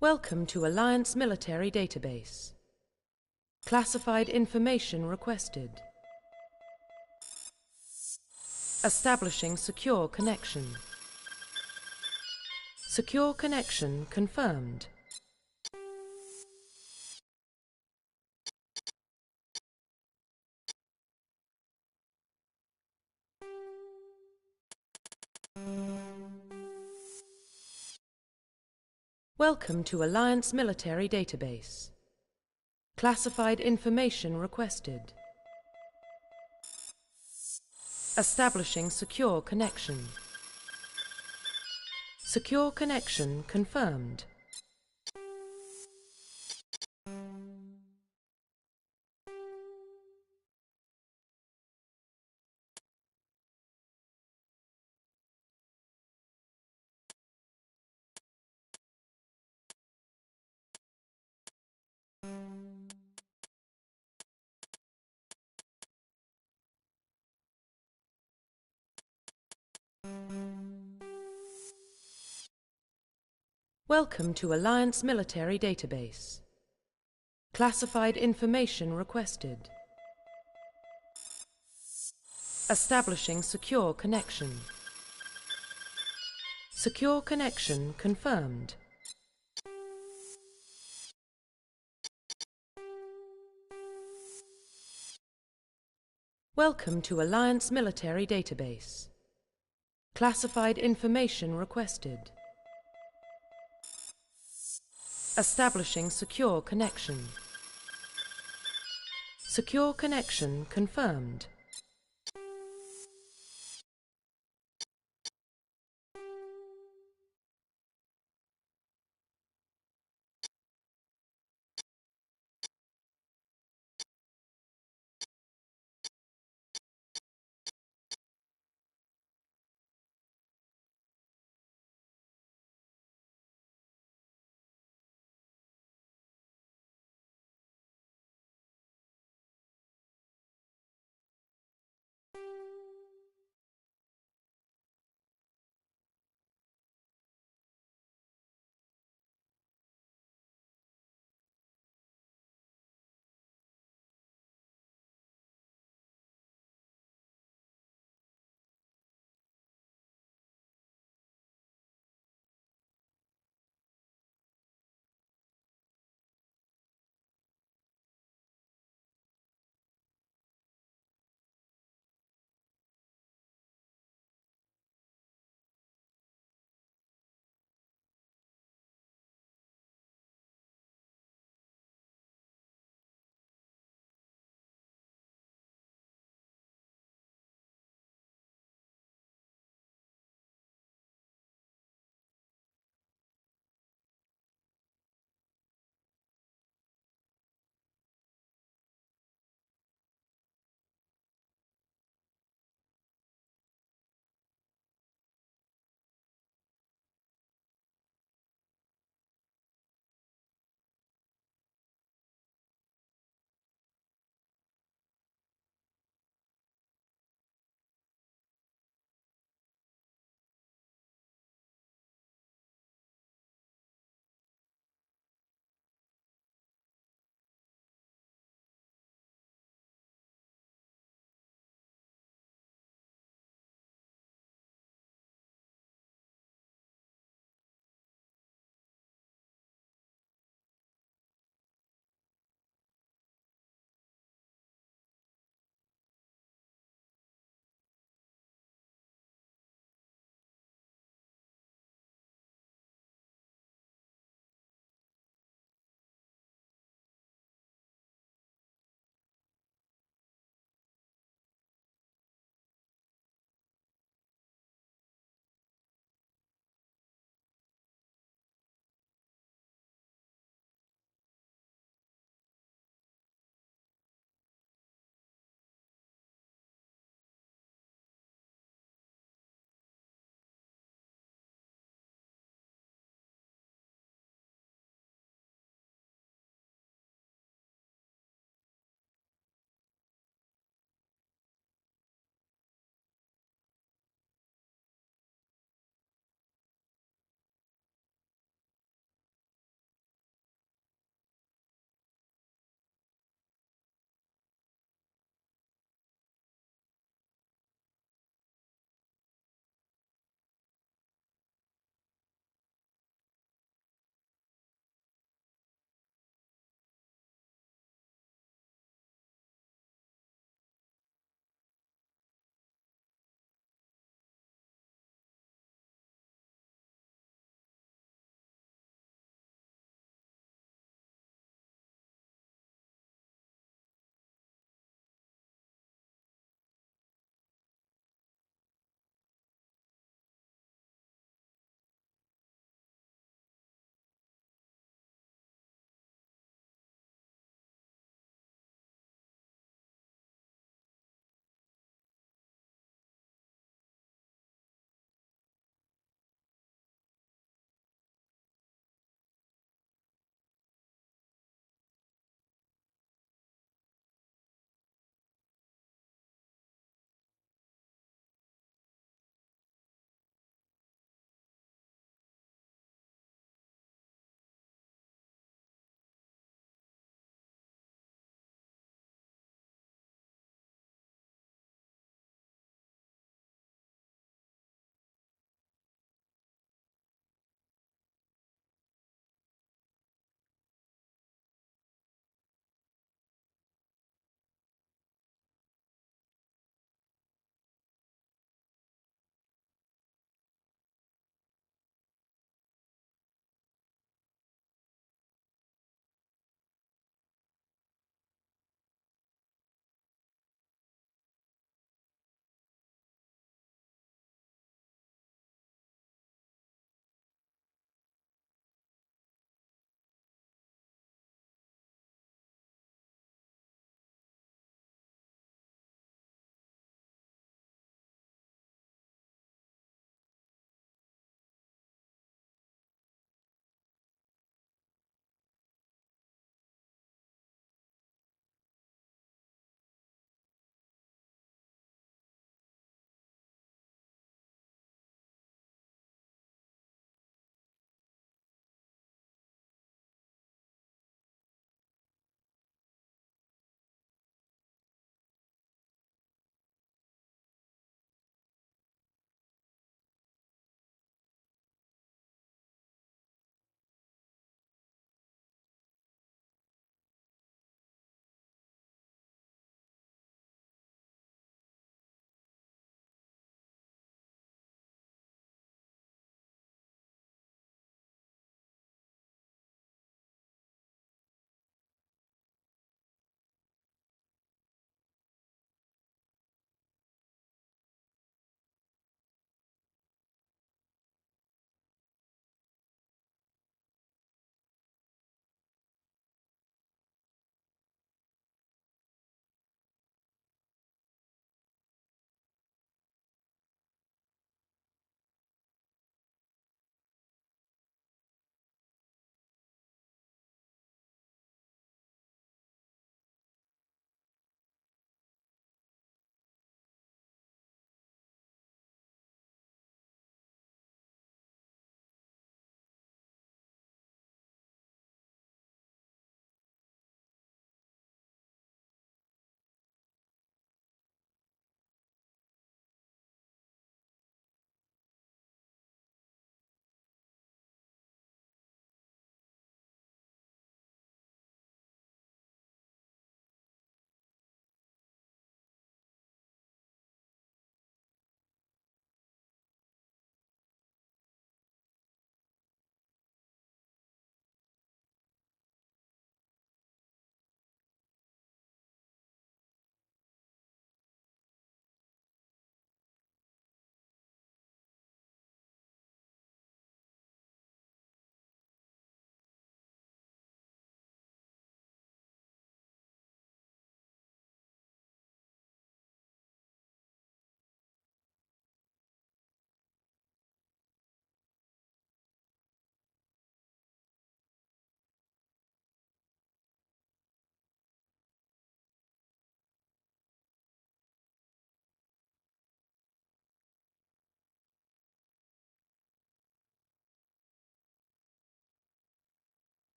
Welcome to Alliance Military Database. Classified information requested. Establishing secure connection. Secure connection confirmed. Welcome to Alliance Military Database. Classified information requested. Establishing secure connection. Secure connection confirmed. Welcome to Alliance Military Database. Classified information requested. Establishing secure connection. Secure connection confirmed. Welcome to Alliance Military Database. Classified information requested. Establishing secure connection. Secure connection confirmed.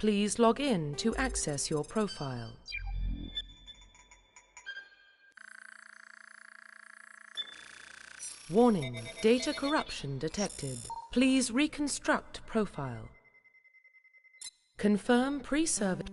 Please log in to access your profile. Warning, data corruption detected. Please reconstruct profile. Confirm pre-service.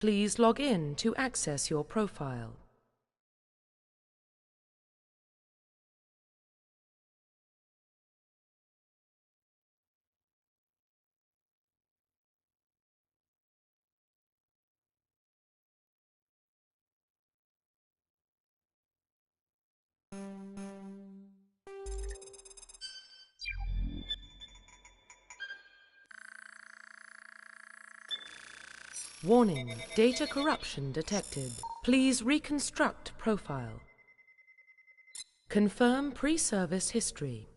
Please log in to access your profile. Warning, data corruption detected. Please reconstruct profile. Confirm pre-service history.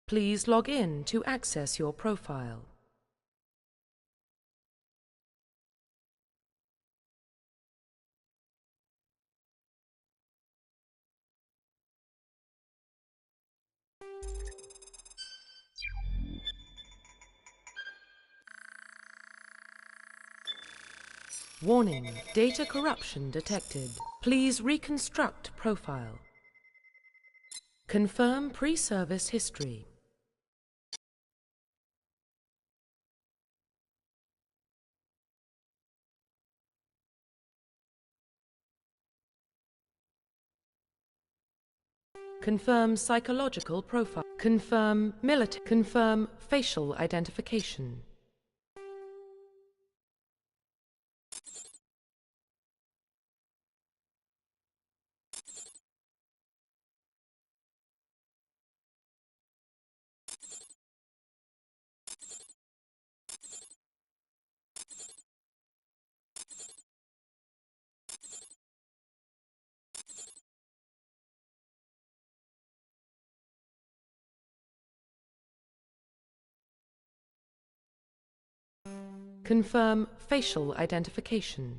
Please log in to access your profile. Warning, data corruption detected. Please reconstruct profile. Confirm pre-service history. Confirm psychological profile. Confirm military. Confirm facial identification. Confirm facial identification.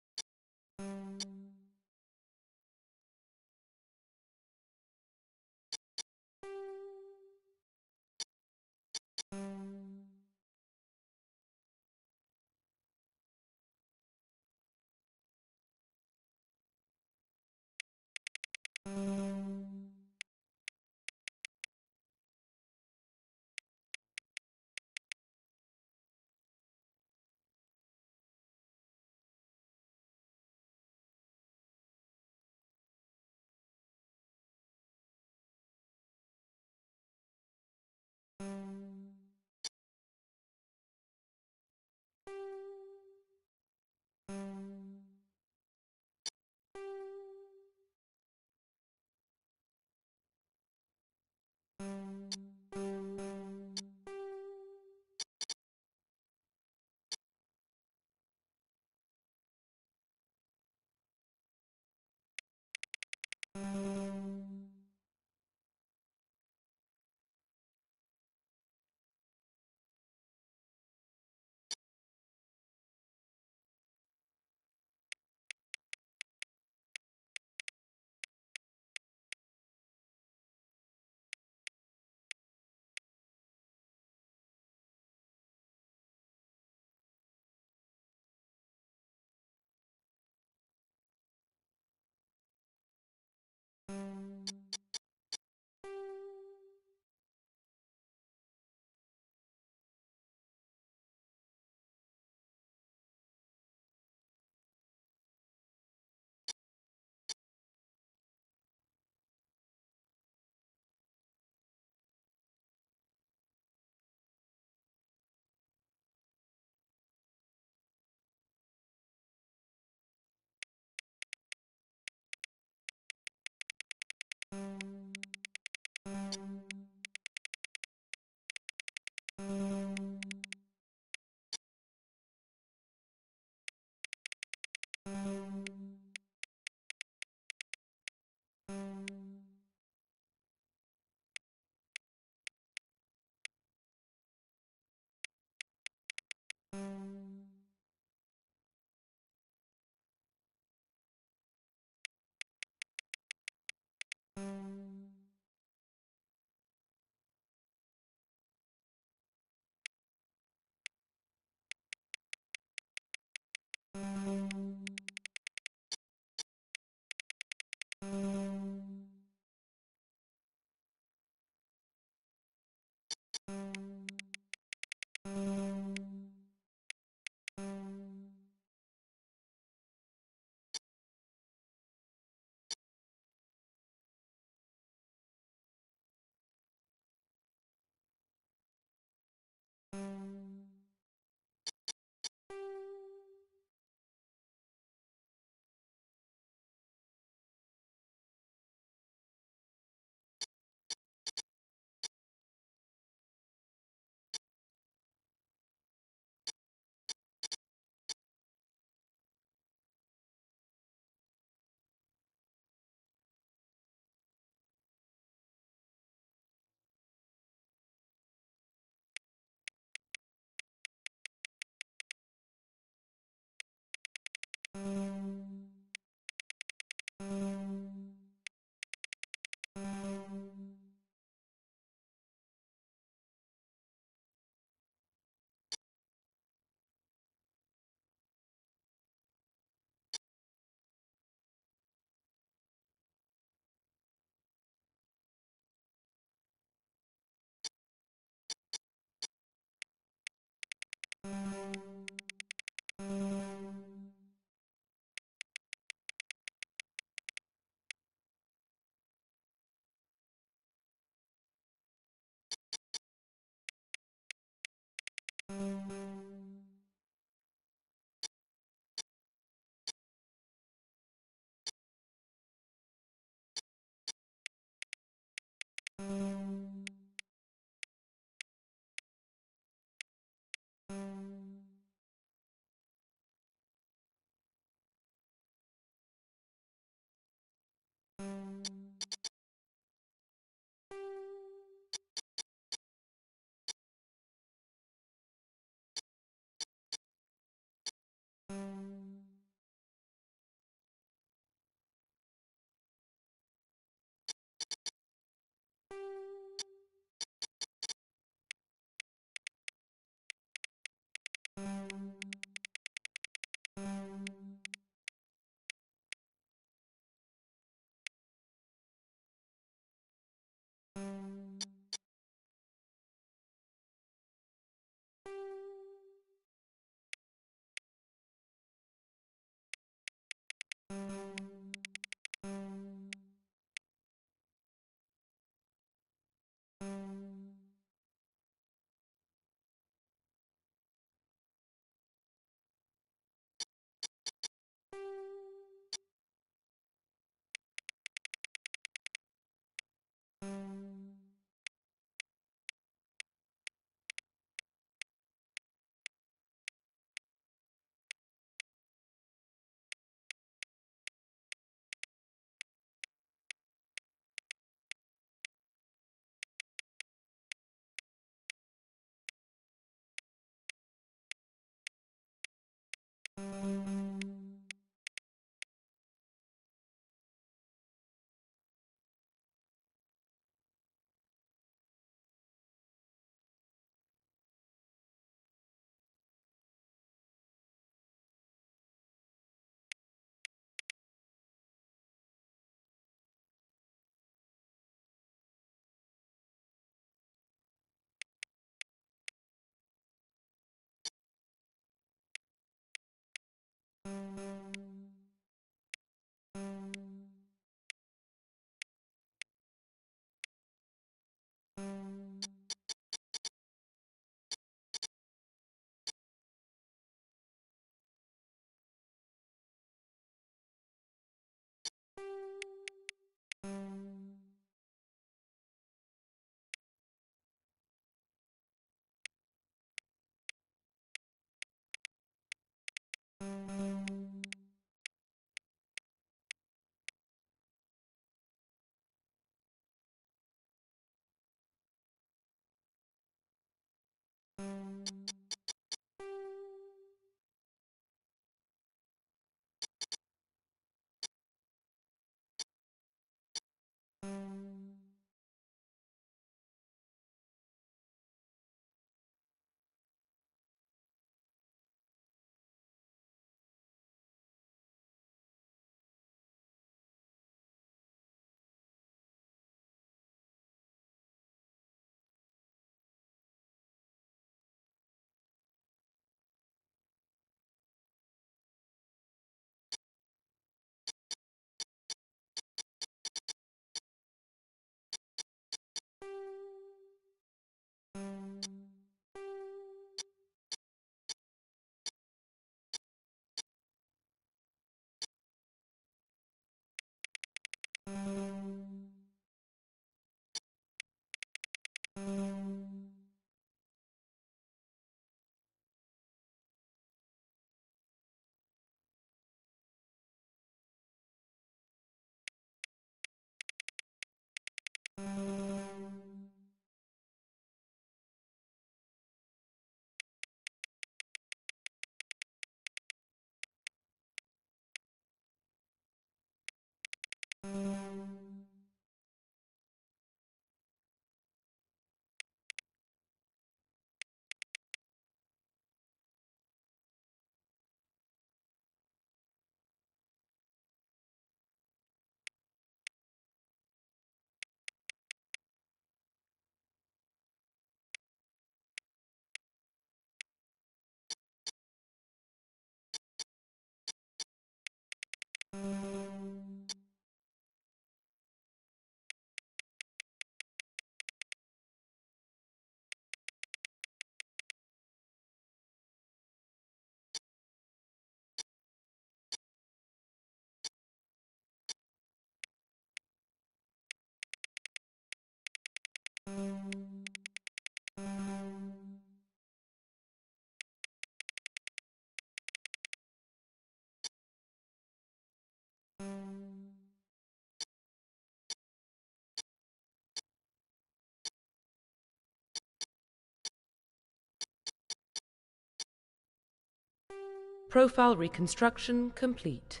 Profile reconstruction complete.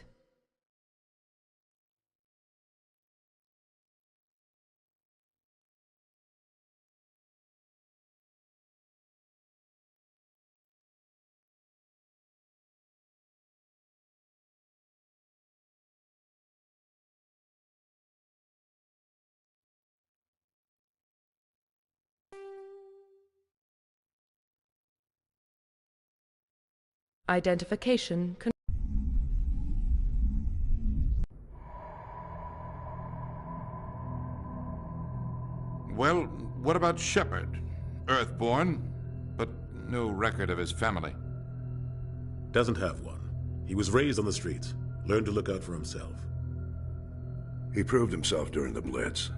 Identification Well, what about Shepard? Earthborn, but no record of his family. Doesn't have one. He was raised on the streets, learned to look out for himself. He proved himself during the Blitz.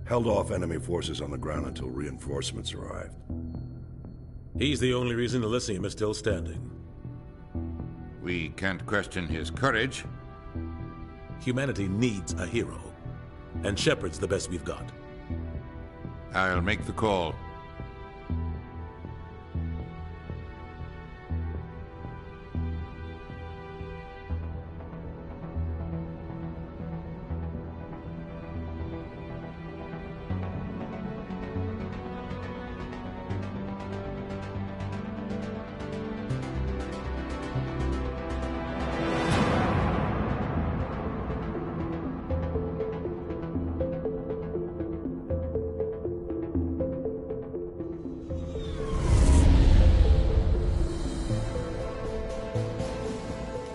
Held off enemy forces on the ground until reinforcements arrived. He's the only reason Elysium is still standing. We can't question his courage. Humanity needs a hero, and Shepard's the best we've got. I'll make the call.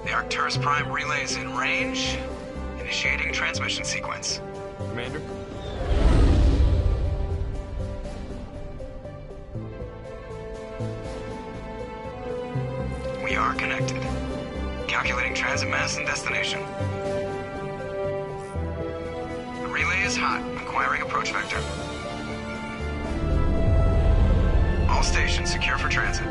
The Arcturus Prime relay is in range. Initiating transmission sequence. Commander? We are connected. Calculating transit mass and destination. The relay is hot. Acquiring approach vector. All stations secure for transit.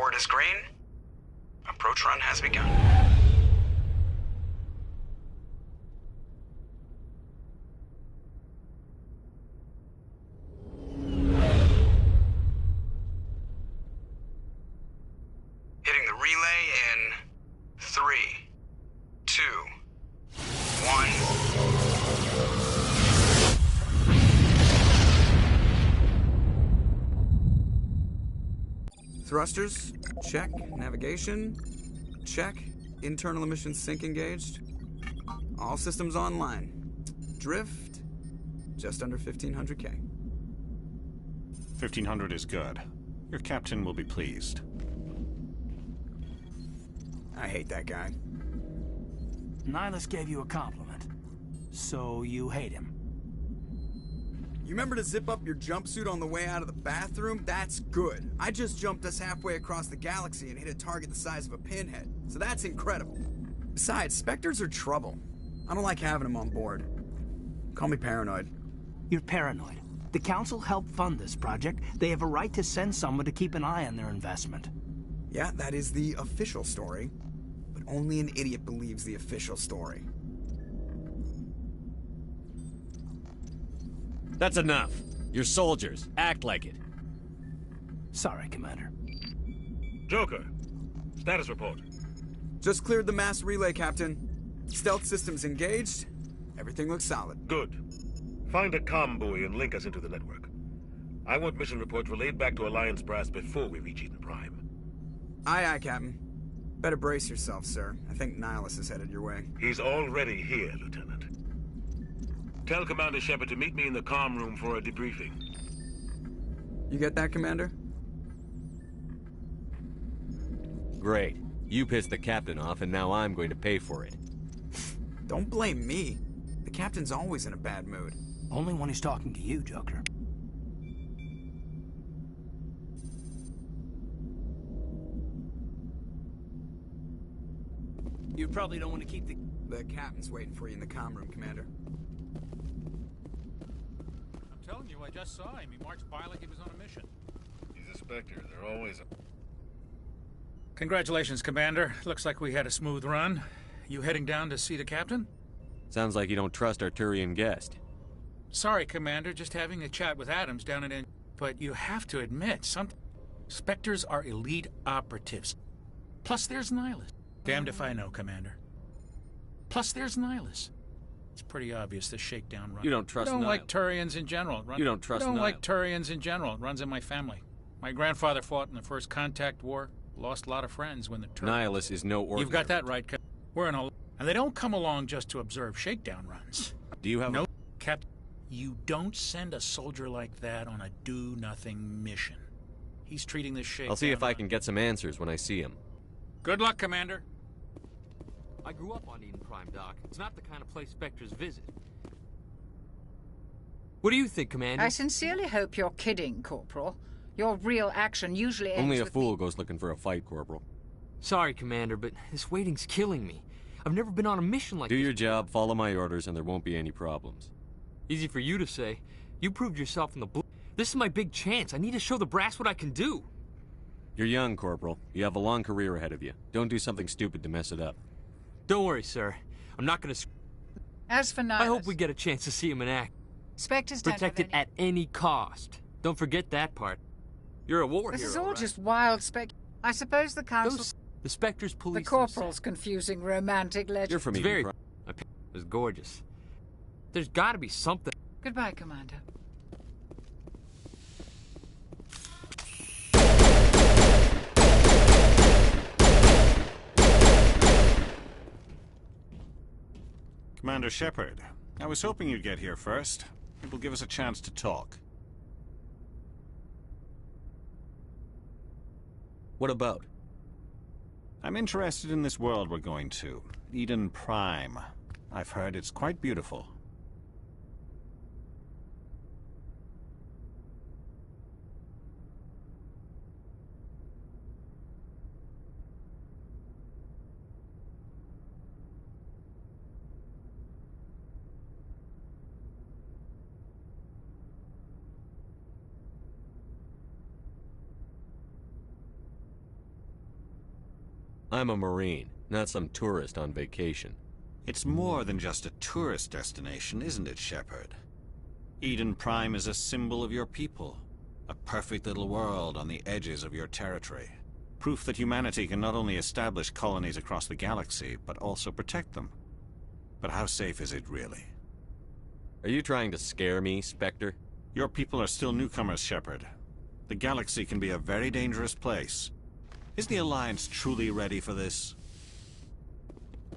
board is green. Approach run has begun. Hitting the relay in 3, 2, 1. Thrusters, check. Navigation, check. Internal emissions sync engaged. All systems online. Drift, just under 1500K. 1500 is good. Your captain will be pleased. I hate that guy. Nihilus gave you a compliment. So you hate him. You remember to zip up your jumpsuit on the way out of the bathroom? That's good. I just jumped us halfway across the galaxy and hit a target the size of a pinhead. So that's incredible. Besides, Spectres are trouble. I don't like having them on board. Call me paranoid. You're paranoid. The Council helped fund this project. They have a right to send someone to keep an eye on their investment. Yeah, that is the official story. But only an idiot believes the official story. That's enough. You're soldiers. Act like it. Sorry, Commander. Joker, status report. Just cleared the mass relay, Captain. Stealth systems engaged. Everything looks solid. Good. Find a comm buoy and link us into the network. I want mission reports relayed back to Alliance Brass before we reach Eden Prime. Aye, aye, Captain. Better brace yourself, sir. I think Nihilus is headed your way. He's already here, Lieutenant. Tell Commander Shepard to meet me in the comm room for a debriefing. You get that, Commander? Great. You pissed the captain off, and now I'm going to pay for it. Don't blame me. The captain's always in a bad mood. Only when he's talking to you, Joker. You probably don't want to keep the... The captain's waiting for you in the comm room, Commander. I'm telling you, I just saw him. He marched by like he was on a mission. He's a Spectre. They're always... Congratulations, Commander. Looks like we had a smooth run. You heading down to see the captain? Sounds like you don't trust our Turian guest. Sorry, Commander. Just having a chat with Adams down at... But you have to admit, Spectres are elite operatives. Plus, there's Nihilus. Damned if I know, Commander. Plus, there's Nihilus. It's pretty obvious the shakedown run. You don't trust I don't Nihilus. like Turians in general. You don't trust I don't Nihilus. like Turians in general. It runs in my family. My grandfather fought in the First Contact War. Lost a lot of friends when the Turians... Nihilus is no ordinary. You've got that right, we're in a... And they don't come along just to observe shakedown runs. Do you have no, Captain, you don't send a soldier like that on a do-nothing mission. He's treating this shakedown I'll see if run. I can get some answers when I see him. Good luck, Commander. I grew up on Eden Prime, Doc. It's not the kind of place Spectres visit. What do you think, Commander? I sincerely hope you're kidding, Corporal. Your real action usually ends Only a with fool goes looking for a fight, Corporal. Sorry, Commander, but this waiting's killing me. I've never been on a mission like this. Do your job, follow my orders, and there won't be any problems. Easy for you to say. You proved yourself in the blue. This is my big chance. I need to show the brass what I can do. You're young, Corporal. You have a long career ahead of you. Don't do something stupid to mess it up. Don't worry, sir. I'm not gonna... As for Nihilus... I hope we get a chance to see him in act. Spectres don't Protected have any... at any cost. Don't forget that part. You're a war hero, This is all right? just wild I suppose the Council... The Spectres police... The Corporal's confusing romantic legend. You're from It's Eden very... Prime. My picture was gorgeous. There's gotta be something... Goodbye, Commander. Commander Shepard, I was hoping you'd get here first. It will give us a chance to talk. What about? I'm interested in this world we're going to. Eden Prime. I've heard it's quite beautiful. I'm a Marine, not some tourist on vacation. It's more than just a tourist destination, isn't it, Shepard? Eden Prime is a symbol of your people. A perfect little world on the edges of your territory. Proof that humanity can not only establish colonies across the galaxy, but also protect them. But how safe is it really? Are you trying to scare me, Spectre? Your people are still newcomers, Shepard. The galaxy can be a very dangerous place. Is the Alliance truly ready for this?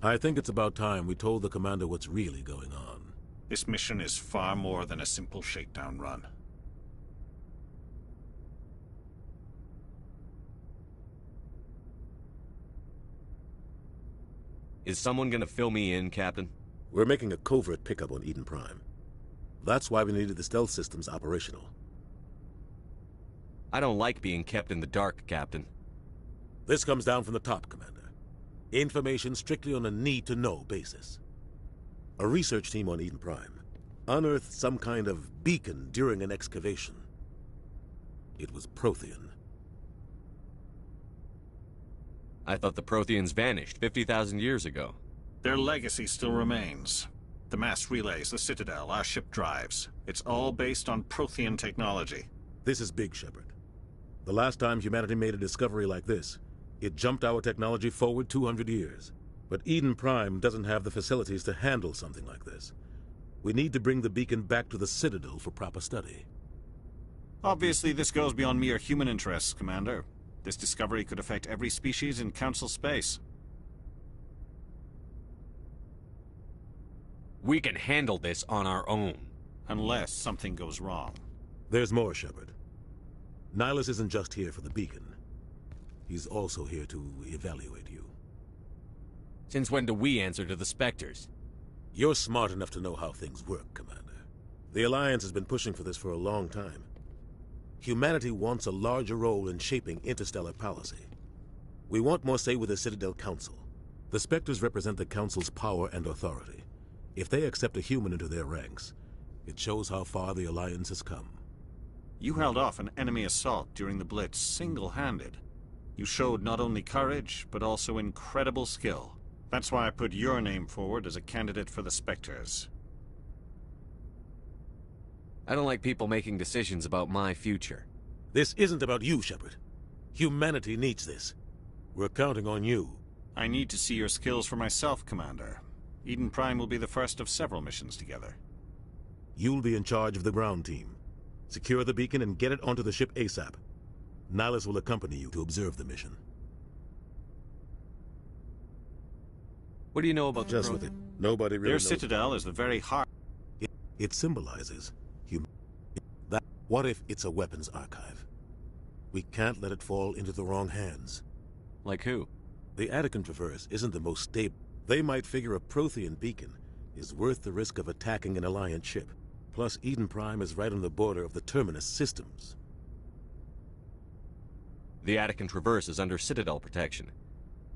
I think it's about time we told the Commander what's really going on. This mission is far more than a simple shakedown run. Is someone gonna fill me in, Captain? We're making a covert pickup on Eden Prime. That's why we needed the stealth systems operational. I don't like being kept in the dark, Captain. This comes down from the top, Commander. Information strictly on a need-to-know basis. A research team on Eden Prime unearthed some kind of beacon during an excavation. It was Prothean. I thought the Protheans vanished 50,000 years ago. Their legacy still remains. The mass relays, the Citadel, our ship drives. It's all based on Prothean technology. This is big, Shepard. The last time humanity made a discovery like this, it jumped our technology forward 200 years. But Eden Prime doesn't have the facilities to handle something like this. We need to bring the beacon back to the Citadel for proper study. Obviously, this goes beyond mere human interests, Commander. This discovery could affect every species in Council space. We can handle this on our own. Unless something goes wrong. There's more, Shepard. Nihilus isn't just here for the beacon. He's also here to evaluate you. Since when do we answer to the Spectres? You're smart enough to know how things work, Commander. The Alliance has been pushing for this for a long time. Humanity wants a larger role in shaping interstellar policy. We want more say with the Citadel Council. The Spectres represent the Council's power and authority. If they accept a human into their ranks, it shows how far the Alliance has come. You held off an enemy assault during the Blitz single-handed. You showed not only courage, but also incredible skill. That's why I put your name forward as a candidate for the Spectres. I don't like people making decisions about my future. This isn't about you, Shepard. Humanity needs this. We're counting on you. I need to see your skills for myself, Commander. Eden Prime will be the first of several missions together. You'll be in charge of the ground team. Secure the beacon and get it onto the ship ASAP. Nihilus will accompany you to observe the mission. What do you know about Just with it. Nobody really Their knows. Citadel is the very heart. It symbolizes that. What if it's a weapons archive? We can't let it fall into the wrong hands. Like who? The Attican Traverse isn't the most stable. They might figure a Prothean beacon is worth the risk of attacking an Alliance ship. Plus, Eden Prime is right on the border of the Terminus systems. The Attican Traverse is under Citadel protection.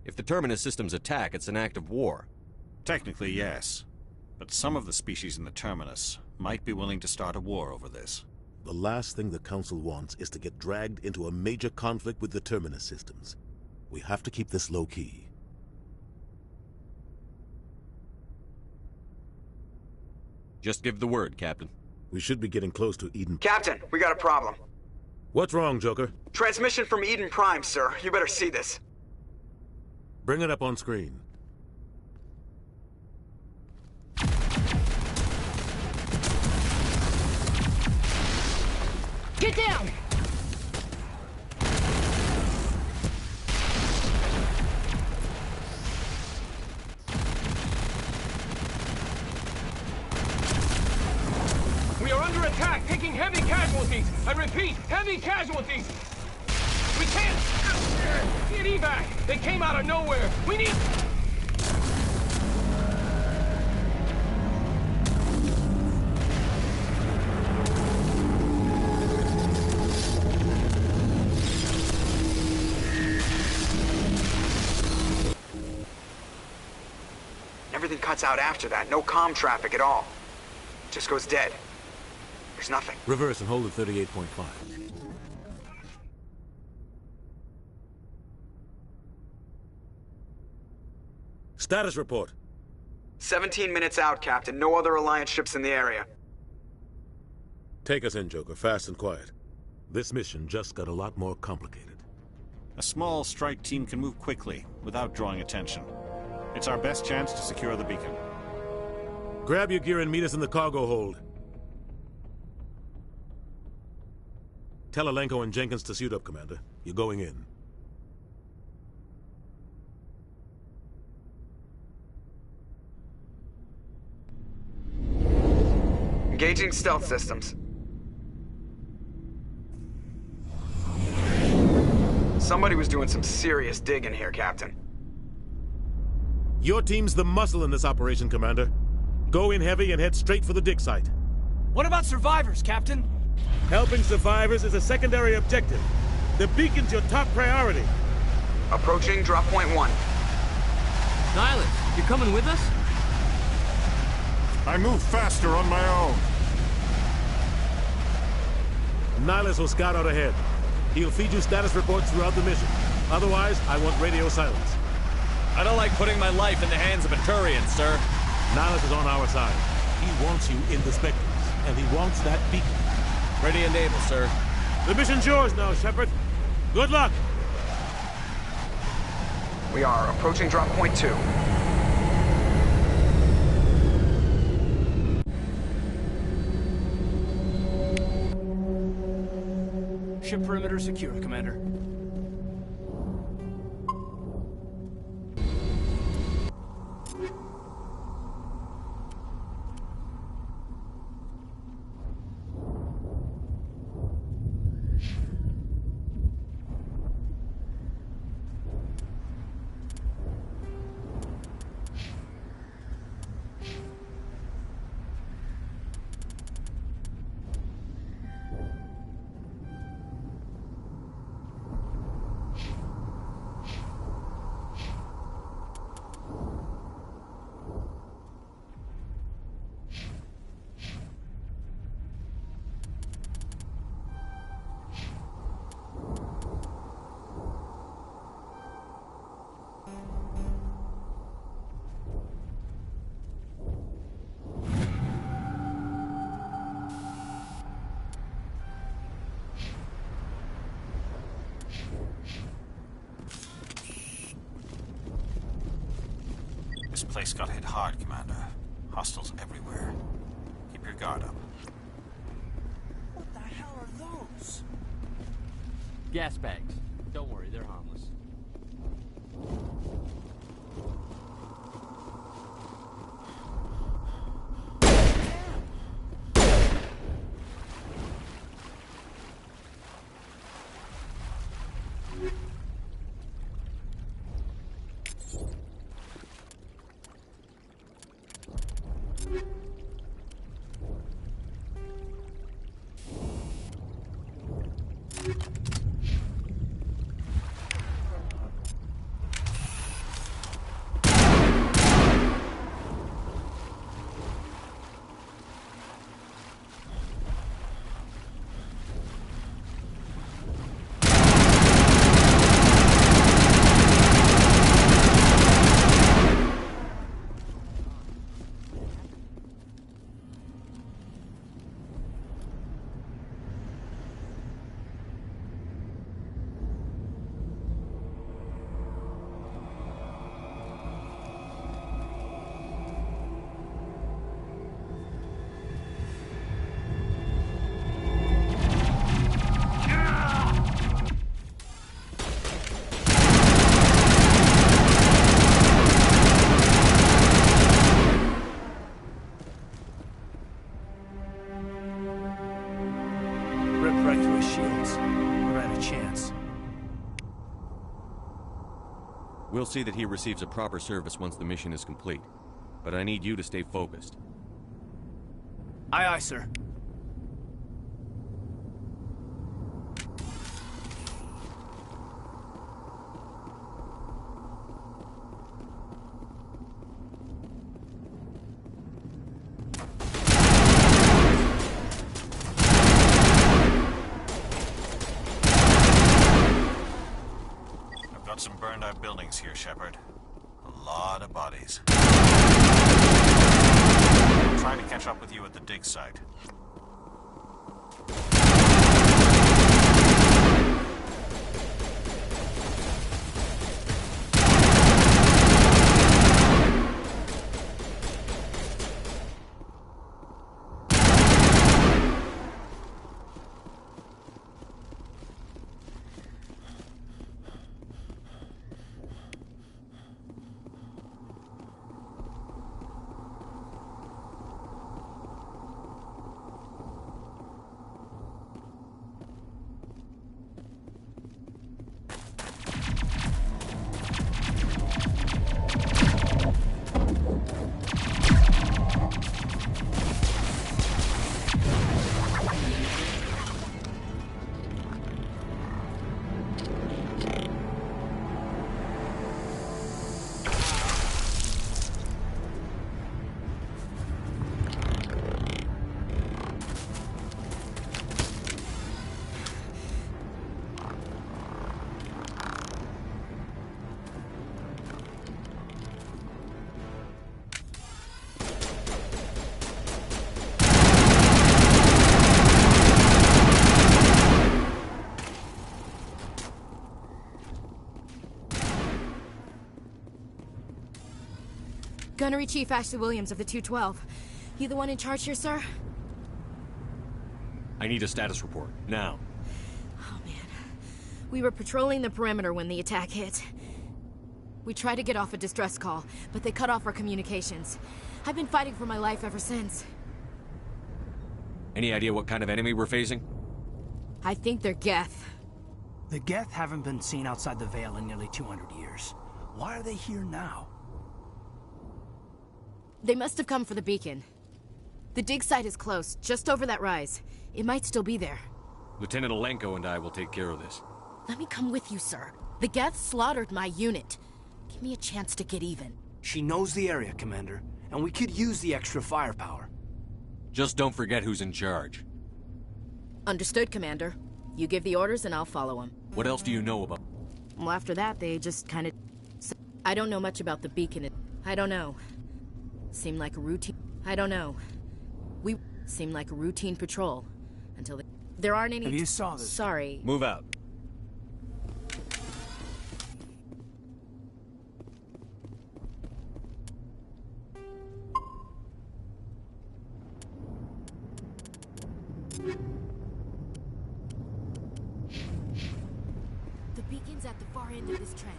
If the Terminus systems attack, it's an act of war. Technically, yes. But some of the species in the Terminus might be willing to start a war over this. The last thing the Council wants is to get dragged into a major conflict with the Terminus systems. We have to keep this low-key. Just give the word, Captain. We should be getting close to Eden. Captain, we got a problem. What's wrong, Joker? Transmission from Eden Prime, sir. You better see this. Bring it up on screen. Get down! We are under attack, taking heavy casualties. I repeat, heavy casualties. We can't get evac. They came out of nowhere. We need... Everything cuts out after that. No comm traffic at all. Just goes dead. There's nothing. Reverse and hold at 38.5. Status report. 17 minutes out, Captain. No other Alliance ships in the area. Take us in, Joker, fast and quiet. This mission just got a lot more complicated. A small strike team can move quickly, without drawing attention. It's our best chance to secure the beacon. Grab your gear and meet us in the cargo hold. Tell Alenko and Jenkins to suit up, Commander. You're going in. Engaging stealth systems. Somebody was doing some serious digging here, Captain. Your team's the muscle in this operation, Commander. Go in heavy and head straight for the dig site. What about survivors, Captain? Helping survivors is a secondary objective. The beacon's your top priority. Approaching drop point 1. Nihilus, you coming with us? I move faster on my own. Nihilus will scout out ahead. He'll feed you status reports throughout the mission. Otherwise, I want radio silence. I don't like putting my life in the hands of a Turian, sir. Nihilus is on our side. He wants you in the Spectres, and he wants that beacon. Ready and able, sir. The mission's yours now, Shepard. Good luck! We are approaching drop point 2. Ship perimeter secure, Commander. This place got hit hard, Commander. Hostiles everywhere. Keep your guard up. What the hell are those? Gas bags. Don't worry, they're harmless. We'll see that he receives a proper service once the mission is complete. But I need you to stay focused. Aye, aye, sir. Some burned-out buildings here, Shepard. A lot lot of bodies. I'll try to catch up with you at the dig site. Gunnery Chief Ashley Williams of the 212. You the one in charge here, sir? I need a status report, now. Oh, man. We were patrolling the perimeter when the attack hit. We tried to get off a distress call, but they cut off our communications. I've been fighting for my life ever since. Any idea what kind of enemy we're facing? I think they're Geth. The Geth haven't been seen outside the Veil in nearly 200 years. Why are they here now? They must have come for the beacon. The dig site is close, just over that rise. It might still be there. Lieutenant Alenko and I will take care of this. Let me come with you, sir. The Geth slaughtered my unit. Give me a chance to get even. She knows the area, Commander, and we could use the extra firepower. Just don't forget who's in charge. Understood, Commander. You give the orders and I'll follow them. What else do you know about? Well, after that, they just kind of... I don't know much about the beacon. I don't know. Seemed like a routine... I don't know. We seemed like a routine patrol. Until they... There aren't any... Have you saw this? Sorry. Move out. The beacon's at the far end of this trench.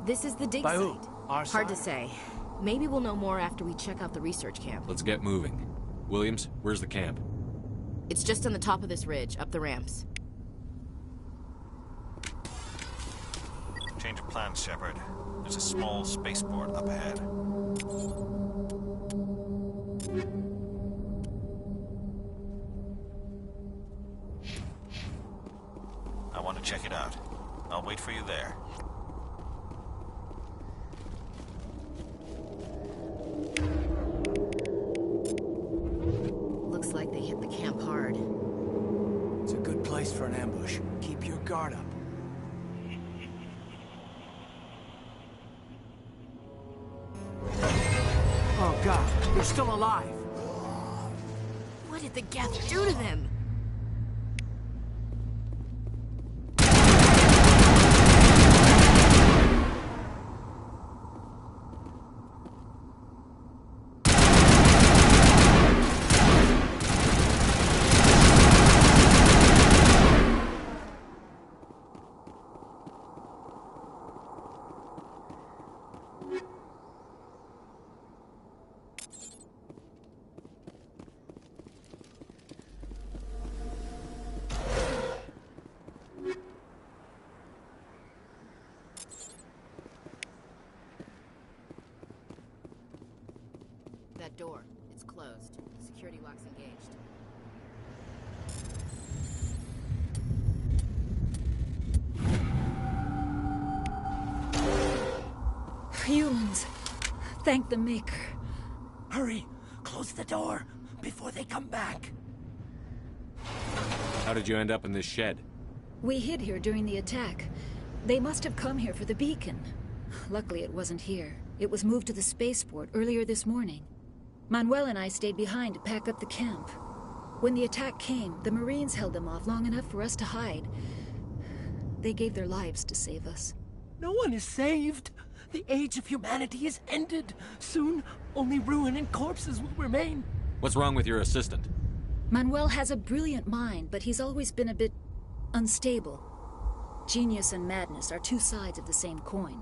This is the dig By who? site. Our Hard to side? say. Maybe we'll know more after we check out the research camp. Let's get moving. Williams, where's the camp? It's just on the top of this ridge, up the ramps. Change of plans, Shepard. There's a small spaceport up ahead. I want to check it out. I'll wait for you there. Looks like they hit the camp hard. It's a good place for an ambush. Keep your guard up. Oh God, you're still alive! What did the Geth do to them? That door, it's closed. Security lock's engaged. Humans. Thank the Maker. Hurry! Close the door before they come back. How did you end up in this shed? We hid here during the attack. They must have come here for the beacon. Luckily, it wasn't here. It was moved to the spaceport earlier this morning. Manuel and I stayed behind to pack up the camp. When the attack came, the Marines held them off long enough for us to hide. They gave their lives to save us. No one is saved. The age of humanity is ended. Soon, only ruin and corpses will remain. What's wrong with your assistant? Manuel has a brilliant mind, but he's always been a bit unstable. Genius and madness are two sides of the same coin.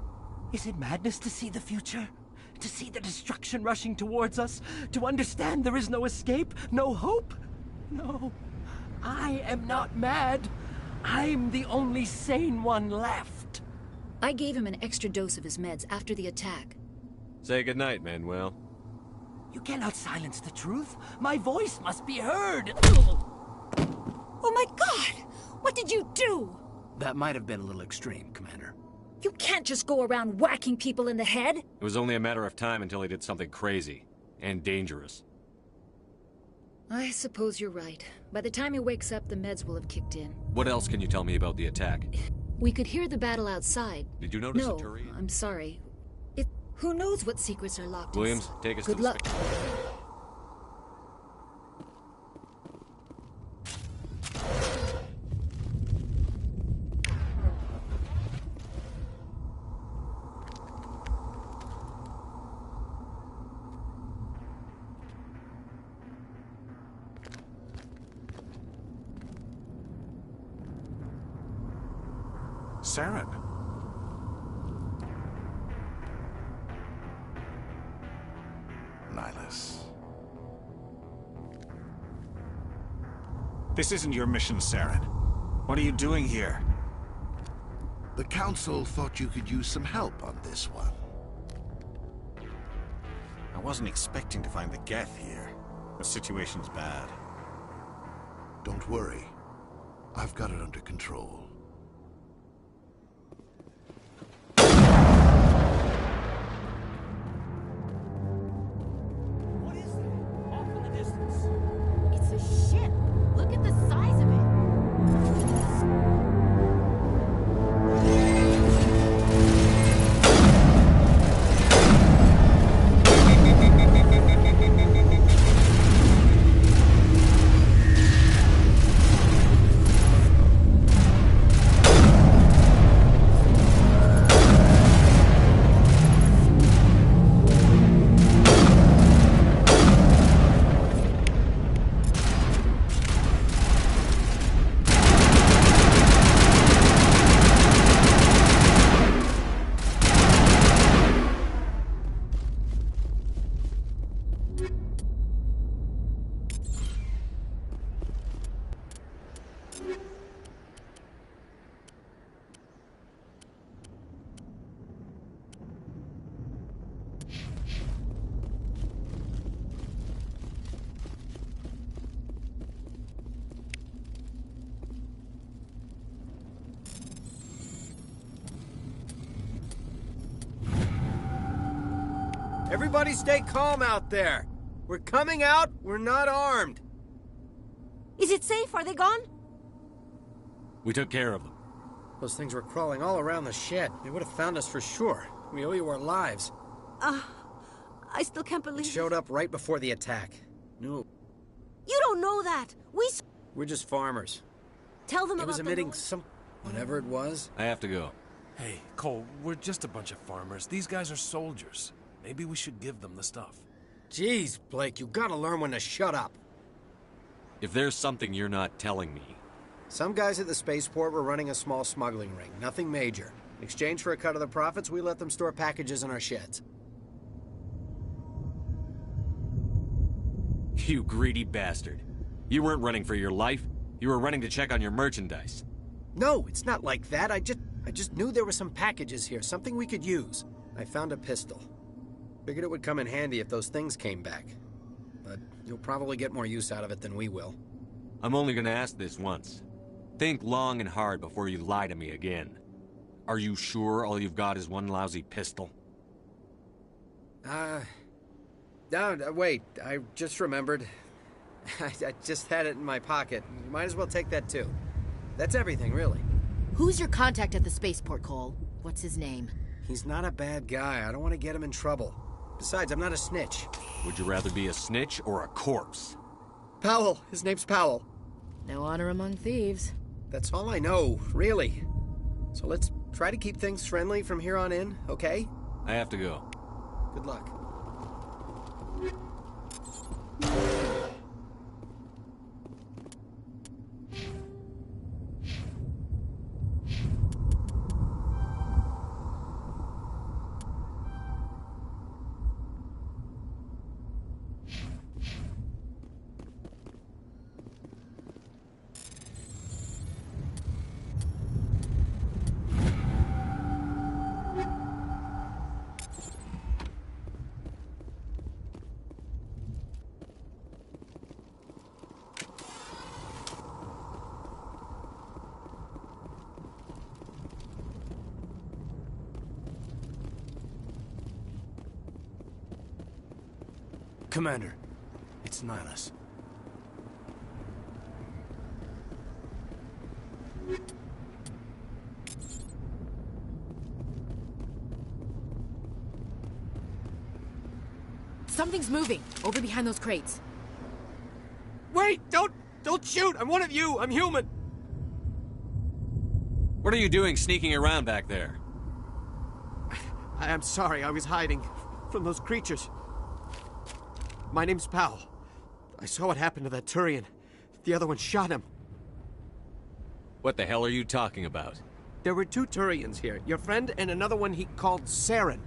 Is it madness to see the future? To see the destruction rushing towards us? To understand there is no escape? No hope? No. I am not mad. I'm the only sane one left. I gave him an extra dose of his meds after the attack. Say goodnight, Manuel. You cannot silence the truth. My voice must be heard. Oh my God! What did you do? That might have been a little extreme, Commander. You can't just go around whacking people in the head. It was only a matter of time until he did something crazy and dangerous. I suppose you're right. By the time he wakes up, the meds will have kicked in. What else can you tell me about the attack? We could hear the battle outside. Did you notice no, a Turian? I'm sorry. Who knows what secrets are locked in? Williams, take us Good to the luck. Saren. Nihlus. This isn't your mission, Saren. What are you doing here? The Council thought you could use some help on this one. I wasn't expecting to find the Geth here. The situation's bad. Don't worry. I've got it under control. It's a ship. Look at the size of Everybody stay calm out there. We're coming out, we're not armed. Is it safe? Are they gone? We took care of them. Those things were crawling all around the shed. They would have found us for sure. We owe you our lives. I still can't believe It showed up right before the attack. No. You don't know that. We're just farmers. Tell them It about was the emitting noise. some... whatever it was. I have to go. Hey, Cole, we're just a bunch of farmers. These guys are soldiers. Maybe we should give them the stuff. Jeez, Blake, you gotta learn when to shut up. If there's something you're not telling me... Some guys at the spaceport were running a small smuggling ring. Nothing major. In exchange for a cut of the profits, we let them store packages in our sheds. You greedy bastard. You weren't running for your life. You were running to check on your merchandise. No, it's not like that. I just knew there were some packages here, something we could use. I found a pistol. Figured it would come in handy if those things came back. But you'll probably get more use out of it than we will. I'm only gonna ask this once. Think long and hard before you lie to me again. Are you sure all you've got is one lousy pistol? No, wait. I just remembered. I just had it in my pocket. You might as well take that too. That's everything, really. Who's your contact at the spaceport, Cole? What's his name? He's not a bad guy. I don't want to get him in trouble. Besides, I'm not a snitch. Would you rather be a snitch or a corpse? Powell. His name's Powell. No honor among thieves. That's all I know, really. So let's try to keep things friendly from here on in, okay? I have to go. Good luck. Commander, it's Nihilus. Something's moving, over behind those crates. Wait! Don't shoot! I'm one of you! I'm human! What are you doing sneaking around back there? I'm sorry, I was hiding from those creatures. My name's Powell. I saw what happened to that Turian. The other one shot him. What the hell are you talking about? There were two Turians here. Your friend and another one he called Saren.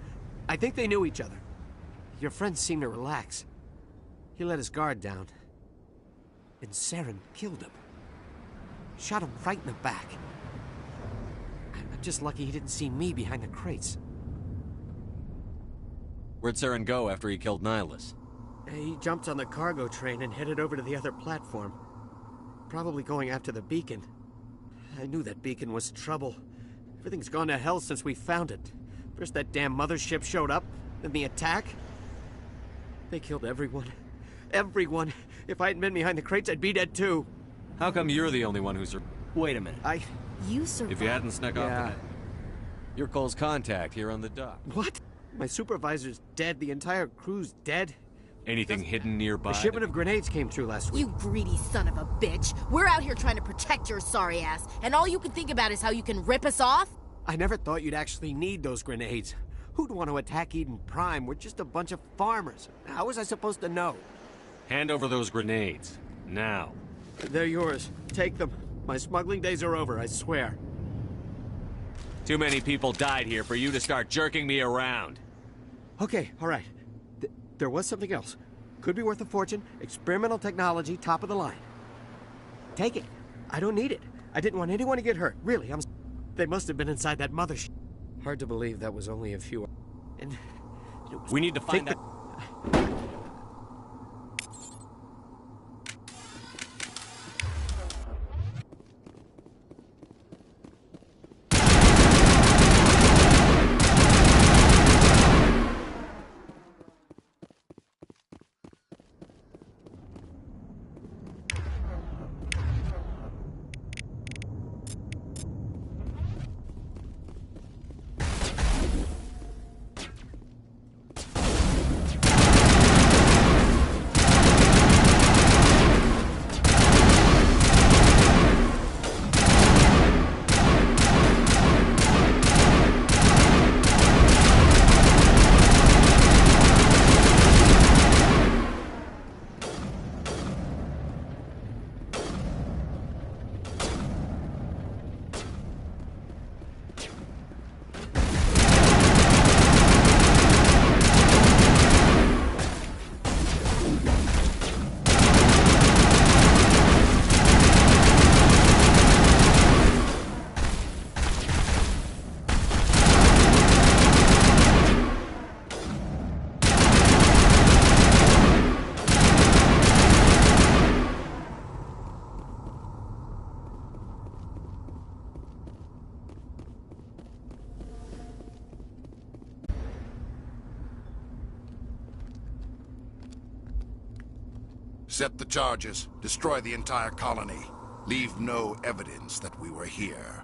I think they knew each other. Your friend seemed to relax. He let his guard down. And Saren killed him. Shot him right in the back. I'm just lucky he didn't see me behind the crates. Where'd Saren go after he killed Nihilus? He jumped on the cargo train and headed over to the other platform. Probably going after the beacon. I knew that beacon was trouble. Everything's gone to hell since we found it. First that damn mothership showed up, then the attack. They killed everyone. Everyone. If I hadn't been behind the crates, I'd be dead too. How come you're the only one who's... Wait a minute. You survived. If you hadn't snuck off the net. You're Cole's contact here on the dock. What? My supervisor's dead. The entire crew's dead. Anything hidden nearby? A shipment of grenades came through last week. You greedy son of a bitch. We're out here trying to protect your sorry ass, and all you can think about is how you can rip us off? I never thought you'd actually need those grenades. Who'd want to attack Eden Prime? We're just a bunch of farmers. How was I supposed to know? Hand over those grenades. Now. They're yours. Take them. My smuggling days are over, I swear. Too many people died here for you to start jerking me around. Okay, all right. There was something else. Could be worth a fortune. Experimental technology, top of the line. Take it. I don't need it. I didn't want anyone to get hurt. Really, They must have been inside that mothership. Hard to believe that was only a few... And... We need to find that... Accept the charges. Destroy the entire colony. Leave no evidence that we were here.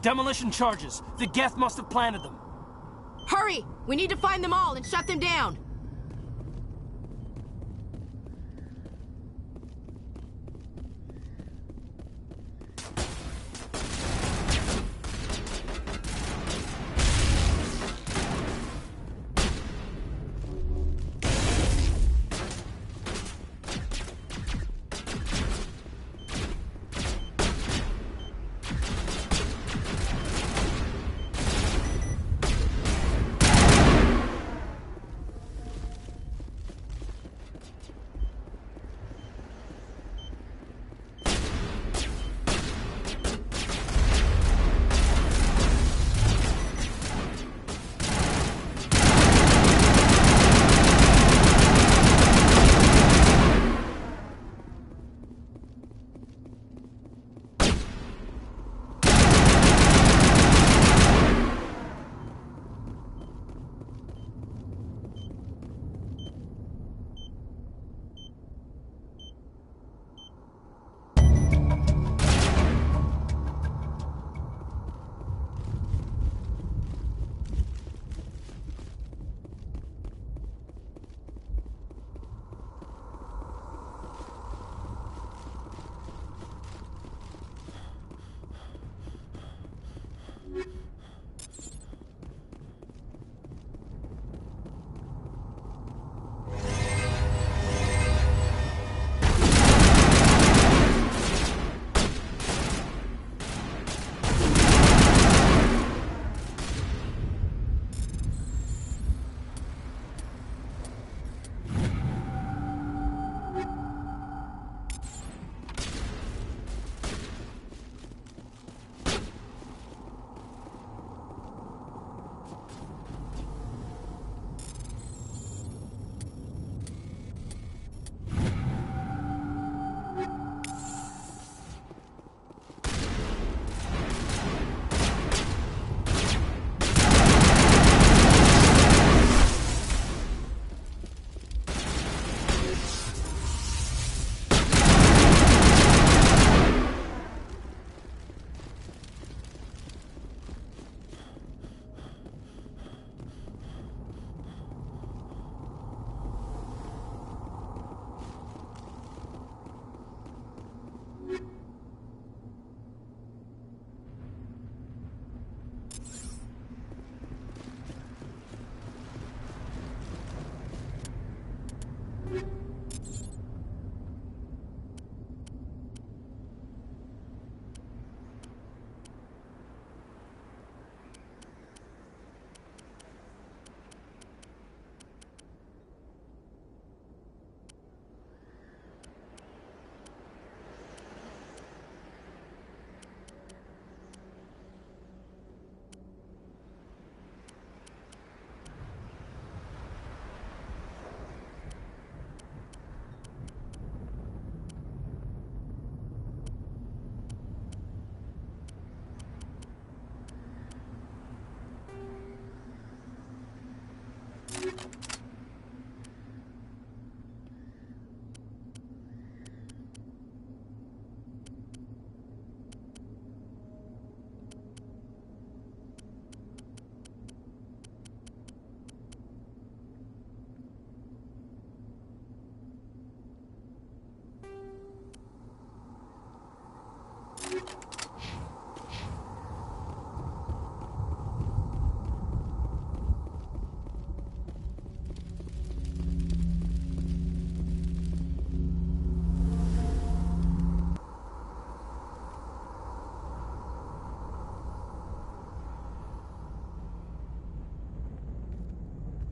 Demolition charges. The Geth must have planted them. Hurry! We need to find them all and shut them down!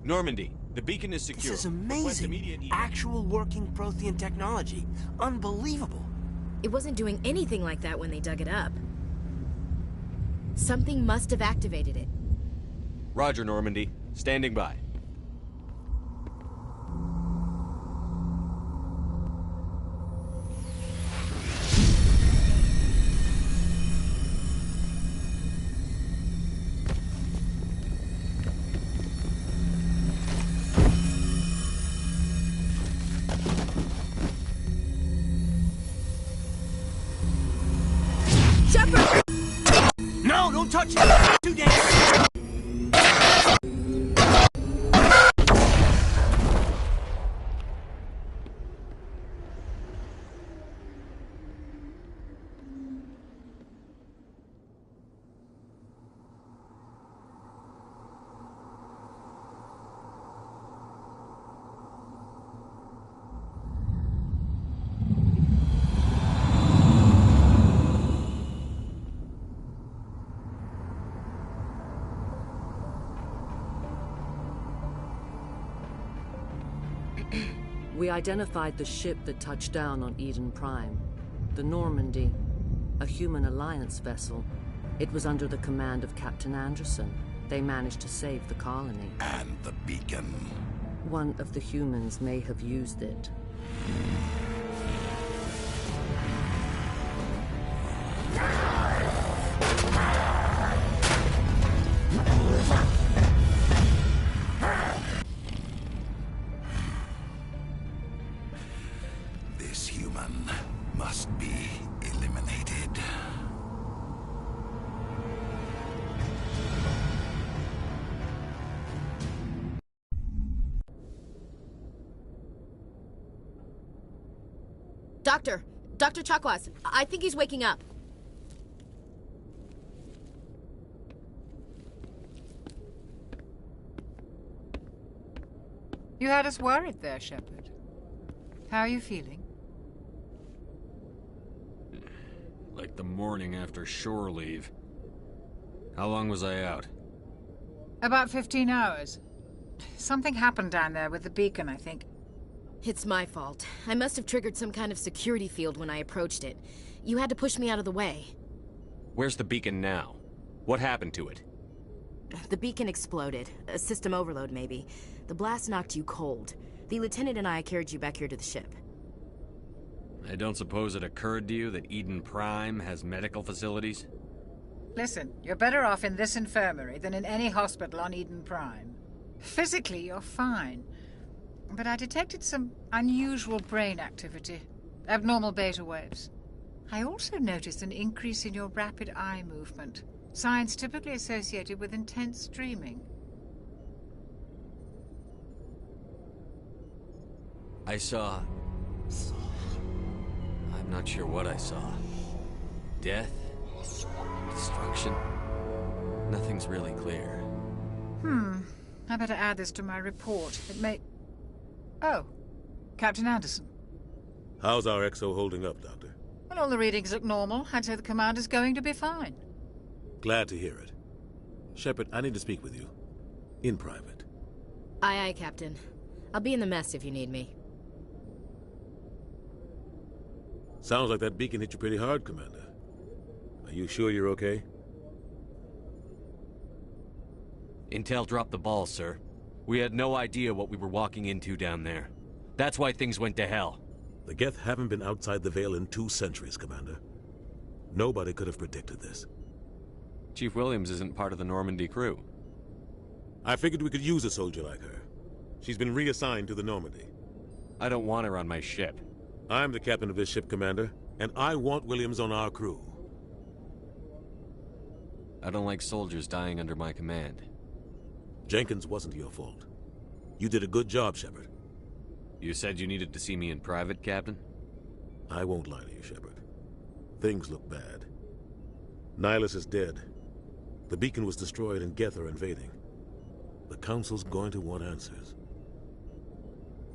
Normandy, the beacon is secure. This is amazing. Actual working Prothean technology. Unbelievable. It wasn't doing anything like that when they dug it up. Something must have activated it. Roger, Normandy. Standing by. No, don't touch it! Too dangerous! We identified the ship that touched down on Eden Prime. The Normandy, a human alliance vessel. It was under the command of Captain Anderson. They managed to save the colony. And the beacon. One of the humans may have used it. This human must be eliminated. Dr. Chakwas, I think he's waking up. You had us worried there, Shepard. How are you feeling? Like the morning after shore leave. How long was I out? About 15 hours. Something happened down there with the beacon, I think. It's my fault. I must have triggered some kind of security field when I approached it. You had to push me out of the way. Where's the beacon now? What happened to it? The beacon exploded. A system overload, maybe. The blast knocked you cold. The lieutenant and I carried you back here to the ship. I don't suppose it occurred to you that Eden Prime has medical facilities? Listen, you're better off in this infirmary than in any hospital on Eden Prime. Physically, you're fine. But I detected some unusual brain activity. Abnormal beta waves. I also noticed an increase in your rapid eye movement. Signs typically associated with intense dreaming. I saw... I'm not sure what I saw. Death? Destruction? Nothing's really clear. I better add this to my report. It may... Oh, Captain Anderson. How's our XO holding up, Doctor? Well, all the readings look normal. I'd say the commander's going to be fine. Glad to hear it. Shepard, I need to speak with you. In private. Aye, Captain. I'll be in the mess if you need me. Sounds like that beacon hit you pretty hard, Commander. Are you sure you're okay? Intel dropped the ball, sir. We had no idea what we were walking into down there. That's why things went to hell. The Geth haven't been outside the Veil in 2 centuries, Commander. Nobody could have predicted this. Chief Williams isn't part of the Normandy crew. I figured we could use a soldier like her. She's been reassigned to the Normandy. I don't want her on my ship. I'm the captain of this ship, Commander, and I want Williams on our crew. I don't like soldiers dying under my command. Jenkins wasn't your fault. You did a good job, Shepard. You said you needed to see me in private, Captain? I won't lie to you, Shepard. Things look bad. Nihilus is dead. The beacon was destroyed and Geth are invading. The Council's going to want answers.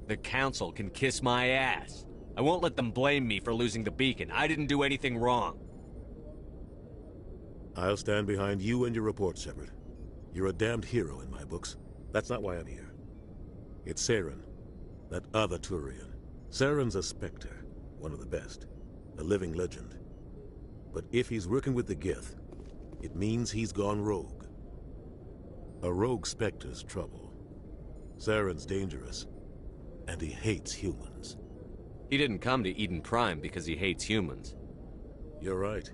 The Council can kiss my ass. I won't let them blame me for losing the beacon. I didn't do anything wrong. I'll stand behind you and your report, Shepard. You're a damned hero in my books. That's not why I'm here. It's Saren, that other Turian. Saren's a Spectre, one of the best, a living legend. But if he's working with the Gith, it means he's gone rogue. A rogue Spectre's trouble. Saren's dangerous, and he hates humans. He didn't come to Eden Prime because he hates humans. You're right.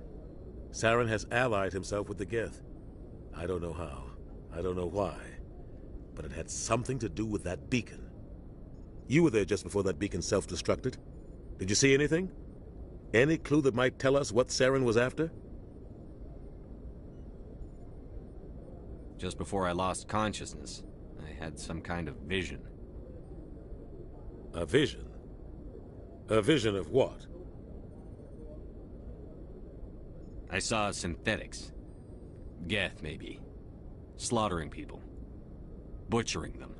Saren has allied himself with the Geth. I don't know how. I don't know why. But it had something to do with that beacon. You were there just before that beacon self-destructed. Did you see anything? Any clue that might tell us what Saren was after? Just before I lost consciousness, I had some kind of vision. A vision? A vision of what? I saw synthetics. Geth, maybe. Slaughtering people. Butchering them.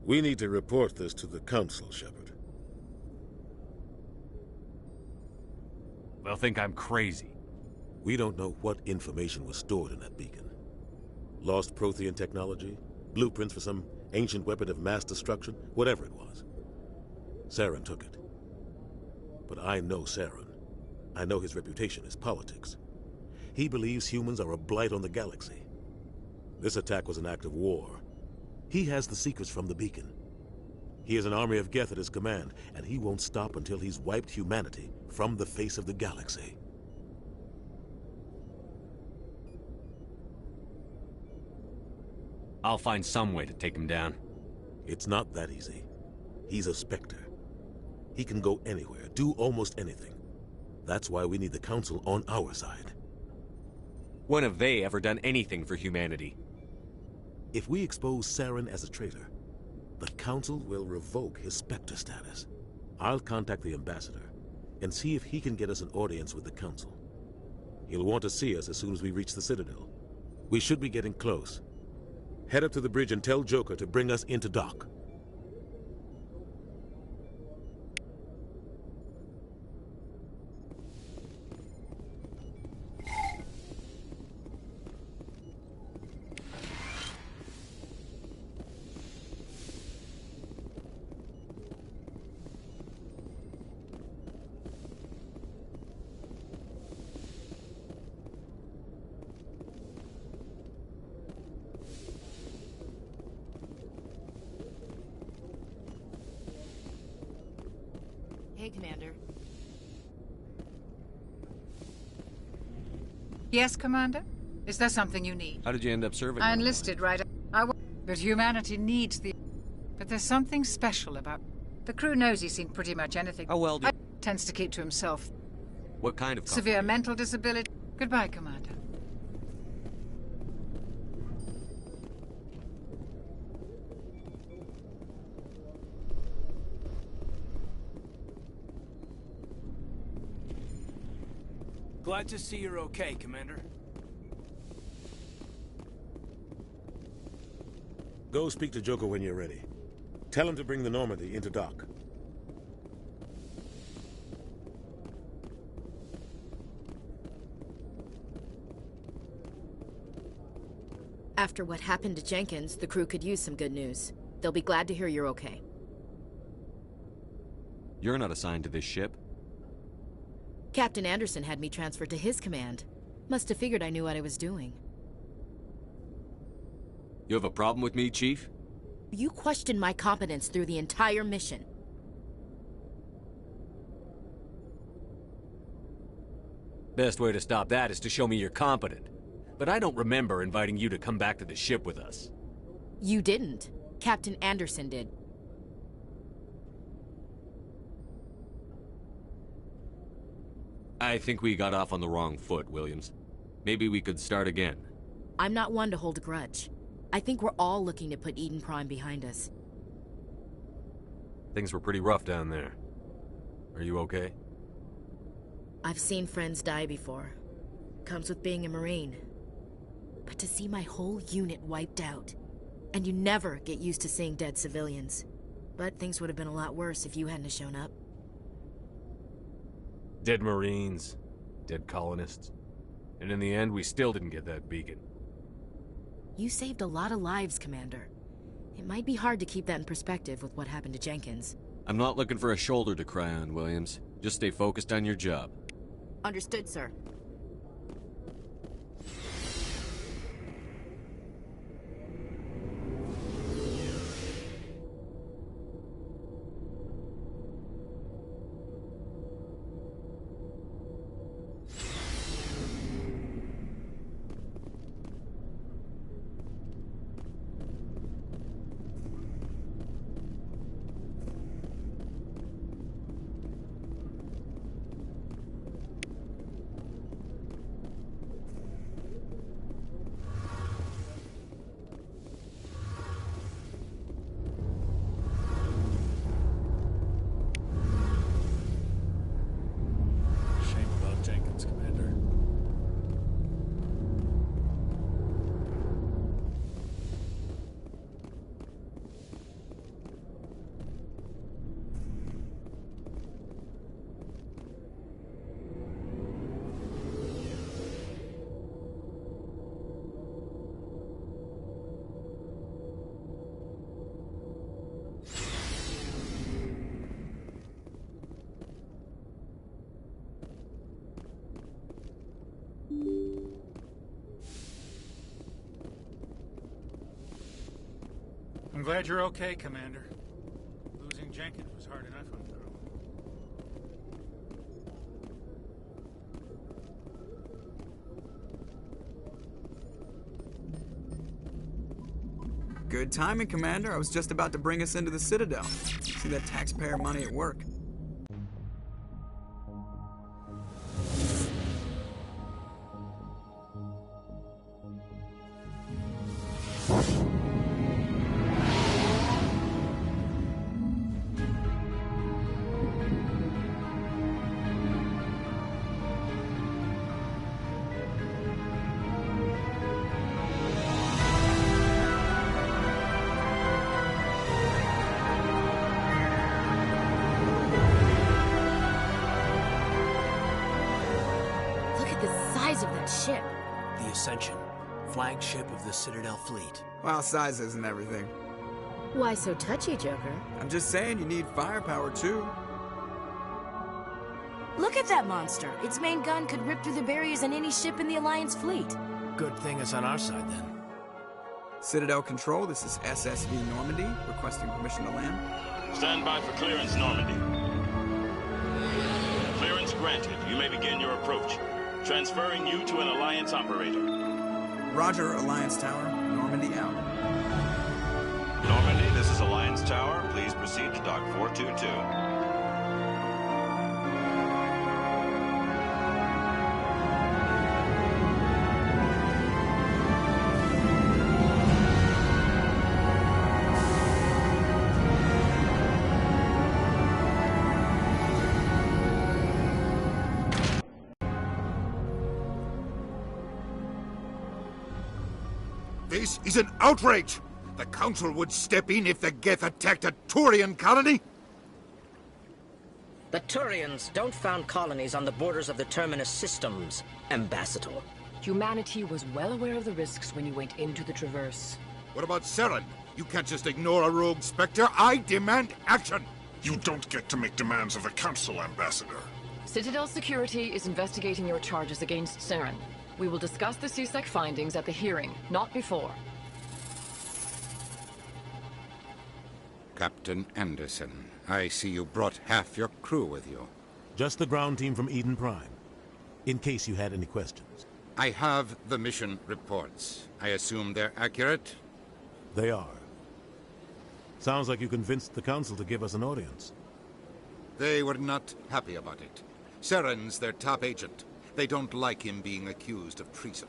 We need to report this to the Council, Shepard. They'll think I'm crazy. We don't know what information was stored in that beacon. Lost Prothean technology? Blueprints for some ancient weapon of mass destruction? Whatever it was. Saren took it. But I know Saren. I know his reputation is politics. He believes humans are a blight on the galaxy. This attack was an act of war. He has the secrets from the beacon. He has an army of Geth at his command, and he won't stop until he's wiped humanity from the face of the galaxy. I'll find some way to take him down. It's not that easy. He's a Spectre. He can go anywhere, do almost anything. That's why we need the Council on our side. When have they ever done anything for humanity? If we expose Saren as a traitor, the Council will revoke his Spectre status. I'll contact the Ambassador and see if he can get us an audience with the Council. He'll want to see us as soon as we reach the Citadel. We should be getting close. Head up to the bridge and tell Joker to bring us into dock. Hey, Commander. Yes, Commander? Is there something you need? How did you end up serving? I enlisted right. But humanity needs the. But there's something special about. The crew knows he's seen pretty much anything. How well do? Tends to keep to himself. What kind of severe mental disability? Goodbye, Commander. Glad to see you're okay, Commander. Go speak to Joker when you're ready. Tell him to bring the Normandy into dock. After what happened to Jenkins, the crew could use some good news. They'll be glad to hear you're okay. You're not assigned to this ship? Captain Anderson had me transferred to his command. Must have figured I knew what I was doing. You have a problem with me, Chief? You questioned my competence through the entire mission. Best way to stop that is to show me you're competent. But I don't remember inviting you to come back to the ship with us. You didn't. Captain Anderson did. I think we got off on the wrong foot, Williams. Maybe we could start again. I'm not one to hold a grudge. I think we're all looking to put Eden Prime behind us. Things were pretty rough down there. Are you okay? I've seen friends die before. Comes with being a Marine. But to see my whole unit wiped out, and you never get used to seeing dead civilians. But things would have been a lot worse if you hadn't shown up. Dead Marines, dead colonists. And in the end, we still didn't get that beacon. You saved a lot of lives, Commander. It might be hard to keep that in perspective with what happened to Jenkins. I'm not looking for a shoulder to cry on, Williams. Just stay focused on your job. Understood, sir. I'm glad you're okay, Commander. Losing Jenkins was hard enough on their own. Good timing, Commander. I was just about to bring us into the Citadel. See that taxpayer money at work. Ship. The Ascension, flagship of the Citadel fleet. Well, size isn't everything. Why so touchy, Joker? I'm just saying you need firepower, too. Look at that monster. Its main gun could rip through the barriers in any ship in the Alliance fleet. Good thing it's on our side, then. Citadel Control, this is SSV Normandy, requesting permission to land. Stand by for clearance, Normandy. Clearance granted. You may begin your approach. Transferring you to an Alliance operator. Roger, Alliance Tower. Normandy out. Normandy, this is Alliance Tower. Please proceed to Dock 422. This is an outrage! The Council would step in if the Geth attacked a Turian colony? The Turians don't found colonies on the borders of the Terminus systems, Ambassador. Humanity was well aware of the risks when you went into the Traverse. What about Saren? You can't just ignore a rogue Spectre. I demand action! You don't get to make demands of the Council, Ambassador. Citadel Security is investigating your charges against Saren. We will discuss the CSEC findings at the hearing, not before. Captain Anderson, I see you brought half your crew with you. Just the ground team from Eden Prime, in case you had any questions. I have the mission reports. I assume they're accurate? They are. Sounds like you convinced the Council to give us an audience. They were not happy about it. Saren's their top agent. They don't like him being accused of treason.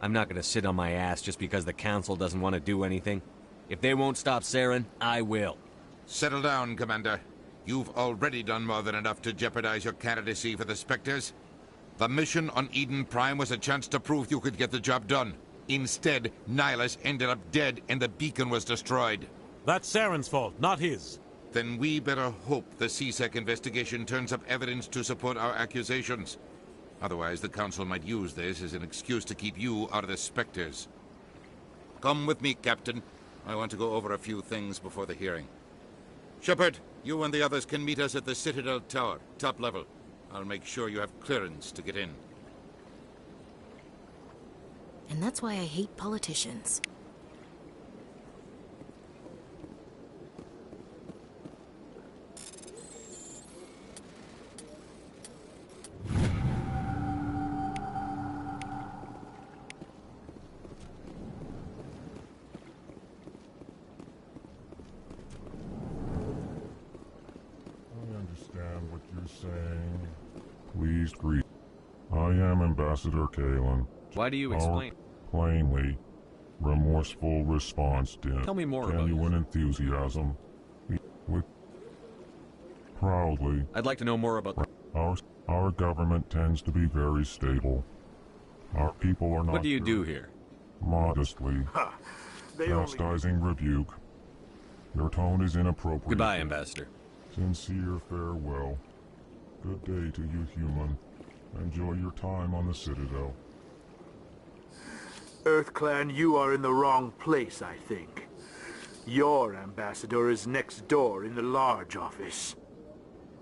I'm not gonna sit on my ass just because the Council doesn't want to do anything. If they won't stop Saren, I will. Settle down, Commander. You've already done more than enough to jeopardize your candidacy for the Spectres. The mission on Eden Prime was a chance to prove you could get the job done. Instead, Nihilus ended up dead and the beacon was destroyed. That's Saren's fault, not his. Then we better hope the CSEC investigation turns up evidence to support our accusations. Otherwise, the Council might use this as an excuse to keep you out of the Spectres. Come with me, Captain. I want to go over a few things before the hearing. Shepard, you and the others can meet us at the Citadel Tower, top level. I'll make sure you have clearance to get in. And that's why I hate politicians. Saying, please greet. I am Ambassador Kalen. Why do you explain? Plainly, remorseful response, Din. Tell me more about genuine enthusiasm. With proudly. I'd like to know more about. Our government tends to be very stable. Our people are not. What do you do here? Modestly. Chastising rebuke. Your tone is inappropriate. Goodbye, Ambassador. Sincere farewell. Good day to you, human. Enjoy your time on the Citadel. EarthClan, you are in the wrong place, I think. Your ambassador is next door in the large office.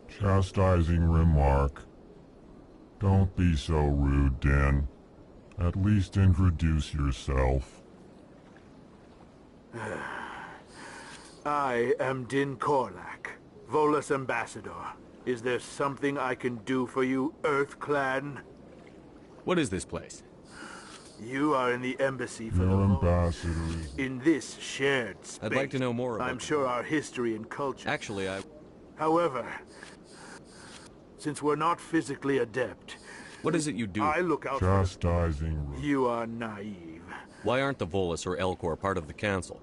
Chastising remark. Don't be so rude, Din. At least introduce yourself. I am Din Korlak, Volus Ambassador. Is there something I can do for you, EarthClan? What is this place? You are in the embassy for Your the ambassador. In this shared space. I'd like to know more about I'm sure our history and culture. Actually, However, since we're not physically adept... What is it you do? I look out Chastising. You are naive. Why aren't the Volus or Elcor part of the Council?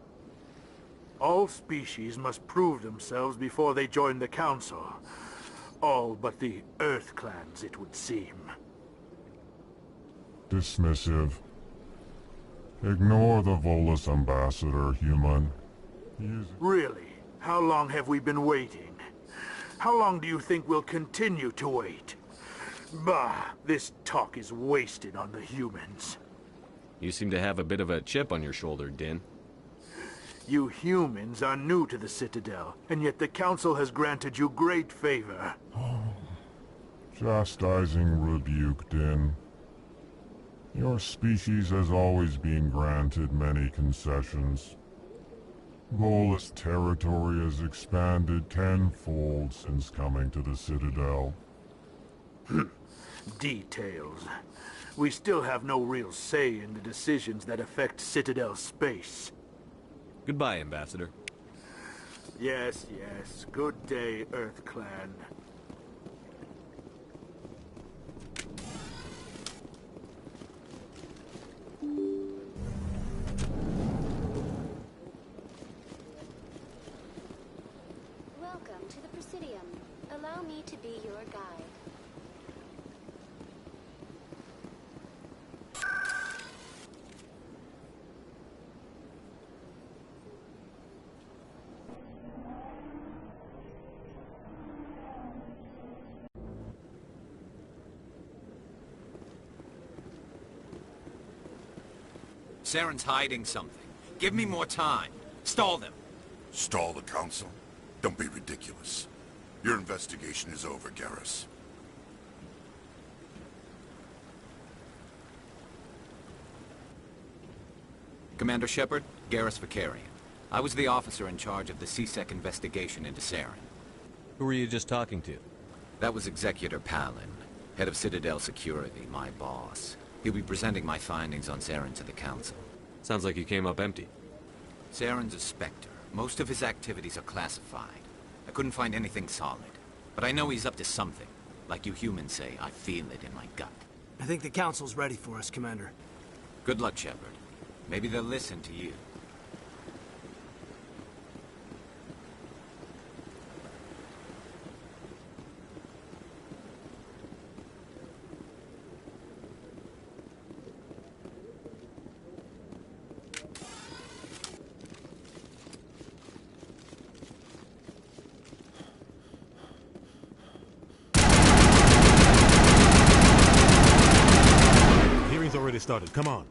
All species must prove themselves before they join the Council. All but the EarthClans, it would seem. Dismissive. Ignore the Volus Ambassador, human. Really? How long have we been waiting? How long do you think we'll continue to wait? Bah, this talk is wasted on the humans. You seem to have a bit of a chip on your shoulder, Din. You humans are new to the Citadel, and yet the Council has granted you great favor. Chastising rebuke, Din. Your species has always been granted many concessions. Volus territory has expanded tenfold since coming to the Citadel. Details. We still have no real say in the decisions that affect Citadel space. Goodbye, Ambassador. Yes, yes. Good day, EarthClan. Welcome to the Presidium. Allow me to be your guide. Saren's hiding something. Give me more time. Stall them. Stall the Council? Don't be ridiculous. Your investigation is over, Garrus. Commander Shepard, Garrus Vakarian. I was the officer in charge of the C-Sec investigation into Saren. Who were you just talking to? That was Executor Palin, head of Citadel Security, my boss. He'll be presenting my findings on Saren to the Council. Sounds like you came up empty. Saren's a Spectre. Most of his activities are classified. I couldn't find anything solid. But I know he's up to something. Like you humans say, I feel it in my gut. I think the Council's ready for us, Commander. Good luck, Shepard. Maybe they'll listen to you. Hearing's already started. Come on.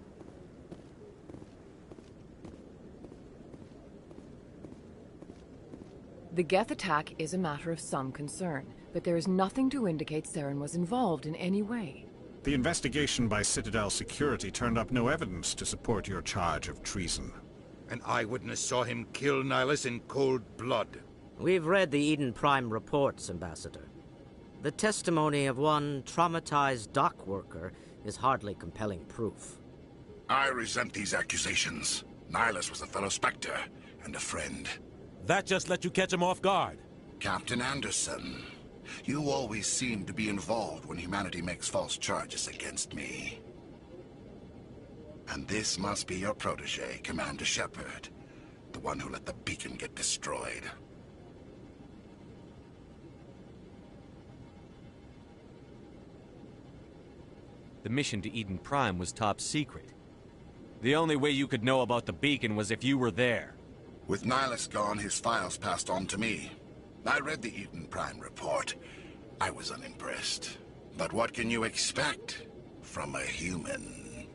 The Geth attack is a matter of some concern, but there is nothing to indicate Saren was involved in any way. The investigation by Citadel Security turned up no evidence to support your charge of treason. An eyewitness saw him kill Nihilus in cold blood. We've read the Eden Prime reports, Ambassador. The testimony of one traumatized dock worker is hardly compelling proof. I resent these accusations. Nihilus was a fellow Spectre and a friend. That just let you catch him off guard. Captain Anderson, you always seem to be involved when humanity makes false charges against me. And this must be your protege, Commander Shepard, the one who let the beacon get destroyed. The mission to Eden Prime was top secret. The only way you could know about the beacon was if you were there. With Nihilus gone, his files passed on to me. I read the Eden Prime report. I was unimpressed. But what can you expect from a human?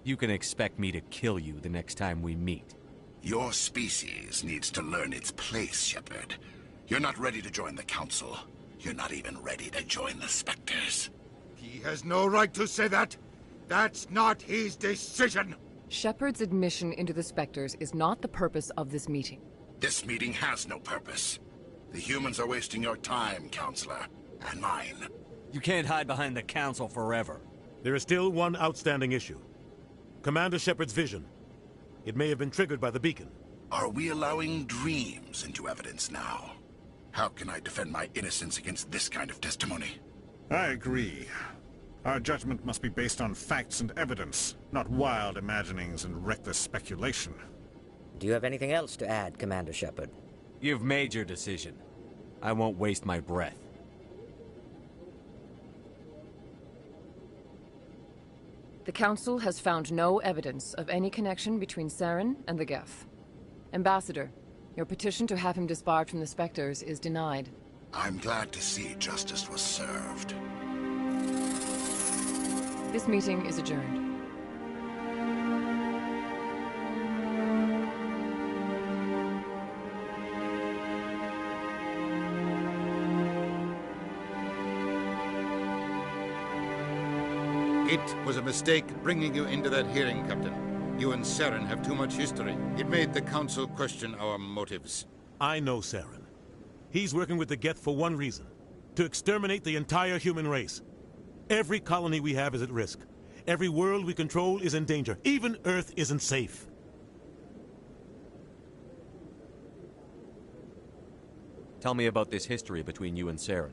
You can expect me to kill you the next time we meet. Your species needs to learn its place, Shepard. You're not ready to join the Council. You're not even ready to join the Spectres. He has no right to say that. That's not his decision. Shepard's admission into the Spectres is not the purpose of this meeting. This meeting has no purpose. The humans are wasting your time, Counselor, and mine. You can't hide behind the Council forever. There is still one outstanding issue. Commander Shepard's vision. It may have been triggered by the beacon. Are we allowing dreams into evidence now? How can I defend my innocence against this kind of testimony? I agree. Our judgment must be based on facts and evidence, not wild imaginings and reckless speculation. Do you have anything else to add, Commander Shepard? You've made your decision. I won't waste my breath. The Council has found no evidence of any connection between Saren and the Geth. Ambassador, your petition to have him disbarred from the Spectres is denied. I'm glad to see justice was served. This meeting is adjourned. It was a mistake bringing you into that hearing, Captain. You and Saren have too much history. It made the Council question our motives. I know Saren. He's working with the Geth for one reason. To exterminate the entire human race. Every colony we have is at risk. Every world we control is in danger. Even Earth isn't safe. Tell me about this history between you and Saren.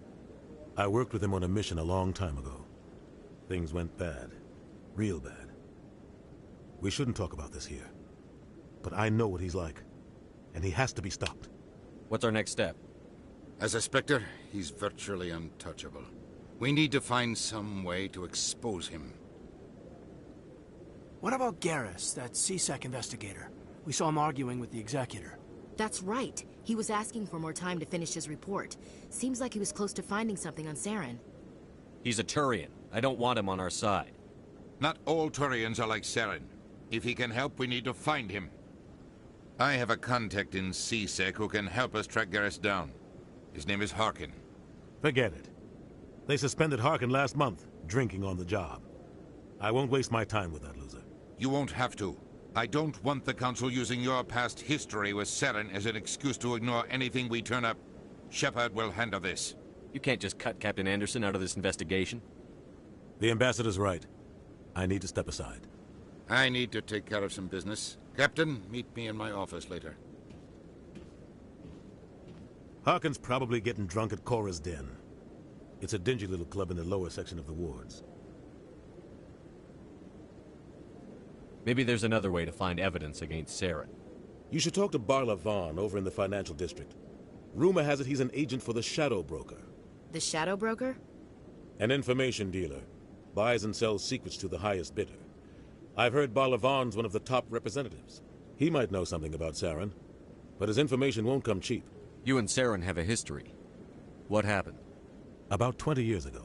I worked with him on a mission a long time ago. Things went bad. Real bad. We shouldn't talk about this here. But I know what he's like. And he has to be stopped. What's our next step? As a Spectre, he's virtually untouchable. We need to find some way to expose him. What about Garrus, that CSEC investigator? We saw him arguing with the Executor. That's right. He was asking for more time to finish his report. Seems like he was close to finding something on Saren. He's a Turian. I don't want him on our side. Not all Turians are like Saren. If he can help, we need to find him. I have a contact in CSEC who can help us track Garrus down. His name is Harkin. Forget it. They suspended Harkin last month, drinking on the job. I won't waste my time with that loser. You won't have to. I don't want the Council using your past history with Saren as an excuse to ignore anything we turn up. Shepard will handle this. You can't just cut Captain Anderson out of this investigation. The Ambassador's right. I need to step aside. I need to take care of some business. Captain, meet me in my office later. Harkin's probably getting drunk at Cora's Den. It's a dingy little club in the lower section of the wards. Maybe there's another way to find evidence against Saren. You should talk to Barla Vaughn over in the financial district. Rumor has it he's an agent for the Shadow Broker. The Shadow Broker? An information dealer. Buys and sells secrets to the highest bidder. I've heard Barla Vaughn's one of the top representatives. He might know something about Saren, but his information won't come cheap. You and Saren have a history. What happened? About 20 years ago,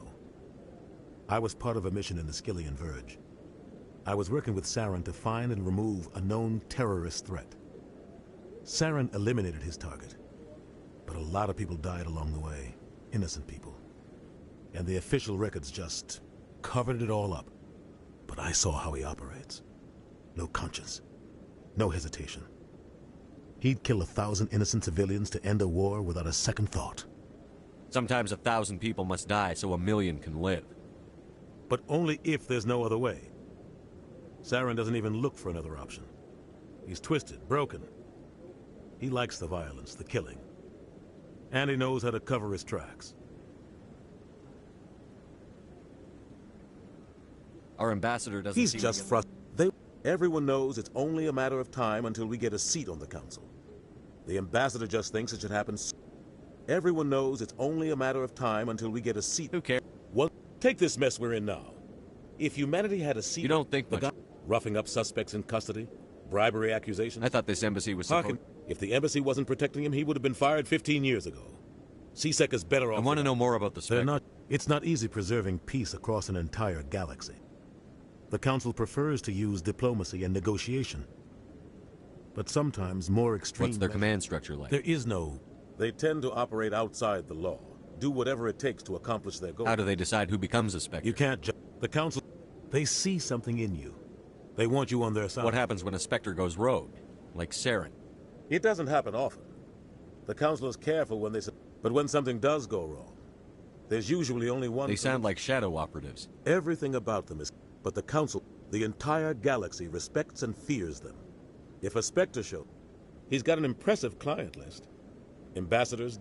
I was part of a mission in the Skillian Verge. I was working with Saren to find and remove a known terrorist threat. Saren eliminated his target, but a lot of people died along the way. Innocent people. And the official records just covered it all up. But I saw how he operates. No conscience. No hesitation. He'd kill 1,000 innocent civilians to end a war without a second thought. Sometimes 1,000 people must die so 1,000,000 can live. But only if there's no other way. Saren doesn't even look for another option. He's twisted, broken. He likes the violence, the killing. And he knows how to cover his tracks. Our ambassador doesn't He's seem just to... frustrated. Everyone knows it's only a matter of time until we get a seat on the council. The ambassador just thinks it should happen soon. Everyone knows it's only a matter of time until we get a seat. Who cares? Well, take this mess we're in now. If humanity had a seat... You don't think much... Roughing up suspects in custody? Bribery accusations? I thought this embassy was supposed... If the embassy wasn't protecting him, he would have been fired 15 years ago. C-Sec is better off... I want to know more about the Spectre. It's not easy preserving peace across an entire galaxy. The Council prefers to use diplomacy and negotiation. But sometimes more extreme... What's their command structure like? There is no... They tend to operate outside the law. Do whatever it takes to accomplish their goal. How do they decide who becomes a Spectre? You can't The Council... They see something in you. They want you on their side. What happens when a Spectre goes rogue? Like Saren? It doesn't happen often. The Council is careful when they... But when something does go wrong, there's usually only one... They sound like shadow operatives. Everything about them is... But the Council, the entire galaxy, respects and fears them. If a Spectre shows, he's got an impressive client list. Ambassadors,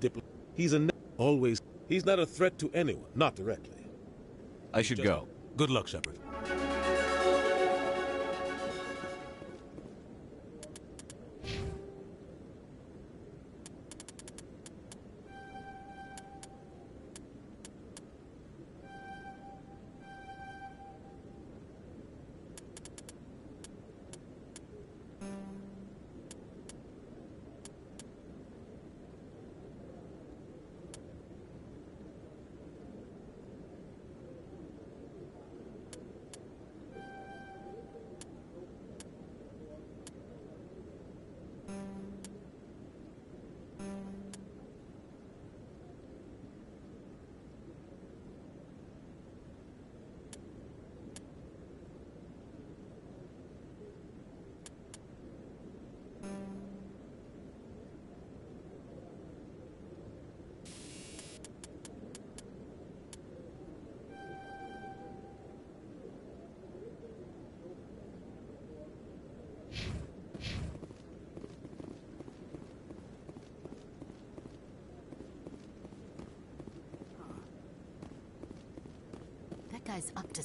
he's always... He's not a threat to anyone, not directly. I should go. Good luck, Shepard. Guy's up to...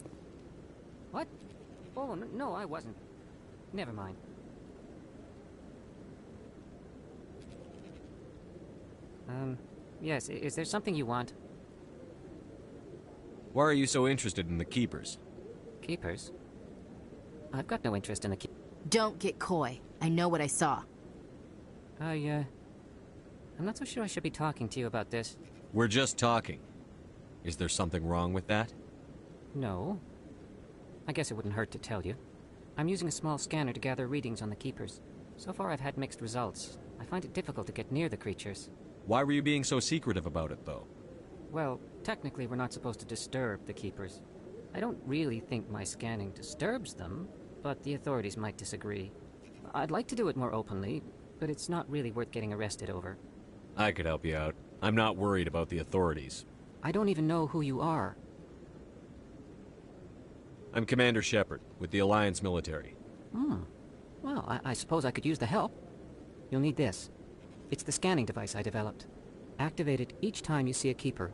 What? Oh, no, I wasn't. Never mind. Yes, is there something you want? Why are you so interested in the Keepers? Keepers? I've got no interest in the Keepers. Don't get coy. I know what I saw. I'm not so sure I should be talking to you about this. We're just talking. Is there something wrong with that? No. I guess it wouldn't hurt to tell you. I'm using a small scanner to gather readings on the Keepers. So far I've had mixed results. I find it difficult to get near the creatures. Why were you being so secretive about it, though? Well, technically we're not supposed to disturb the Keepers. I don't really think my scanning disturbs them, but the authorities might disagree. I'd like to do it more openly, but it's not really worth getting arrested over. I could help you out. I'm not worried about the authorities. I don't even know who you are. I'm Commander Shepard, with the Alliance military. Well, I suppose I could use the help. You'll need this. It's the scanning device I developed. Activate it each time you see a Keeper.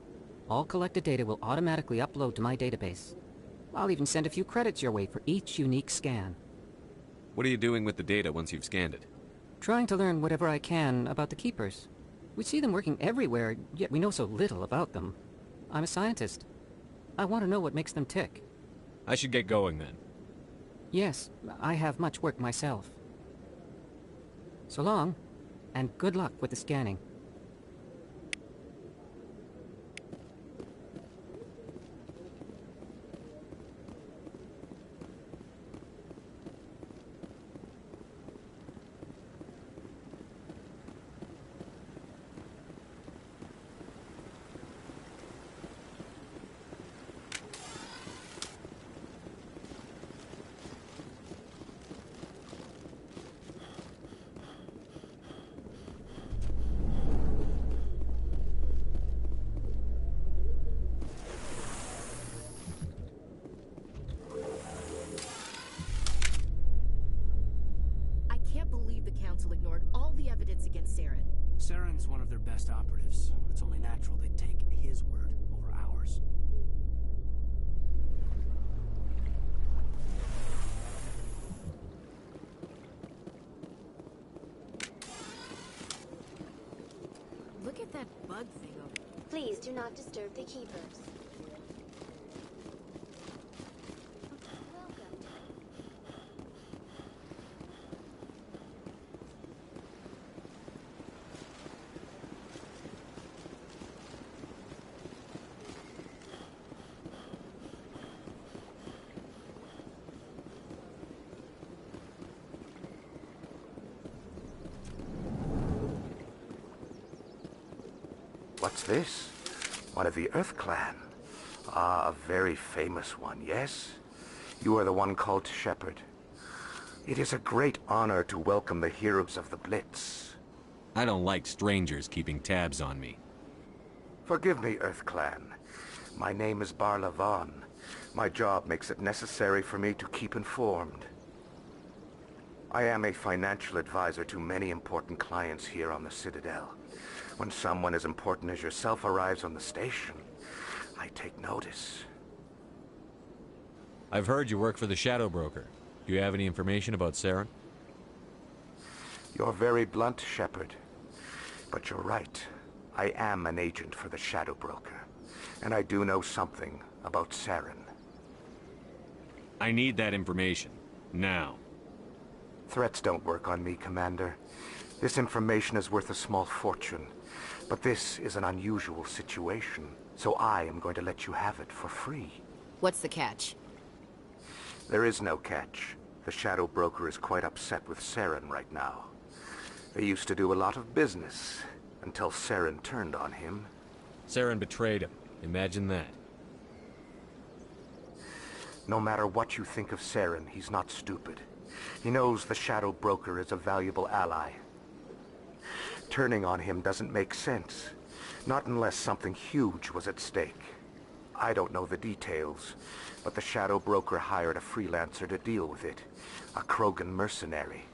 All collected data will automatically upload to my database. I'll even send a few credits your way for each unique scan. What are you doing with the data once you've scanned it? Trying to learn whatever I can about the Keepers. We see them working everywhere, yet we know so little about them. I'm a scientist. I want to know what makes them tick. I should get going, then. Yes, I have much work myself. So long, and good luck with the scanning. bug thing over. Please do not disturb the keepers. What's this? One of the Earth Clan. Ah, a very famous one, yes? You are the one called Shepard. It is a great honor to welcome the heroes of the Blitz. I don't like strangers keeping tabs on me. Forgive me, Earth Clan. My name is Barla Vaughn. My job makes it necessary for me to keep informed. I am a financial advisor to many important clients here on the Citadel. When someone as important as yourself arrives on the station, I take notice. I've heard you work for the Shadow Broker. Do you have any information about Saren? You're very blunt, Shepard. But you're right. I am an agent for the Shadow Broker. And I do know something about Saren. I need that information. Now. Threats don't work on me, Commander. This information is worth a small fortune. But this is an unusual situation, so I am going to let you have it for free. What's the catch? There is no catch. The Shadow Broker is quite upset with Saren right now. They used to do a lot of business, until Saren turned on him. Saren betrayed him. Imagine that. No matter what you think of Saren, he's not stupid. He knows the Shadow Broker is a valuable ally. Turning on him doesn't make sense. Not unless something huge was at stake. I don't know the details, but the Shadow Broker hired a freelancer to deal with it. A Krogan mercenary.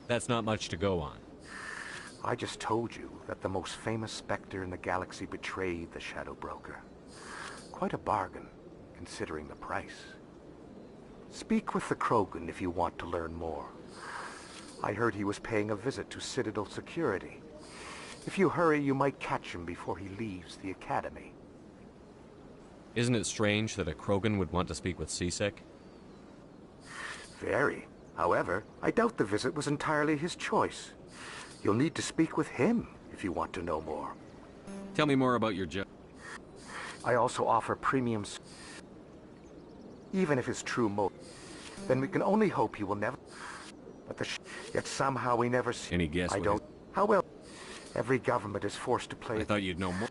That's not much to go on. I just told you that the most famous Spectre in the galaxy betrayed the Shadow Broker. Quite a bargain, considering the price. Speak with the Krogan if you want to learn more. I heard he was paying a visit to Citadel security. If you hurry, you might catch him before he leaves the Academy. Isn't it strange that a Krogan would want to speak with CSEC? Very. However, I doubt the visit was entirely his choice. You'll need to speak with him if you want to know more. Tell me more about your job. I also offer premiums. Even if his true motive, then we can only hope he will never... But yet somehow we never see... Any guess? I don't... How well? Every government is forced to play... I thought you'd know more.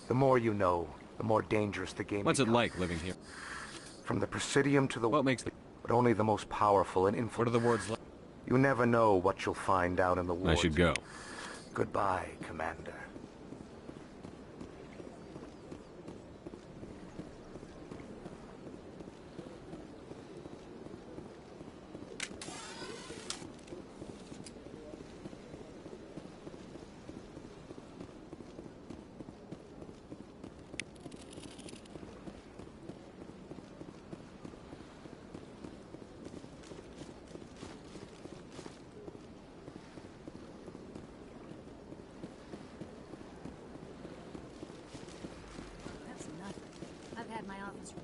The more you know, the more dangerous the game What's becomes. it like living here? From the Presidium to the... What makes the... But only the most powerful and influential... What are the wards like? You never know what you'll find down in the wards. I should go. Goodbye, Commander.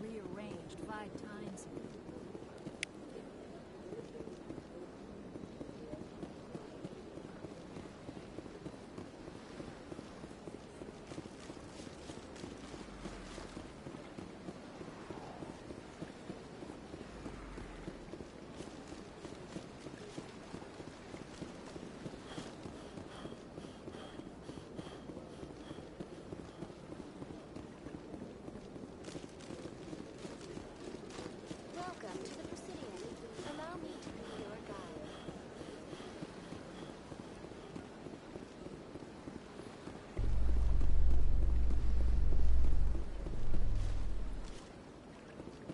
Rearranged 5 times. Welcome to the Presidium. Allow me to be your guide.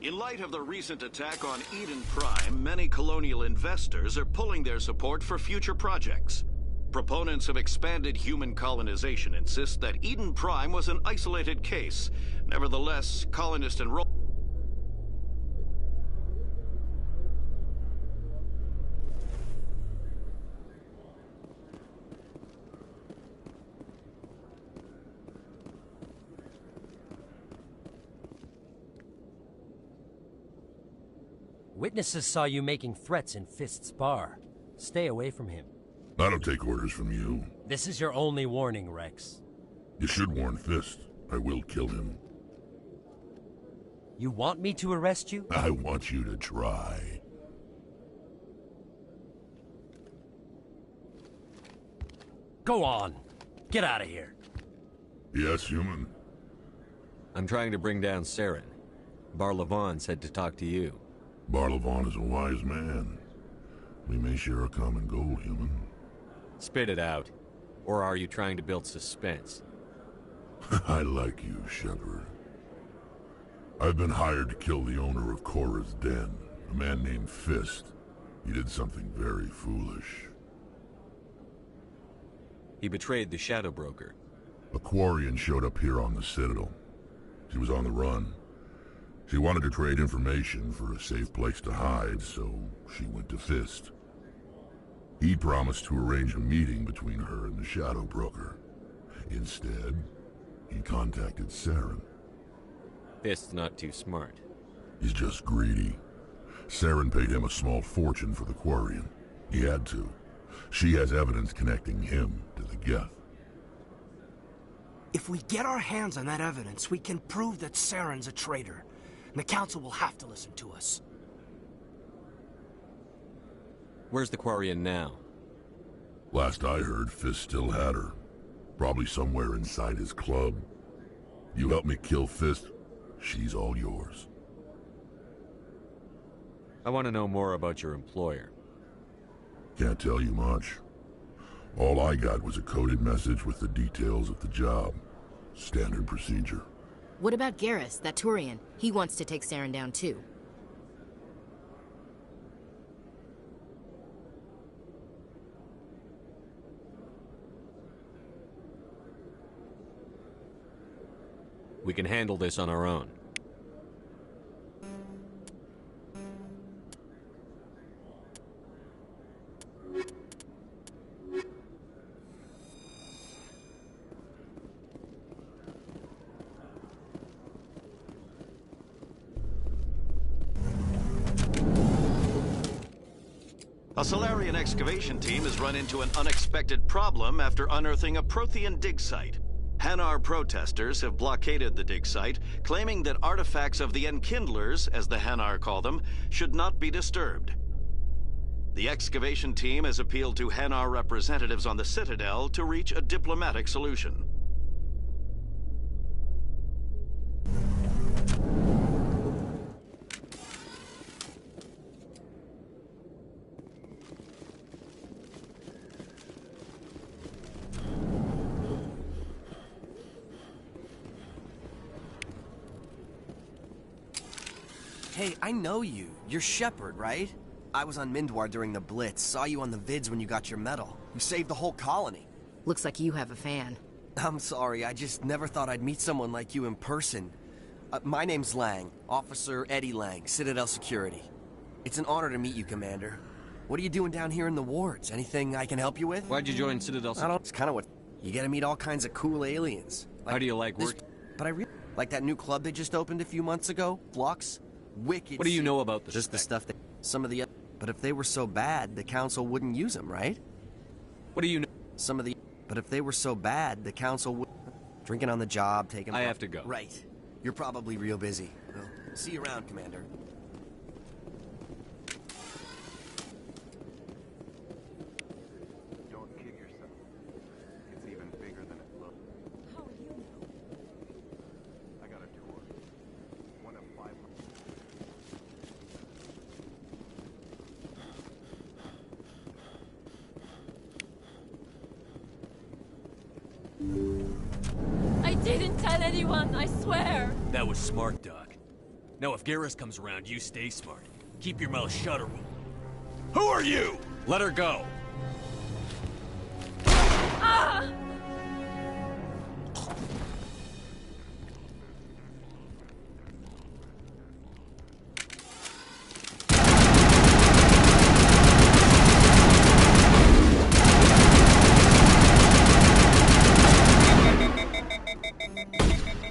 In light of the recent attack on Eden Prime, many colonial investors are pulling their support for future projects. Proponents of expanded human colonization insist that Eden Prime was an isolated case. Nevertheless, colonist enrollment Witnesses saw you making threats in Fist's bar. Stay away from him. I don't take orders from you. This is your only warning, Rex. You should warn Fist. I will kill him. You want me to arrest you? I want you to try. Go on. Get out of here. Yes, human. I'm trying to bring down Saren. Bar-Levon said to talk to you. Bar-Levon is a wise man. We may share a common goal, human. Spit it out. Or are you trying to build suspense? I like you, Shepard. I've been hired to kill the owner of Cora's Den, a man named Fist. He did something very foolish. He betrayed the Shadow Broker. A Quarian showed up here on the Citadel. She was on the run. She wanted to trade information for a safe place to hide, so she went to Fist. He promised to arrange a meeting between her and the Shadow Broker. Instead, he contacted Saren. Fist's not too smart. He's just greedy. Saren paid him a small fortune for the Quarian. He had to. She has evidence connecting him to the Geth. If we get our hands on that evidence, we can prove that Saren's a traitor. And the Council will have to listen to us. Where's the Quarian now? Last I heard, Fist still had her. Probably somewhere inside his club. You help me kill Fist, she's all yours. I want to know more about your employer. Can't tell you much. All I got was a coded message with the details of the job. Standard procedure. What about Garrus, that Turian? He wants to take Saren down too. We can handle this on our own. A Solarian excavation team has run into an unexpected problem after unearthing a Prothean dig site. Hanar protesters have blockaded the dig site, claiming that artifacts of the Enkindlers, as the Hanar call them, should not be disturbed. The excavation team has appealed to Hanar representatives on the Citadel to reach a diplomatic solution. Hey, I know you. You're Shepard, right? I was on Mindwar during the Blitz, saw you on the vids when you got your medal. You saved the whole colony. Looks like you have a fan. I'm sorry, I just never thought I'd meet someone like you in person. My name's Lang, Officer Eddie Lang, Citadel Security. It's an honor to meet you, Commander. What are you doing down here in the wards? Anything I can help you with? Why'd you join Citadel Security? It's kind of what... You get to meet all kinds of cool aliens. How do you like work? But I really... Like that new club they just opened a few months ago, Flux? Wicked. What do you know about this? Just the stuff that... Some of the... But if they were so bad, the Council wouldn't use them, right? What do you know? Some of the... But if they were so bad, the Council would... Drinking on the job, taking... I have to go. Right. You're probably real busy. Well, see you around, Commander. Don't kid yourself. It's even bigger than it looks. How will you know? I got a tour. One of 500. I didn't tell anyone, I swear! That was smart, Doc. Now if Garrus comes around, you stay smart. Keep your mouth shut or we'll... Who are you? Let her go. Ah!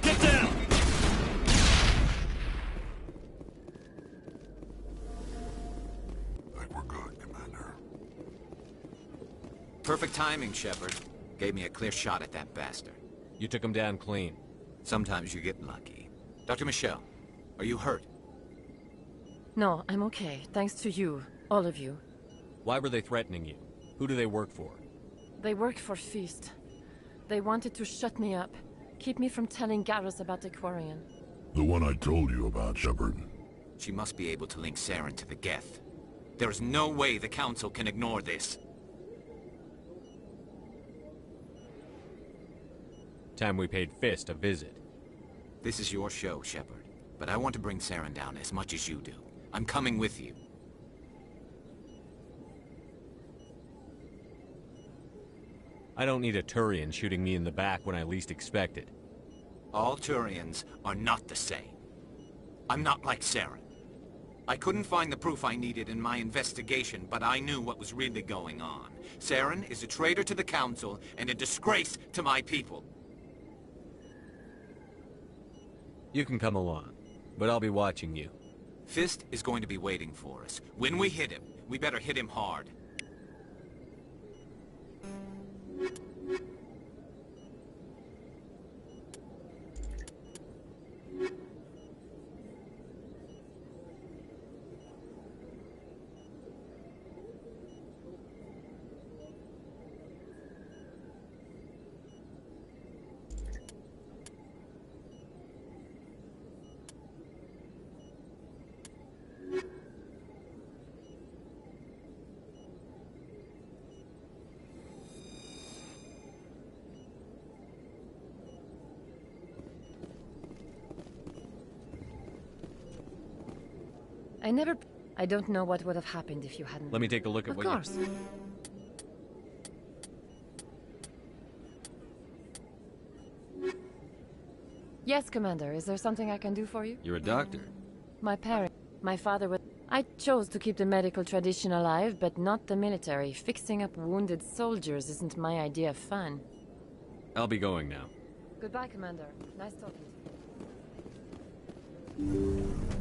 Get down! Perfect timing, Shepard. Gave me a clear shot at that bastard. You took him down clean. Sometimes you get lucky. Dr. Michelle, are you hurt? No, I'm okay. Thanks to you. All of you. Why were they threatening you? Who do they work for? They work for Feast. They wanted to shut me up. Keep me from telling Garrus about the Quarian. The one I told you about, Shepard. She must be able to link Saren to the Geth. There is no way the Council can ignore this. Time we paid Fist a visit. This is your show, Shepard. But I want to bring Saren down as much as you do. I'm coming with you. I don't need a Turian shooting me in the back when I least expect it. All Turians are not the same. I'm not like Saren. I couldn't find the proof I needed in my investigation, but I knew what was really going on. Saren is a traitor to the Council and a disgrace to my people. You can come along, but I'll be watching you. Fist is going to be waiting for us. When we hit him, we better hit him hard. I don't know what would have happened if you hadn't. Let me take a look at what Of course. Yes, Commander. Is there something I can do for you? You're a doctor. My father was... I chose to keep the medical tradition alive, but not the military. Fixing up wounded soldiers isn't my idea of fun. I'll be going now. Goodbye, Commander. Nice talking to you.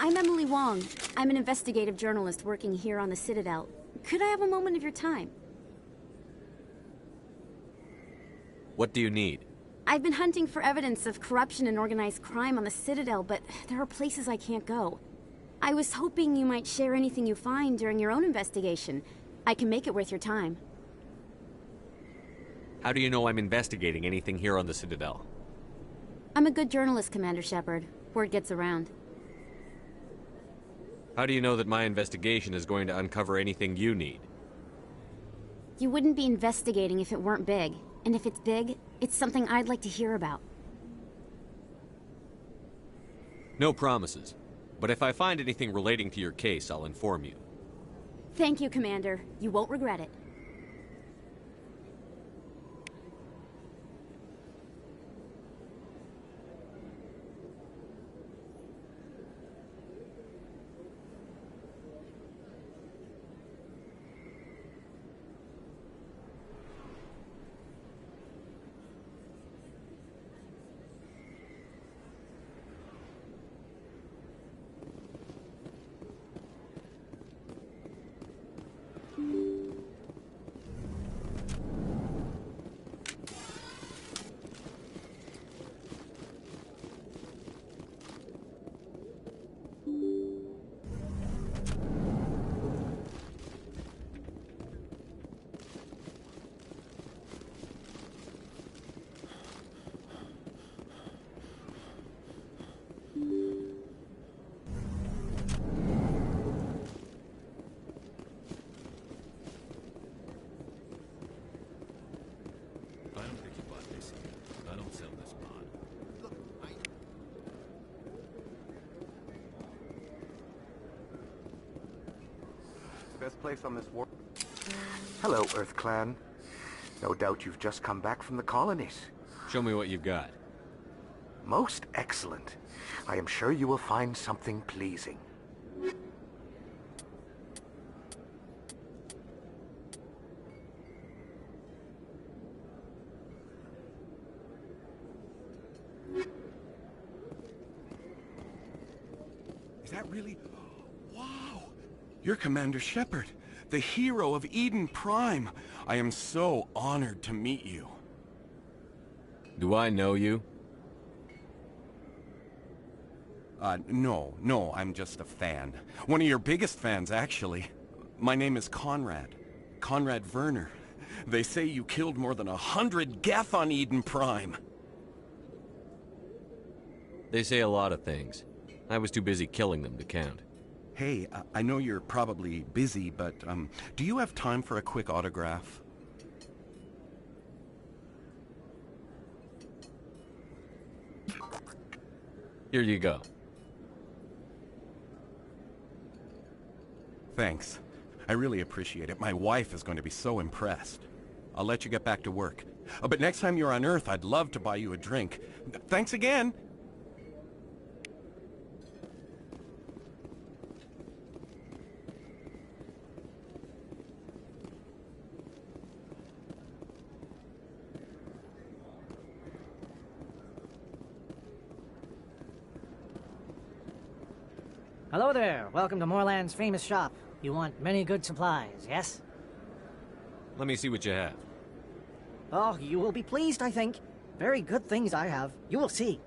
I'm Emily Wong. I'm an investigative journalist working here on the Citadel. Could I have a moment of your time? What do you need? I've been hunting for evidence of corruption and organized crime on the Citadel, but there are places I can't go. I was hoping you might share anything you find during your own investigation. I can make it worth your time. How do you know I'm investigating anything here on the Citadel? I'm a good journalist, Commander Shepard. Word gets around. How do you know that my investigation is going to uncover anything you need? You wouldn't be investigating if it weren't big. And if it's big, it's something I'd like to hear about. No promises. But if I find anything relating to your case, I'll inform you. Thank you, Commander. You won't regret it. Best place on this war. Hello, Earth Clan. No doubt you've just come back from the colonies. Show me what you've got. Most excellent. I am sure you will find something pleasing. Is that really... Wow! You're Commander Shepard, the hero of Eden Prime. I am so honored to meet you. Do I know you? No, I'm just a fan. One of your biggest fans, actually. My name is Conrad. Conrad Werner. They say you killed more than 100 Geth on Eden Prime. They say a lot of things. I was too busy killing them to count. Hey, I know you're probably busy, but, do you have time for a quick autograph? Here you go. Thanks. I really appreciate it. My wife is going to be so impressed. I'll let you get back to work. But next time you're on Earth, I'd love to buy you a drink. Thanks again! Hello there. Welcome to Moorland's famous shop. You want many good supplies, yes? Let me see what you have. Oh, you will be pleased, I think. Very good things I have. You will see.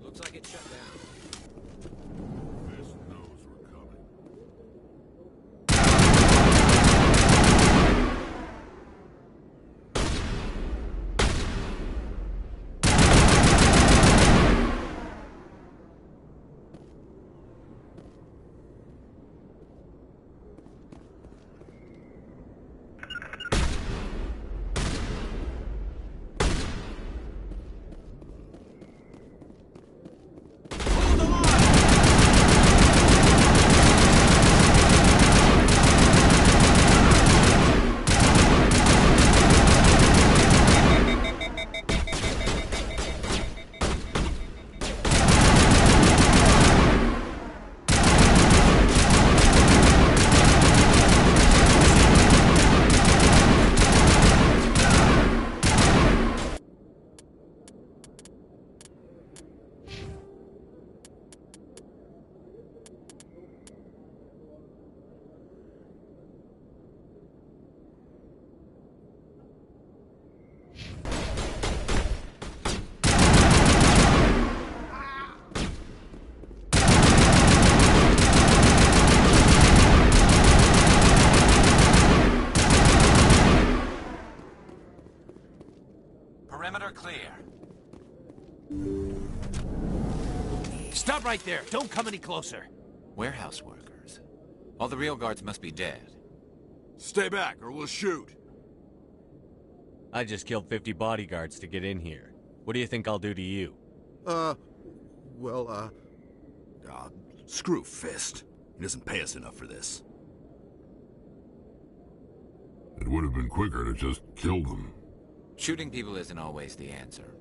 Looks like it's shut down. This knows we're coming. Perimeter clear. Stop right there. Don't come any closer. Warehouse workers. All the real guards must be dead. Stay back or we'll shoot. I just killed 50 bodyguards to get in here. What do you think I'll do to you? Screw Fist. He doesn't pay us enough for this. It would have been quicker to just kill them. Shooting people isn't always the answer.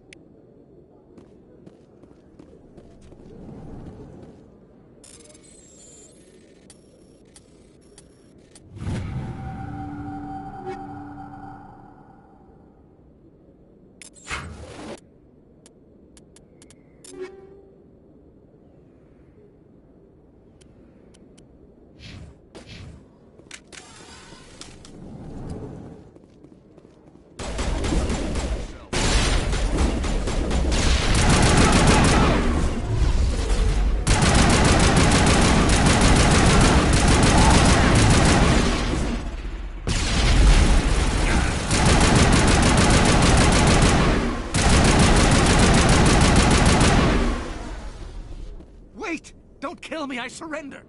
me, I surrender.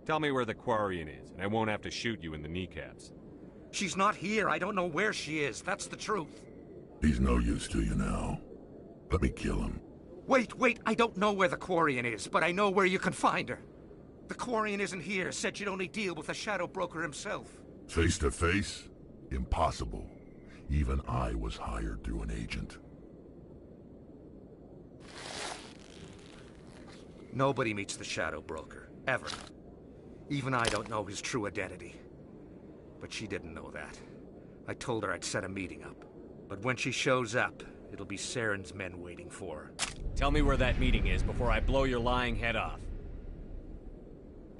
Tell me where the Quarian is, and I won't have to shoot you in the kneecaps. She's not here. I don't know where she is. That's the truth. He's no use to you now. Let me kill him. Wait. I don't know where the Quarian is, but I know where you can find her. The Quarian isn't here. Said she'd only deal with the Shadow Broker himself. Face to face? Impossible. Even I was hired through an agent. Nobody meets the Shadow Broker. Ever. Even I don't know his true identity. But she didn't know that. I told her I'd set a meeting up. But when she shows up, it'll be Saren's men waiting for her. Tell me where that meeting is before I blow your lying head off.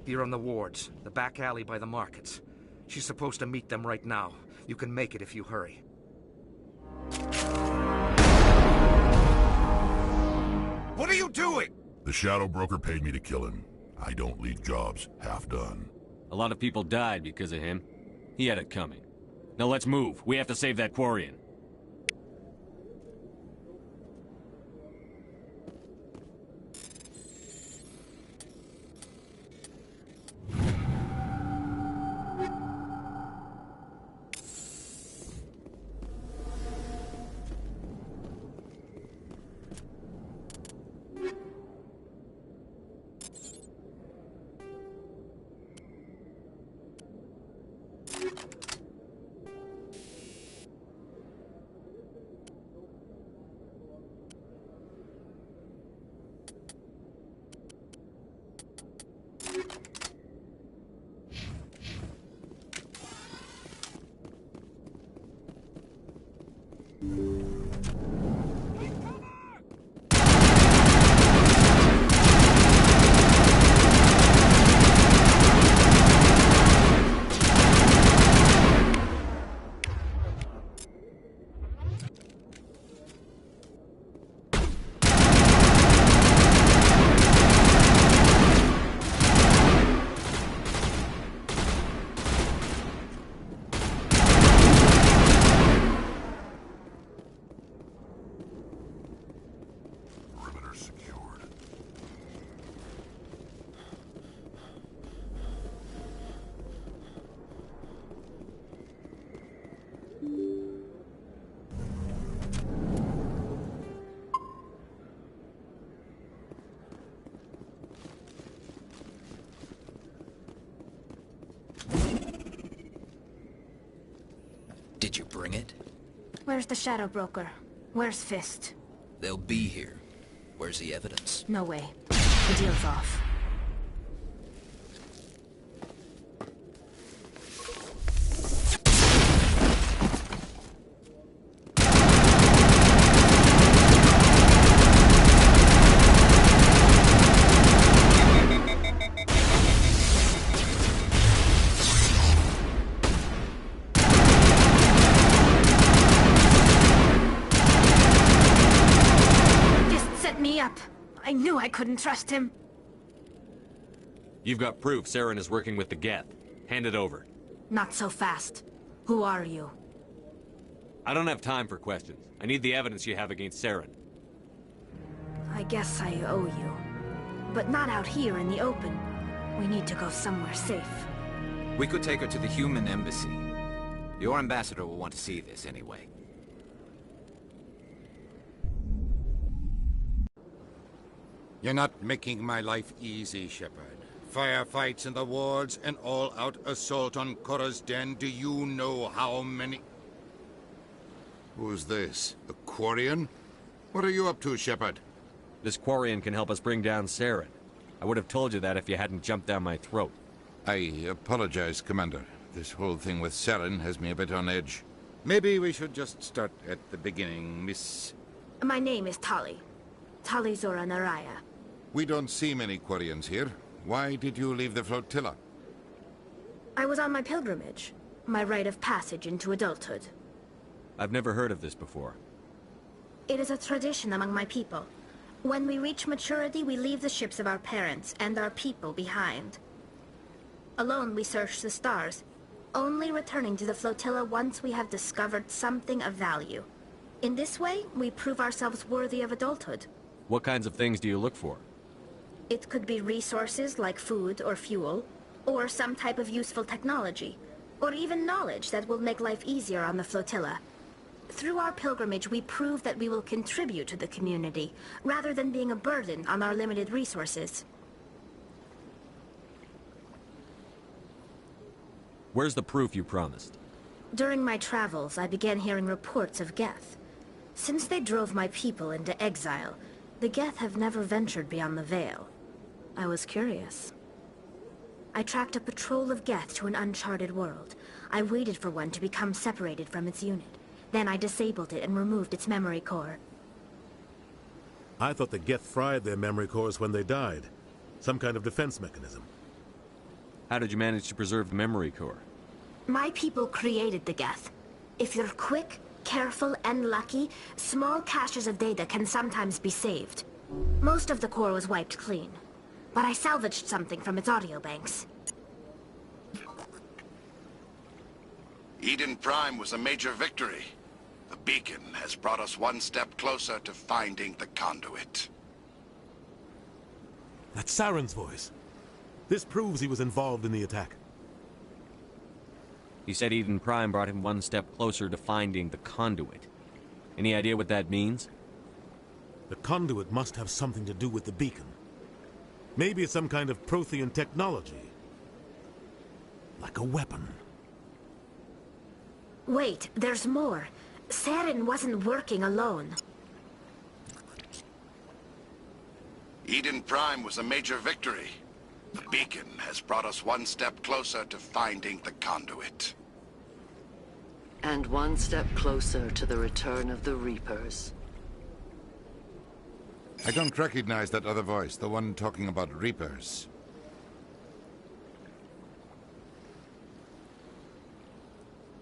Here on the wards, the back alley by the markets. She's supposed to meet them right now. You can make it if you hurry. What are you doing? The Shadow Broker paid me to kill him. I don't leave jobs half done. A lot of people died because of him. He had it coming. Now let's move. We have to save that Quarian. Did you bring it? Where's the Shadow Broker? Where's Fist? They'll be here. Where's the evidence? No way. The deal's off. I knew I couldn't trust him. You've got proof Saren is working with the Geth. Hand it over. Not so fast. Who are you? I don't have time for questions. I need the evidence you have against Saren. I guess I owe you. But not out here in the open. We need to go somewhere safe. We could take her to the human embassy. Your ambassador will want to see this anyway. You're not making my life easy, Shepard. Firefights in the wards, an all-out assault on Korra's den. Do you know how many... Who's this? The Quarian? What are you up to, Shepard? This Quarian can help us bring down Saren. I would have told you that if you hadn't jumped down my throat. I apologize, Commander. This whole thing with Saren has me a bit on edge. Maybe we should just start at the beginning, Miss... My name is Tali. Tali Zora Naraya. We don't see many Quarians here. Why did you leave the flotilla? I was on my pilgrimage. My rite of passage into adulthood. I've never heard of this before. It is a tradition among my people. When we reach maturity, we leave the ships of our parents and our people behind. Alone, we search the stars, only returning to the flotilla once we have discovered something of value. In this way, we prove ourselves worthy of adulthood. What kinds of things do you look for? It could be resources like food or fuel, or some type of useful technology, or even knowledge that will make life easier on the flotilla. Through our pilgrimage, we prove that we will contribute to the community, rather than being a burden on our limited resources. Where's the proof you promised? During my travels, I began hearing reports of Geth. Since they drove my people into exile, the Geth have never ventured beyond the Veil. I was curious. I tracked a patrol of Geth to an uncharted world. I waited for one to become separated from its unit. Then I disabled it and removed its memory core. I thought the Geth fried their memory cores when they died. Some kind of defense mechanism. How did you manage to preserve the memory core? My people created the Geth. If you're quick, careful, and lucky, small caches of data can sometimes be saved. Most of the core was wiped clean, but I salvaged something from its audio banks. Eden Prime was a major victory. The beacon has brought us one step closer to finding the conduit. That's Saren's voice. This proves he was involved in the attack. He said Eden Prime brought him one step closer to finding the conduit. Any idea what that means? The conduit must have something to do with the beacon. Maybe it's some kind of Prothean technology. Like a weapon. Wait, there's more. Saren wasn't working alone. Eden Prime was a major victory. The beacon has brought us one step closer to finding the conduit. And one step closer to the return of the Reapers. I don't recognize that other voice, the one talking about Reapers.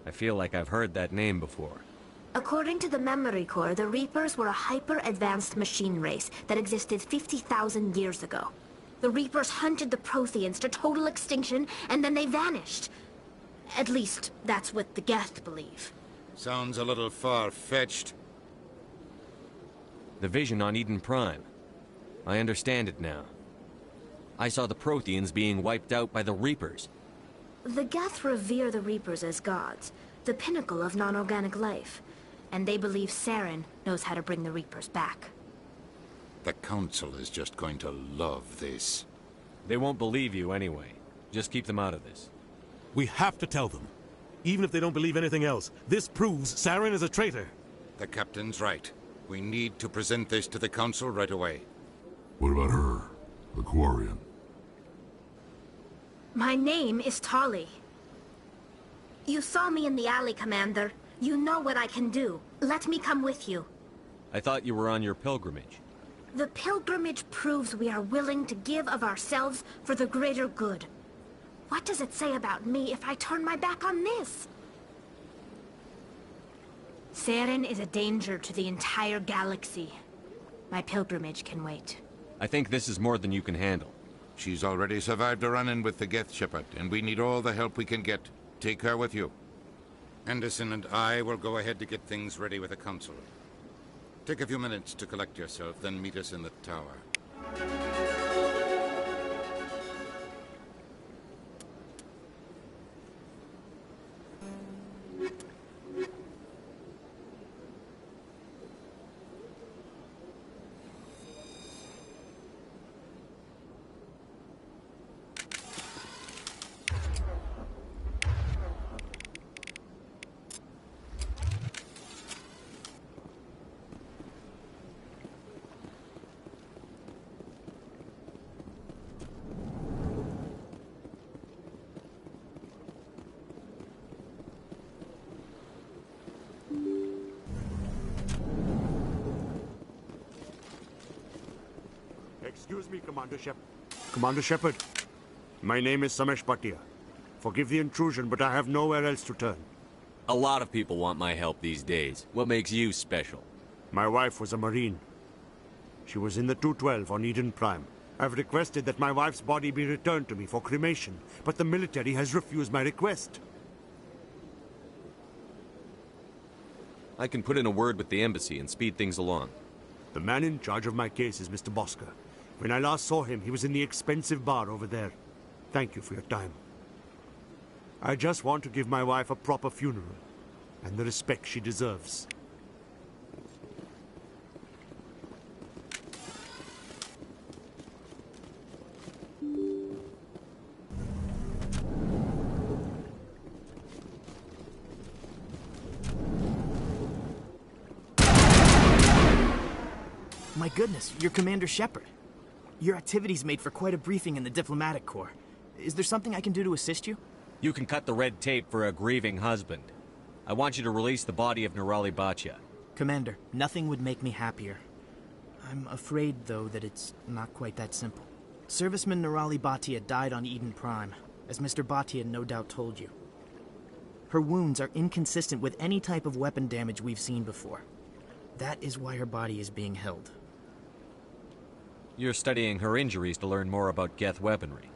I feel like I've heard that name before. According to the memory core, the Reapers were a hyper-advanced machine race that existed 50,000 years ago. The Reapers hunted the Protheans to total extinction, and then they vanished. At least, that's what the Geth believe. Sounds a little far-fetched. The vision on Eden Prime. I understand it now. I saw the Protheans being wiped out by the Reapers. The Geth revere the Reapers as gods, the pinnacle of non-organic life. And they believe Saren knows how to bring the Reapers back. The Council is just going to love this. They won't believe you anyway. Just keep them out of this. We have to tell them. Even if they don't believe anything else, this proves Saren is a traitor. The Captain's right. We need to present this to the Council right away. What about her, the Quarian? My name is Tali. You saw me in the alley, Commander. You know what I can do. Let me come with you. I thought you were on your pilgrimage. The pilgrimage proves we are willing to give of ourselves for the greater good. What does it say about me if I turn my back on this? Saren is a danger to the entire galaxy. My pilgrimage can wait. I think this is more than you can handle. She's already survived a run-in with the Geth Shepherd, and we need all the help we can get. Take her with you. Anderson and I will go ahead to get things ready with the Council. Take a few minutes to collect yourself, then meet us in the tower. Excuse me, Commander Shepard. My name is Samesh Bhatia. Forgive the intrusion, but I have nowhere else to turn. A lot of people want my help these days. What makes you special? My wife was a Marine. She was in the 212 on Eden Prime. I've requested that my wife's body be returned to me for cremation, but the military has refused my request. I can put in a word with the embassy and speed things along. The man in charge of my case is Mr. Bosker. When I last saw him, he was in the expensive bar over there. Thank you for your time. I just want to give my wife a proper funeral, and the respect she deserves. My goodness, you're Commander Shepard. Your activities made for quite a briefing in the Diplomatic Corps. Is there something I can do to assist you? You can cut the red tape for a grieving husband. I want you to release the body of Nirali Bhatia. Commander, nothing would make me happier. I'm afraid, though, that it's not quite that simple. Serviceman Nirali Bhatia died on Eden Prime, as Mr. Bhatia no doubt told you. Her wounds are inconsistent with any type of weapon damage we've seen before. That is why her body is being held. You're studying her injuries to learn more about Geth weaponry.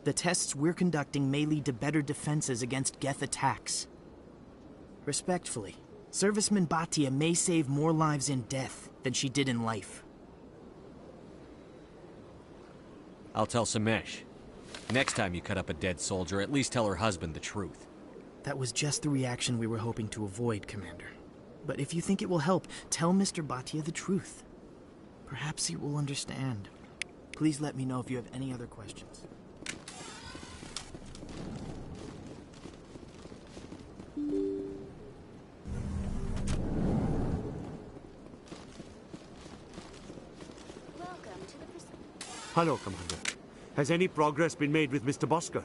The tests we're conducting may lead to better defenses against Geth attacks. Respectfully, Serviceman Bhatia may save more lives in death than she did in life. I'll tell Samesh. Next time you cut up a dead soldier, at least tell her husband the truth. That was just the reaction we were hoping to avoid, Commander. But if you think it will help, tell Mr. Bhatia the truth. Perhaps he will understand. Please let me know if you have any other questions. Hello, Commander. Has any progress been made with Mr. Bosker?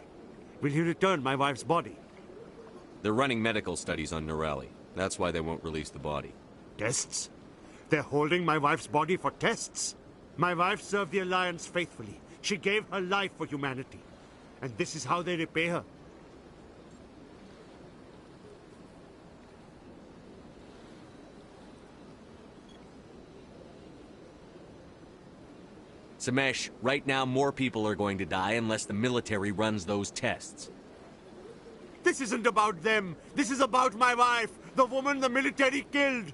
Will he return my wife's body? They're running medical studies on Nirali. That's why they won't release the body. Tests? They're holding my wife's body for tests. My wife served the Alliance faithfully. She gave her life for humanity. And this is how they repay her. Samesh, right now more people are going to die unless the military runs those tests. This isn't about them. This is about my wife, the woman the military killed.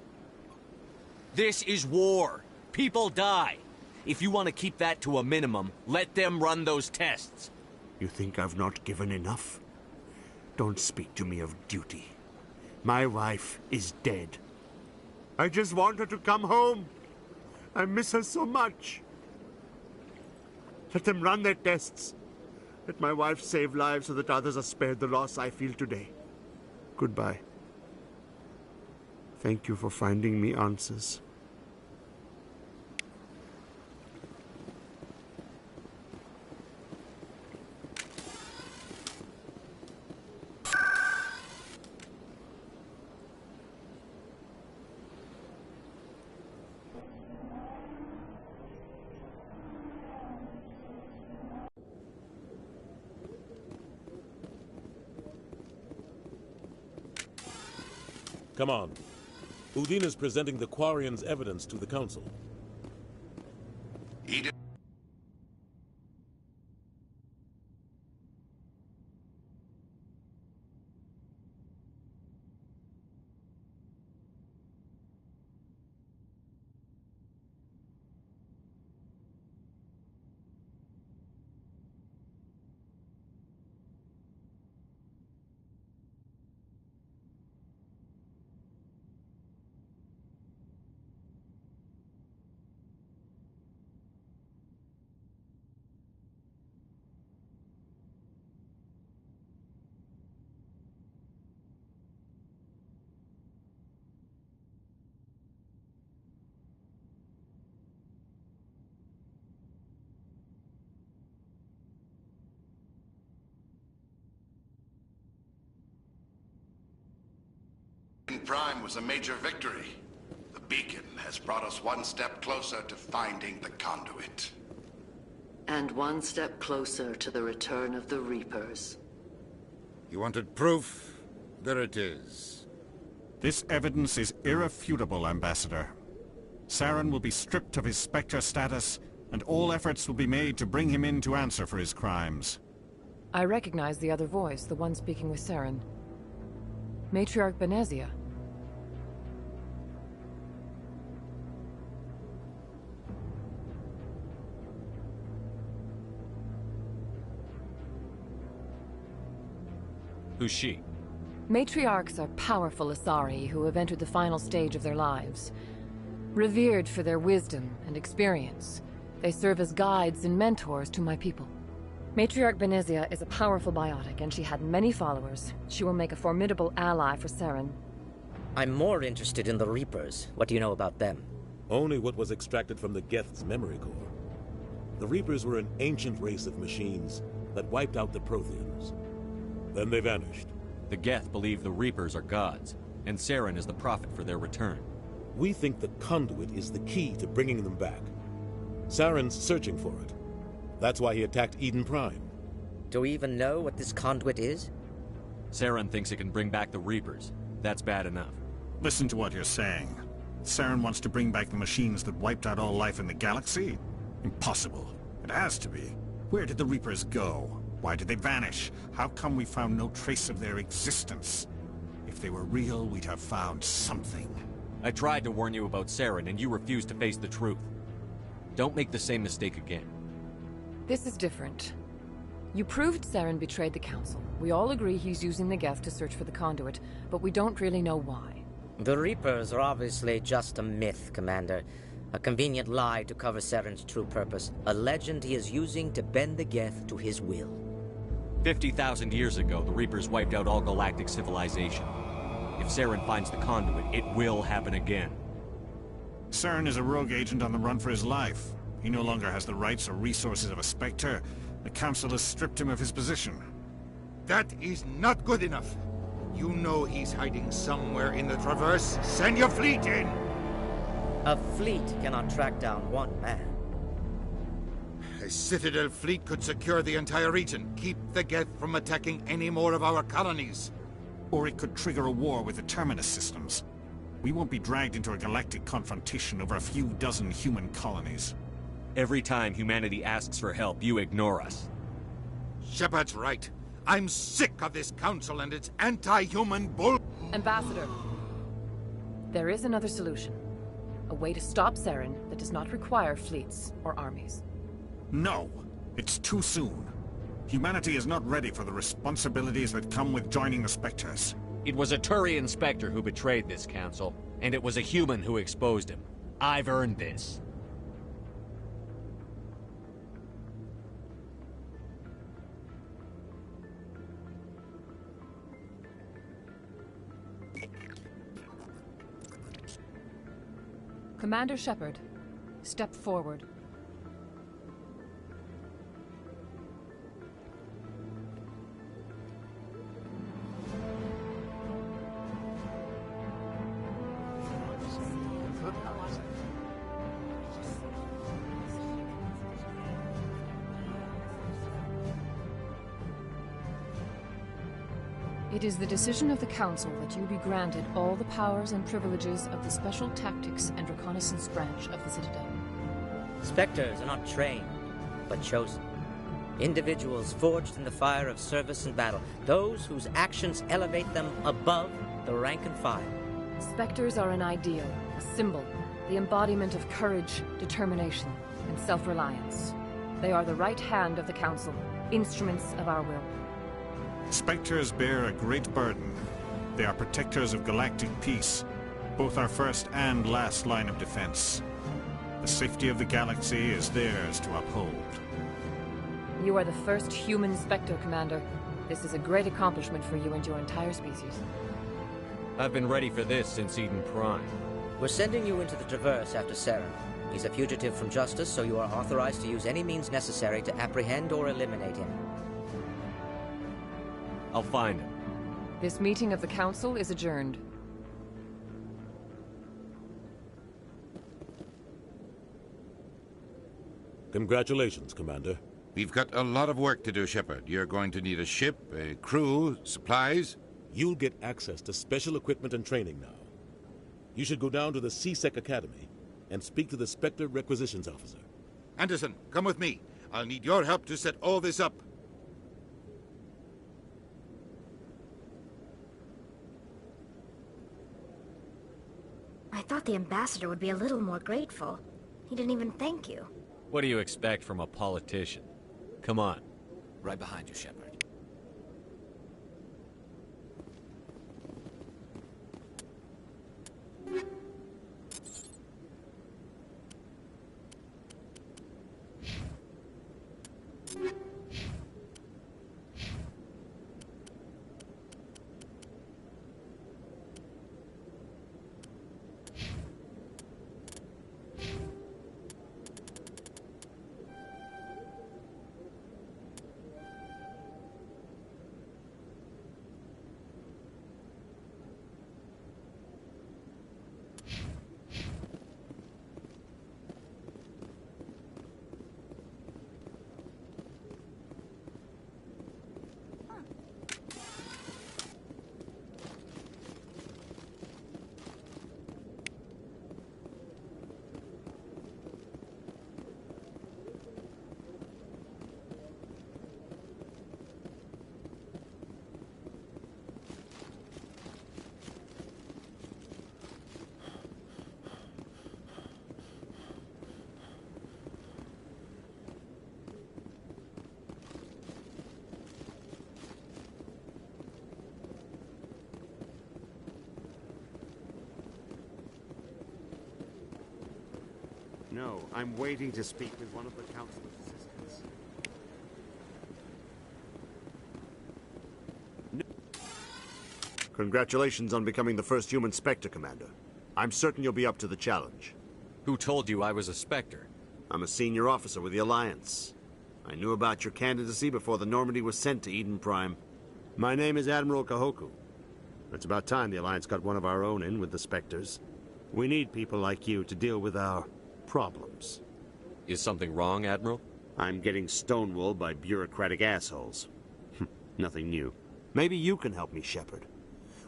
This is war. People die. If you want to keep that to a minimum, let them run those tests. You think I've not given enough? Don't speak to me of duty. My wife is dead. I just want her to come home. I miss her so much. Let them run their tests. Let my wife save lives so that others are spared the loss I feel today. Goodbye. Thank you for finding me answers. Come on. Udin is presenting the Quarians' evidence to the Council. Eden. Prime was a major victory. The beacon has brought us one step closer to finding the conduit. And one step closer to the return of the Reapers. You wanted proof? There it is. This evidence is irrefutable, Ambassador. Saren will be stripped of his Spectre status, and all efforts will be made to bring him in to answer for his crimes. I recognize the other voice, the one speaking with Saren. Matriarch Benezia. Who's she? Matriarchs are powerful Asari who have entered the final stage of their lives. Revered for their wisdom and experience, they serve as guides and mentors to my people. Matriarch Benezia is a powerful biotic, and she had many followers. She will make a formidable ally for Saren. I'm more interested in the Reapers. What do you know about them? Only what was extracted from the Geth's memory core. The Reapers were an ancient race of machines that wiped out the Protheans. Then they vanished. The Geth believe the Reapers are gods, and Saren is the prophet for their return. We think the Conduit is the key to bringing them back. Saren's searching for it. That's why he attacked Eden Prime. Do we even know what this Conduit is? Saren thinks it can bring back the Reapers. That's bad enough. Listen to what you're saying. Saren wants to bring back the machines that wiped out all life in the galaxy? Impossible. It has to be. Where did the Reapers go? Why did they vanish? How come we found no trace of their existence? If they were real, we'd have found something. I tried to warn you about Saren, and you refused to face the truth. Don't make the same mistake again. This is different. You proved Saren betrayed the Council. We all agree he's using the Geth to search for the Conduit, but we don't really know why. The Reapers are obviously just a myth, Commander. A convenient lie to cover Saren's true purpose. A legend he is using to bend the Geth to his will. 50,000 years ago, the Reapers wiped out all galactic civilization. If Saren finds the Conduit, it will happen again. Saren is a rogue agent on the run for his life. He no longer has the rights or resources of a Spectre. The Council has stripped him of his position. That is not good enough. You know he's hiding somewhere in the Traverse. Send your fleet in! A fleet cannot track down one man. A Citadel fleet could secure the entire region, keep the Geth from attacking any more of our colonies. Or it could trigger a war with the Terminus systems. We won't be dragged into a galactic confrontation over a few dozen human colonies. Every time humanity asks for help, you ignore us. Shepard's right. I'm sick of this council and its anti-human bull... Ambassador, there is another solution. A way to stop Saren that does not require fleets or armies. No! It's too soon. Humanity is not ready for the responsibilities that come with joining the Spectres. It was a Turian Spectre who betrayed this council, and it was a human who exposed him. I've earned this. Commander Shepard, step forward. It is the decision of the Council that you be granted all the powers and privileges of the Special Tactics and Reconnaissance branch of the Citadel. Spectres are not trained, but chosen. Individuals forged in the fire of service and battle. Those whose actions elevate them above the rank and file. Spectres are an ideal, a symbol, the embodiment of courage, determination, and self-reliance. They are the right hand of the Council, instruments of our will. Spectres bear a great burden. They are protectors of galactic peace, both our first and last line of defense. The safety of the galaxy is theirs to uphold. You are the first human Spectre, Commander. This is a great accomplishment for you and your entire species. I've been ready for this since Eden Prime. We're sending you into the Traverse after Saren. He's a fugitive from justice, so you are authorized to use any means necessary to apprehend or eliminate him. I'll find him. This meeting of the Council is adjourned. Congratulations, Commander. We've got a lot of work to do, Shepard. You're going to need a ship, a crew, supplies. You'll get access to special equipment and training now. You should go down to the C-Sec Academy and speak to the Spectre Requisitions Officer. Anderson, come with me. I'll need your help to set all this up. I thought the ambassador would be a little more grateful. He didn't even thank you. What do you expect from a politician? Come on. Right behind you, Shepard. No, I'm waiting to speak with one of the Council's assistants. Congratulations on becoming the first human Spectre, Commander. I'm certain you'll be up to the challenge. Who told you I was a Spectre? I'm a senior officer with the Alliance. I knew about your candidacy before the Normandy was sent to Eden Prime. My name is Admiral Kahoku. It's about time the Alliance got one of our own in with the Spectres. We need people like you to deal with our problems. Is something wrong, Admiral? I'm getting stonewalled by bureaucratic assholes. Nothing new. Maybe you can help me, Shepard.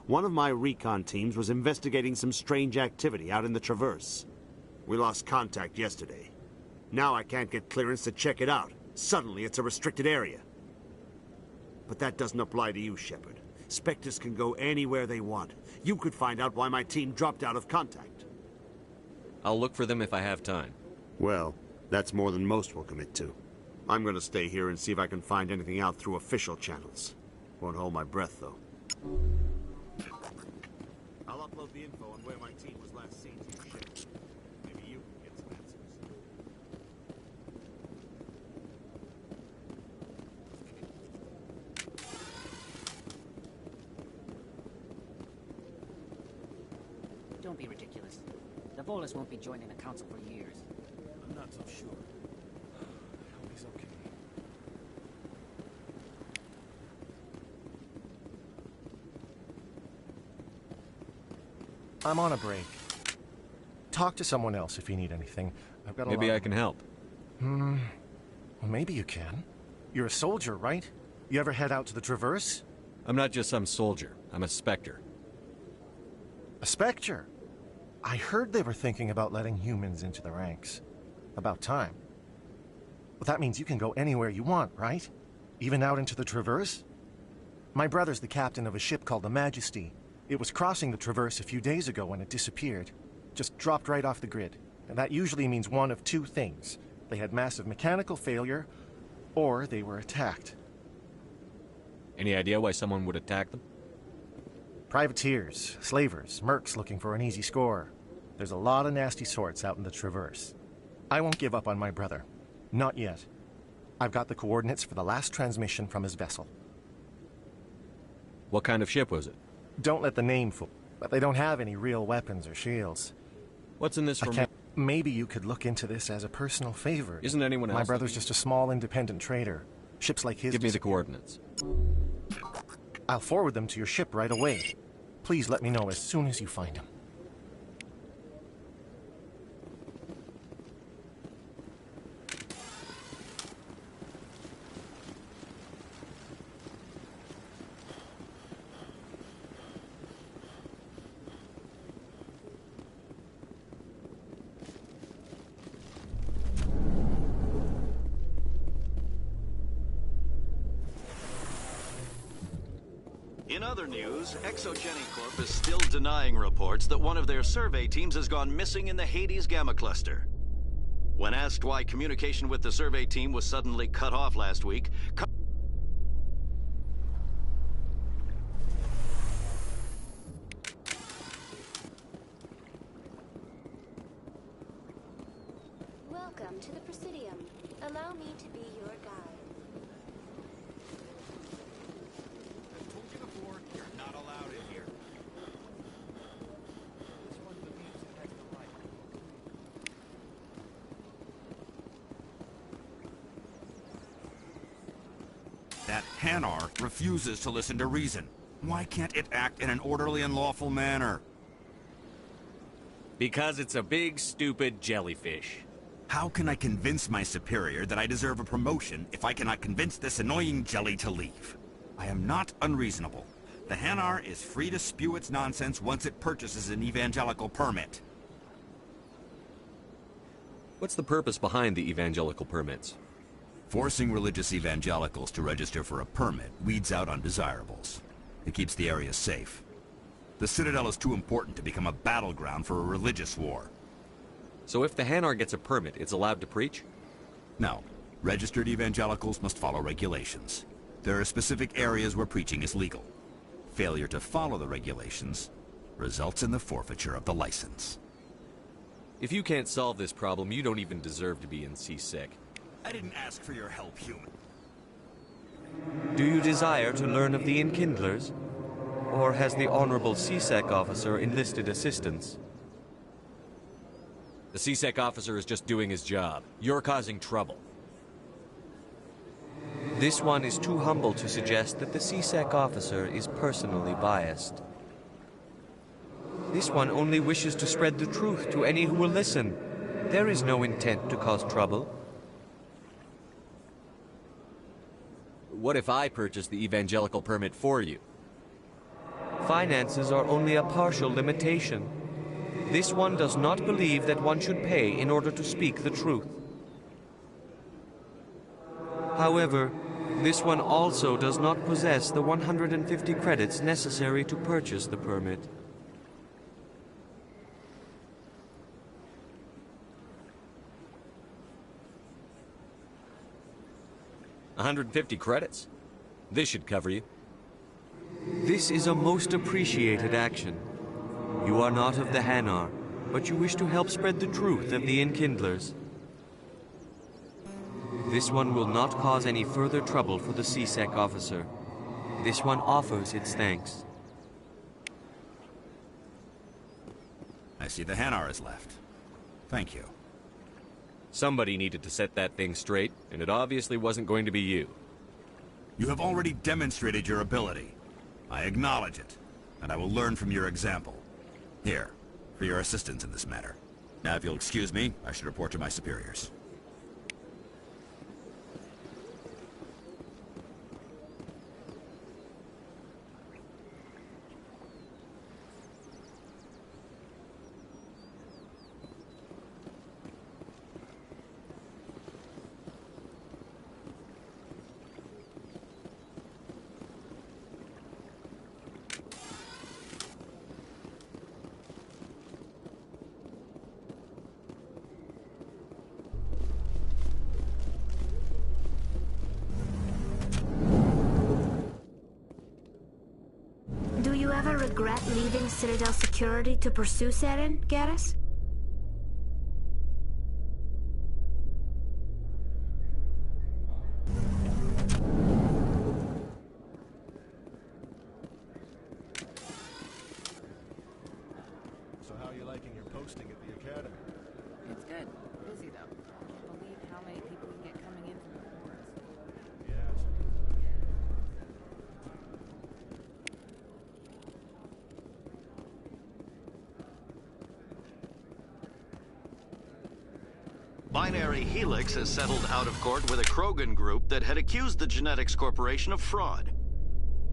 One of my recon teams was investigating some strange activity out in the Traverse. We lost contact yesterday. Now I can't get clearance to check it out. Suddenly it's a restricted area. But that doesn't apply to you, Shepard. Spectres can go anywhere they want. You could find out why my team dropped out of contact. I'll look for them if I have time. Well, that's more than most will commit to. I'm gonna stay here and see if I can find anything out through official channels. Won't hold my breath, though. I'll upload the info on where my team was last seen to your ship. Maybe you can get some answers. Don't be ridiculous. The Volus won't be joining the Council for years. I'm not so sure. I hope he's okay. I'm on a break. Talk to someone else if you need anything. I've got a Maybe lot... I can help. Well, maybe you can. You're a soldier, right? You ever head out to the Traverse? I'm not just some soldier. I'm a Spectre. A Spectre? I heard they were thinking about letting humans into the ranks. About time. Well, that means you can go anywhere you want, right? Even out into the Traverse? My brother's the captain of a ship called the Majesty. It was crossing the Traverse a few days ago when it disappeared. Just dropped right off the grid. And that usually means one of two things. They had massive mechanical failure, or they were attacked. Any idea why someone would attack them? Privateers, slavers, mercs looking for an easy score. There's a lot of nasty sorts out in the Traverse. I won't give up on my brother. Not yet. I've got the coordinates for the last transmission from his vessel. What kind of ship was it? Don't let the name fool, but they don't have any real weapons or shields. What's in this for me? Maybe you could look into this as a personal favor. Isn't anyone else? My brother's just a small independent trader. Ships like his... Give me the coordinates. I'll forward them to your ship right away. Please let me know as soon as you find him. In other news, Exogenic Corp is still denying reports that one of their survey teams has gone missing in the Hades Gamma Cluster. When asked why communication with the survey team was suddenly cut off last week, Welcome to the Presidium. Allow me to be your guide. That Hanar refuses to listen to reason. Why can't it act in an orderly and lawful manner? Because it's a big, stupid jellyfish. How can I convince my superior that I deserve a promotion if I cannot convince this annoying jelly to leave? I am not unreasonable. The Hanar is free to spew its nonsense once it purchases an evangelical permit. What's the purpose behind the evangelical permits? Forcing religious evangelicals to register for a permit weeds out undesirables. It keeps the area safe. The Citadel is too important to become a battleground for a religious war. So if the Hanar gets a permit, it's allowed to preach? No. Registered evangelicals must follow regulations. There are specific areas where preaching is legal. Failure to follow the regulations results in the forfeiture of the license. If you can't solve this problem, you don't even deserve to be in C-Sec. I didn't ask for your help, human. Do you desire to learn of the Enkindlers? Or has the Honorable C-Sec officer enlisted assistance? The C-Sec officer is just doing his job. You're causing trouble. This one is too humble to suggest that the C-Sec officer is personally biased. This one only wishes to spread the truth to any who will listen. There is no intent to cause trouble. What if I purchase the evangelical permit for you? Finances are only a partial limitation. This one does not believe that one should pay in order to speak the truth. However, this one also does not possess the 150 credits necessary to purchase the permit. $150 credits? This should cover you. This is a most appreciated action. You are not of the Hanar, but you wish to help spread the truth of the Enkindlers. This one will not cause any further trouble for the C-Sec officer. This one offers its thanks. I see the Hanar is left. Thank you. Somebody needed to set that thing straight, and it obviously wasn't going to be you. You have already demonstrated your ability. I acknowledge it, and I will learn from your example. Here, for your assistance in this matter. Now, if you'll excuse me, I should report to my superiors. Do you ever regret leaving Citadel Security to pursue Saren, Garrus? So how are you liking your posting at the Academy? It's good. Busy, though. Can't believe how many people we get coming in from the forest. Binary Helix has settled out of court with a Krogan group that had accused the Genetics Corporation of fraud.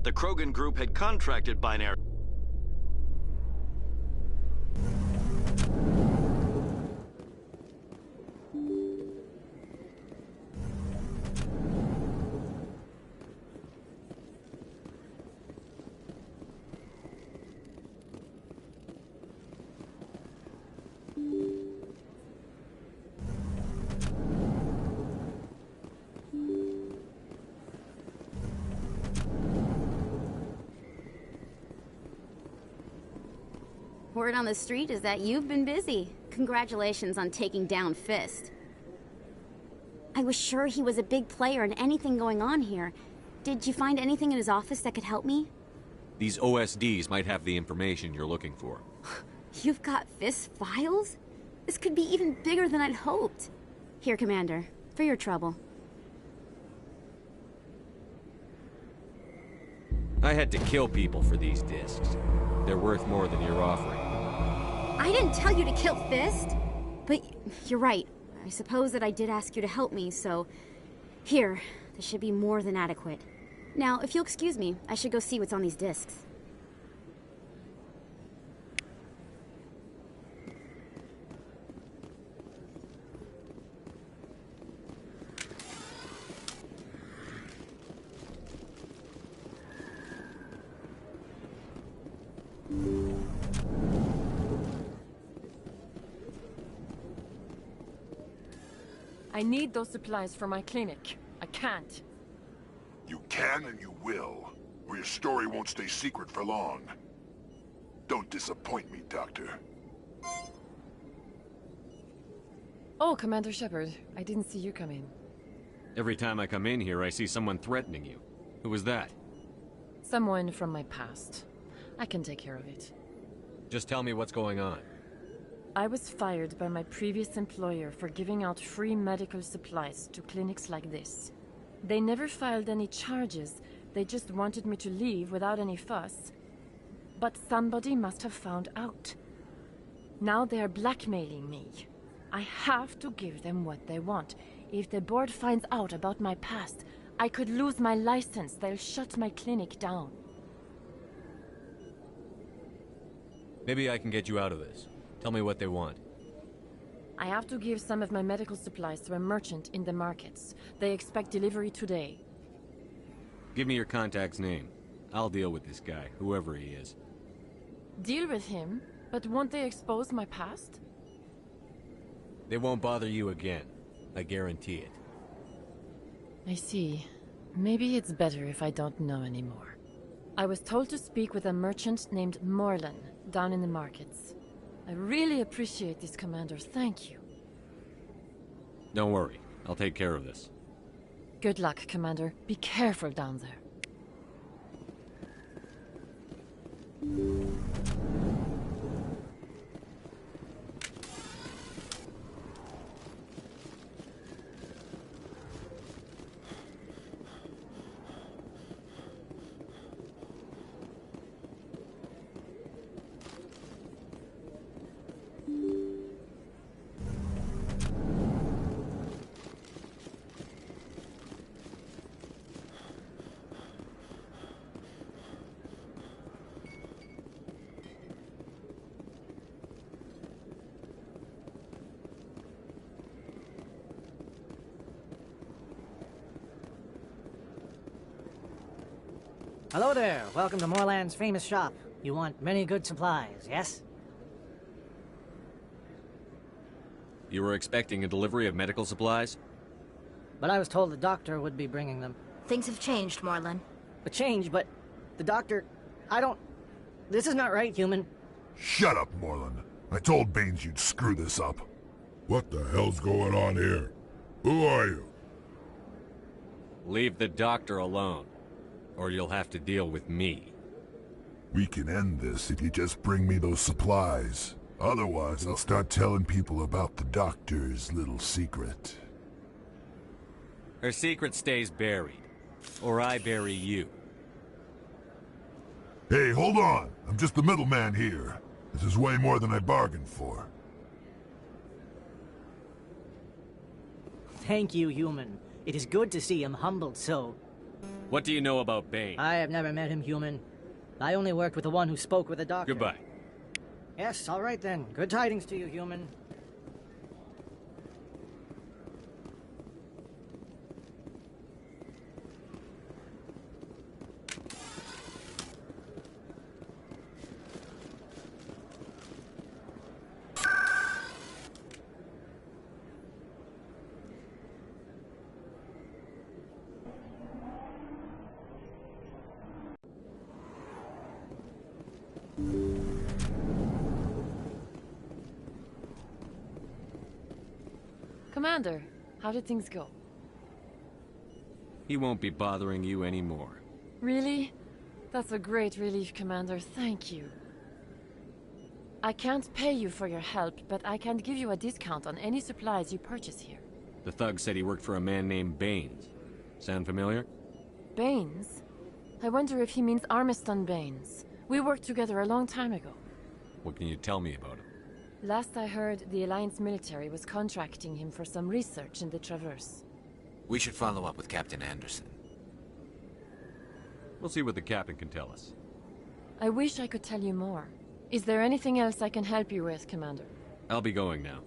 The Krogan group had contracted Binary. Word on the street is that you've been busy. Congratulations on taking down Fist. I was sure he was a big player in anything going on here. Did you find anything in his office that could help me? These OSDs might have the information you're looking for. You've got Fist files? This could be even bigger than I'd hoped. Here, Commander, for your trouble. I had to kill people for these discs. They're worth more than you're offering. I didn't tell you to kill Fist! But you're right. I suppose that I did ask you to help me, so... Here, this should be more than adequate. Now, if you'll excuse me, I should go see what's on these discs. I need those supplies for my clinic. I can't. You can and you will, or your story won't stay secret for long. Don't disappoint me, Doctor. Oh, Commander Shepard. I didn't see you come in. Every time I come in here, I see someone threatening you. Who was that? Someone from my past. I can take care of it. Just tell me what's going on. I was fired by my previous employer for giving out free medical supplies to clinics like this. They never filed any charges. They just wanted me to leave without any fuss. But somebody must have found out. Now they are blackmailing me. I have to give them what they want. If the board finds out about my past, I could lose my license. They'll shut my clinic down. Maybe I can get you out of this. Tell me what they want. I have to give some of my medical supplies to a merchant in the markets. They expect delivery today. Give me your contact's name. I'll deal with this guy, whoever he is. Deal with him? But won't they expose my past? They won't bother you again. I guarantee it. I see. Maybe it's better if I don't know anymore. I was told to speak with a merchant named Morlan, down in the markets. I really appreciate this, Commander. Thank you. Don't worry. I'll take care of this. Good luck, Commander. Be careful down there. Hello there. Welcome to Morland's famous shop. You want many good supplies, yes? You were expecting a delivery of medical supplies? But I was told the doctor would be bringing them. Things have changed, Morlan. A change, but the doctor... I don't... This is not right, human. Shut up, Morlan. I told Baines you'd screw this up. What the hell's going on here? Who are you? Leave the doctor alone, or you'll have to deal with me. We can end this if you just bring me those supplies. Otherwise, I'll start telling people about the doctor's little secret. Her secret stays buried, or I bury you. Hey, hold on! I'm just the middleman here. This is way more than I bargained for. Thank you, human. It is good to see him humbled so. What do you know about Bane? I have never met him, human. I only worked with the one who spoke with the doctor. Goodbye. Yes, all right then. Good tidings to you, human. Commander, how did things go? He won't be bothering you anymore. Really? That's a great relief, Commander. Thank you. I can't pay you for your help, but I can give you a discount on any supplies you purchase here. The thug said he worked for a man named Baines. Sound familiar? Baines? I wonder if he means Armiston Baines. We worked together a long time ago. What can you tell me about him? Last I heard, the Alliance military was contracting him for some research in the Traverse. We should follow up with Captain Anderson. We'll see what the captain can tell us. I wish I could tell you more. Is there anything else I can help you with, Commander? I'll be going now.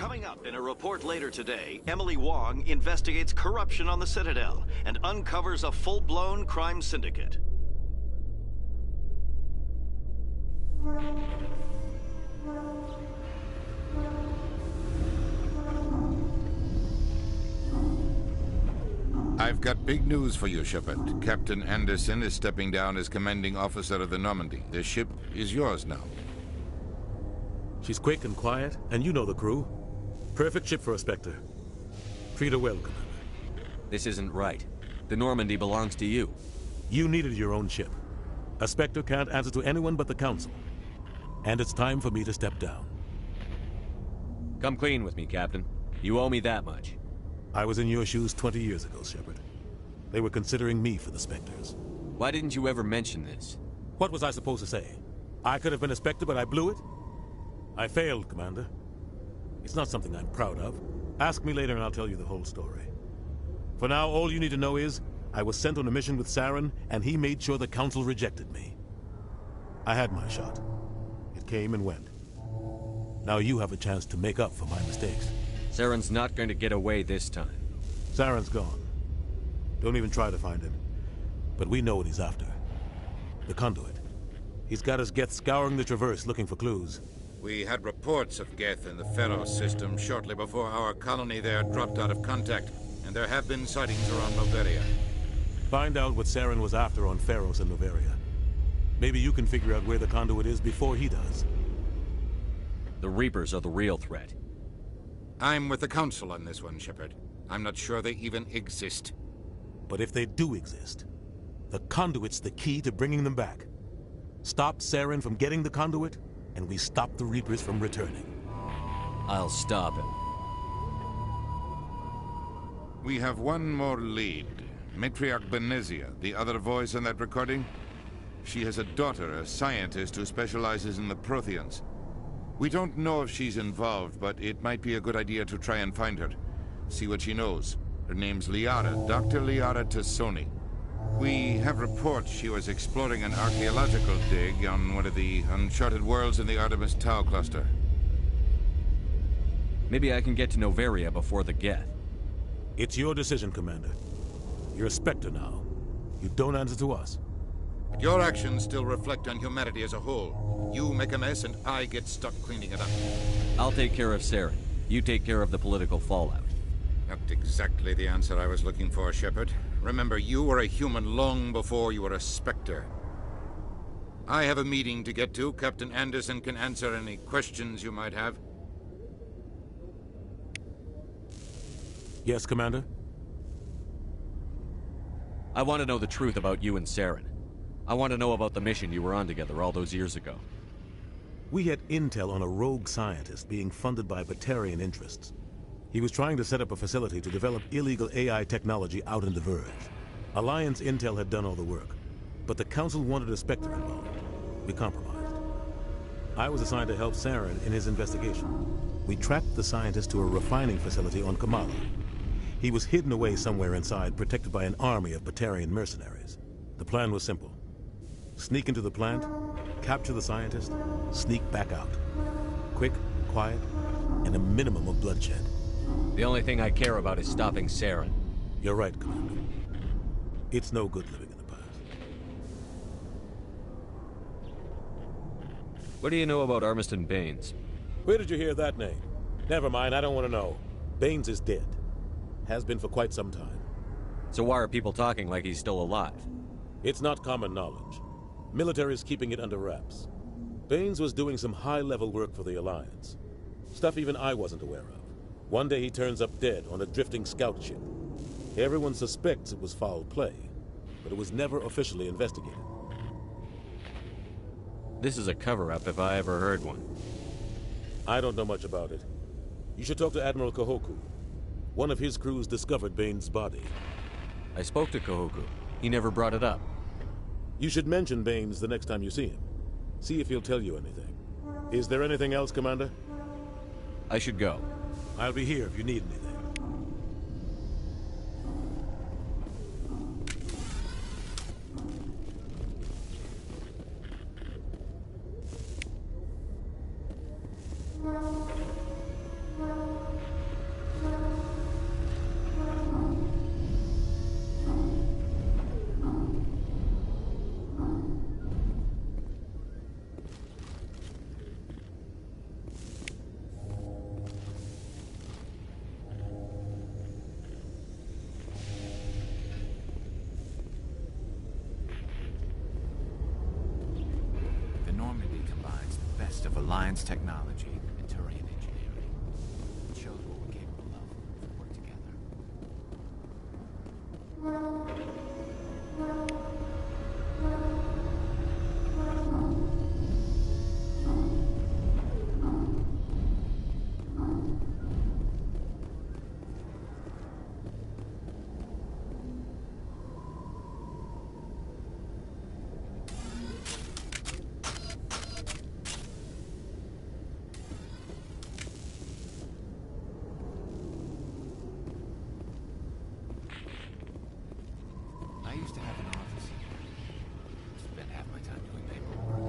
Coming up in a report later today, Emily Wong investigates corruption on the Citadel and uncovers a full-blown crime syndicate. I've got big news for you, Shepard. Captain Anderson is stepping down as commanding officer of the Normandy. The ship is yours now. She's quick and quiet, and you know the crew. Perfect ship for a Spectre. Treat her well, Commander. This isn't right. The Normandy belongs to you. You needed your own ship. A Spectre can't answer to anyone but the Council. And it's time for me to step down. Come clean with me, Captain. You owe me that much. I was in your shoes 20 years ago, Shepard. They were considering me for the Spectres. Why didn't you ever mention this? What was I supposed to say? I could have been a Spectre, but I blew it? I failed, Commander. It's not something I'm proud of. Ask me later and I'll tell you the whole story. For now, all you need to know is, I was sent on a mission with Saren, and he made sure the Council rejected me. I had my shot. It came and went. Now you have a chance to make up for my mistakes. Saren's not going to get away this time. Saren's gone. Don't even try to find him. But we know what he's after. The Conduit. He's got his Geth scouring the Traverse looking for clues. We had reports of Geth in the Pharos system shortly before our colony there dropped out of contact, and there have been sightings around Noveria. Find out what Saren was after on Pharos and Noveria. Maybe you can figure out where the Conduit is before he does. The Reapers are the real threat. I'm with the Council on this one, Shepard. I'm not sure they even exist. But if they do exist, the Conduit's the key to bringing them back. Stop Saren from getting the Conduit, and we stop the Reapers from returning. I'll stop him. We have one more lead. Matriarch Benezia, the other voice in that recording. She has a daughter, a scientist who specializes in the Protheans. We don't know if she's involved, but it might be a good idea to try and find her. See what she knows. Her name's Liara, Dr. Liara Tassoni. We have reports she was exploring an archaeological dig on one of the uncharted worlds in the Artemis Tau cluster. Maybe I can get to Noveria before the Geth. It's your decision, Commander. You're a Spectre now. You don't answer to us. But your actions still reflect on humanity as a whole. You make a mess and I get stuck cleaning it up. I'll take care of Saren. You take care of the political fallout. Not exactly the answer I was looking for, Shepard. Remember, you were a human long before you were a Spectre. I have a meeting to get to. Captain Anderson can answer any questions you might have. Yes, Commander? I want to know the truth about you and Saren. I want to know about the mission you were on together all those years ago. We had intel on a rogue scientist being funded by Batarian interests. He was trying to set up a facility to develop illegal AI technology out in the Verge. Alliance intel had done all the work, but the Council wanted a Spectre involved. We compromised. I was assigned to help Saren in his investigation. We tracked the scientist to a refining facility on Kamala. He was hidden away somewhere inside, protected by an army of Batarian mercenaries. The plan was simple. Sneak into the plant, capture the scientist, sneak back out. Quick, quiet, and a minimum of bloodshed. The only thing I care about is stopping Saren. You're right, Commander. It's no good living in the past. What do you know about Armiston Baines? Where did you hear that name? Never mind, I don't want to know. Baines is dead. Has been for quite some time. So why are people talking like he's still alive? It's not common knowledge. Military is keeping it under wraps. Baines was doing some high-level work for the Alliance. Stuff even I wasn't aware of. One day he turns up dead on a drifting scout ship. Everyone suspects it was foul play, but it was never officially investigated. This is a cover-up if I ever heard one. I don't know much about it. You should talk to Admiral Kahoku. One of his crews discovered Baines' body. I spoke to Kahoku. He never brought it up. You should mention Baines the next time you see him. See if he'll tell you anything. Is there anything else, Commander? I should go. I'll be here if you need anything. of Alliance technology and Turian engineering. It shows what we're capable of if we work together. I used to have an office here. Spent half my time doing paperwork.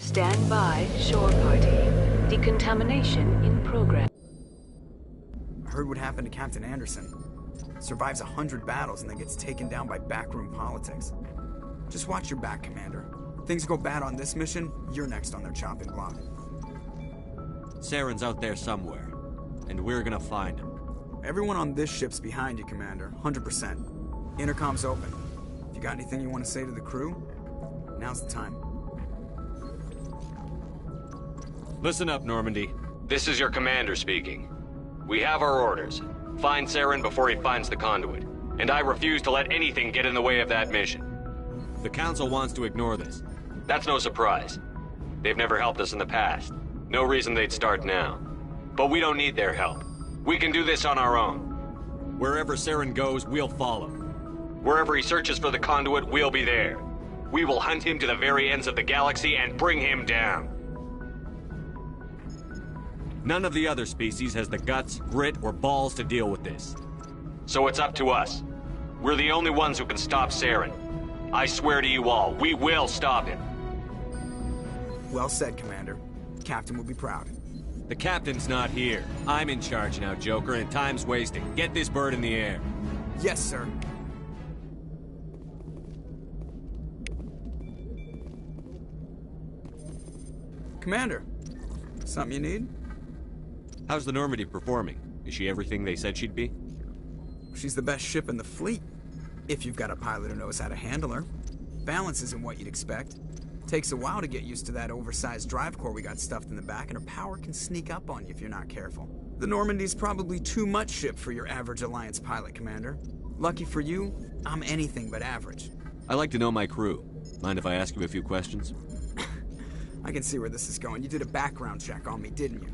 Stand by, shore party. Decontamination in progress. I heard what happened to Captain Anderson. Survives 100 battles and then gets taken down by backroom politics. Just watch your back, Commander. Things go bad on this mission, you're next on their chopping block. Saren's out there somewhere, and we're gonna find him. Everyone on this ship's behind you, Commander. 100%. Intercom's open. If you got anything you want to say to the crew, now's the time. Listen up, Normandy. This is your commander speaking. We have our orders. Find Saren before he finds the conduit. And I refuse to let anything get in the way of that mission. The Council wants to ignore this. That's no surprise. They've never helped us in the past. No reason they'd start now. But we don't need their help. We can do this on our own. Wherever Saren goes, we'll follow. Wherever he searches for the conduit, we'll be there. We will hunt him to the very ends of the galaxy and bring him down. None of the other species has the guts, grit, or balls to deal with this. So it's up to us. We're the only ones who can stop Saren. I swear to you all, we will stop him. Well said, Commander. Captain will be proud. The captain's not here. I'm in charge now, Joker, and time's wasting. Get this bird in the air. Yes, sir. Commander, something you need? How's the Normandy performing? Is she everything they said she'd be? She's the best ship in the fleet, if you've got a pilot who knows how to handle her. Balance isn't what you'd expect. Takes a while to get used to that oversized drive core we got stuffed in the back, and her power can sneak up on you if you're not careful. The Normandy's probably too much ship for your average Alliance pilot, Commander. Lucky for you, I'm anything but average. I like to know my crew. Mind if I ask you a few questions? I can see where this is going. You did a background check on me, didn't you?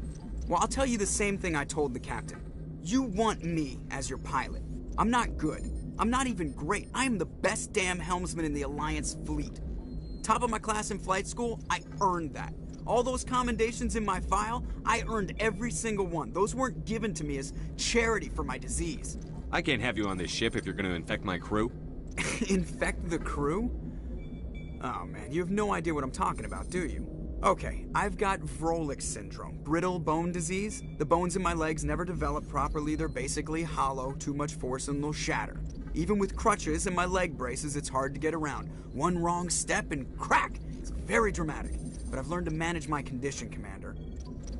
Well, I'll tell you the same thing I told the captain. You want me as your pilot. I'm not good. I'm not even great. I am the best damn helmsman in the Alliance fleet. Top of my class in flight school, I earned that. All those commendations in my file, I earned every single one. Those weren't given to me as charity for my disease. I can't have you on this ship if you're going to infect my crew. Infect the crew? Oh man, you have no idea what I'm talking about, do you? Okay, I've got Vrolik syndrome, brittle bone disease. The bones in my legs never develop properly. They're basically hollow, too much force and they'll shatter. Even with crutches and my leg braces, it's hard to get around. One wrong step and crack! It's very dramatic. But I've learned to manage my condition, Commander.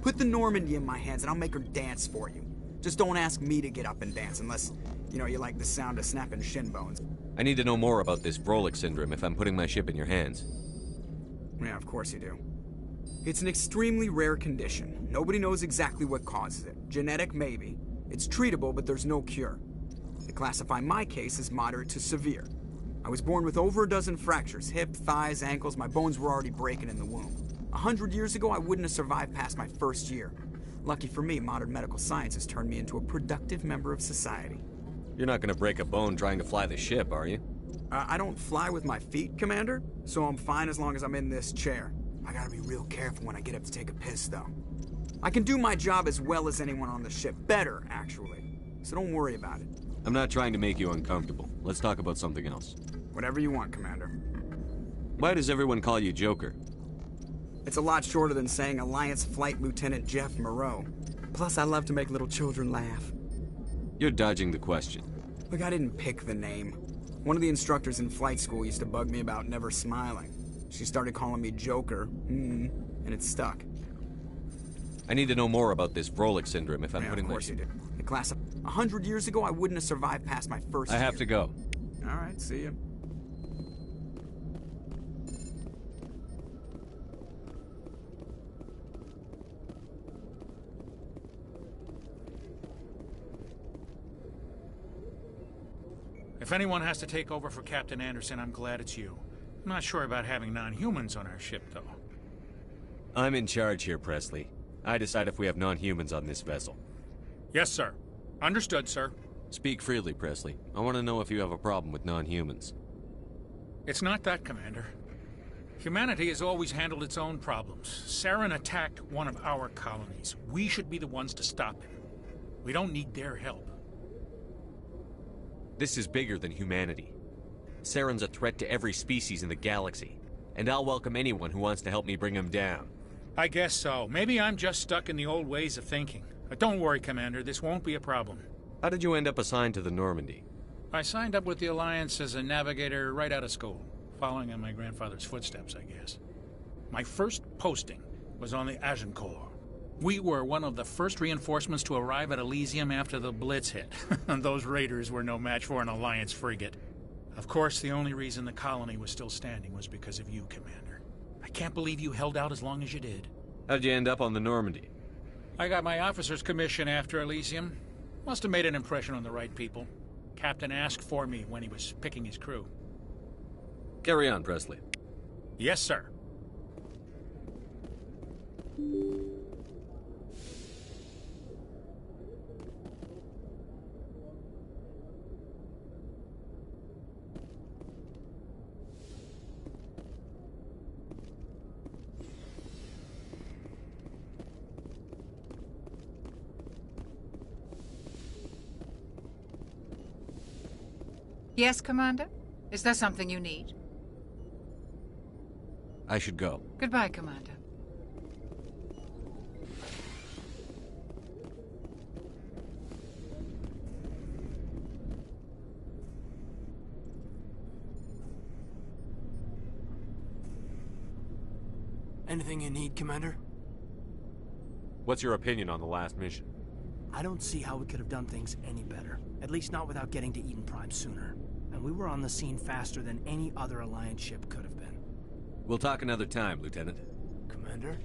Put the Normandy in my hands and I'll make her dance for you. Just don't ask me to get up and dance unless, you like the sound of snapping shin bones. I need to know more about this Vrolik syndrome if I'm putting my ship in your hands. Yeah, of course you do. It's an extremely rare condition. Nobody knows exactly what causes it. Genetic, maybe. It's treatable, but there's no cure. They classify my case as moderate to severe. I was born with over a dozen fractures, hip, thighs, ankles. My bones were already breaking in the womb. 100 years ago, I wouldn't have survived past my first year. Lucky for me, modern medical science has turned me into a productive member of society. You're not going to break a bone trying to fly the ship, are you? I don't fly with my feet, Commander, so I'm fine as long as I'm in this chair. I gotta be real careful when I get up to take a piss, though. I can do my job as well as anyone on the ship. Better, actually. So don't worry about it. I'm not trying to make you uncomfortable. Let's talk about something else. Whatever you want, Commander. Why does everyone call you Joker? It's a lot shorter than saying Alliance Flight Lieutenant Jeff Moreau. Plus, I love to make little children laugh. You're dodging the question. Look, I didn't pick the name. One of the instructors in flight school used to bug me about never smiling. She started calling me Joker, and it stuck. I need to know more about this Vrolik syndrome if I'm putting Of course you do. The class of 100 years ago, I wouldn't have survived past my first I year. have to go. All right, see ya. If anyone has to take over for Captain Anderson, I'm glad it's you. I'm not sure about having non-humans on our ship, though. I'm in charge here, Presley. I decide if we have non-humans on this vessel. Yes, sir. Understood, sir. Speak freely, Presley. I want to know if you have a problem with non-humans. It's not that, Commander. Humanity has always handled its own problems. Saren attacked one of our colonies. We should be the ones to stop him. We don't need their help. This is bigger than humanity. Saren's a threat to every species in the galaxy, and I'll welcome anyone who wants to help me bring him down. I guess so. Maybe I'm just stuck in the old ways of thinking. But don't worry, Commander. This won't be a problem. How did you end up assigned to the Normandy? I signed up with the Alliance as a navigator right out of school, following in my grandfather's footsteps, I guess. My first posting was on the Agincourt. We were one of the first reinforcements to arrive at Elysium after the Blitz hit. Those raiders were no match for an Alliance frigate. Of course, the only reason the colony was still standing was because of you, Commander. I can't believe you held out as long as you did. How'd you end up on the Normandy? I got my officer's commission after Elysium. Must have made an impression on the right people. Captain asked for me when he was picking his crew. Carry on, Presley. Yes, sir. Yes, Commander? Is there something you need? I should go. Goodbye, Commander. Anything you need, Commander? What's your opinion on the last mission? I don't see how we could have done things any better. At least not without getting to Eden Prime sooner. And we were on the scene faster than any other Alliance ship could have been. We'll talk another time, Lieutenant. Commander?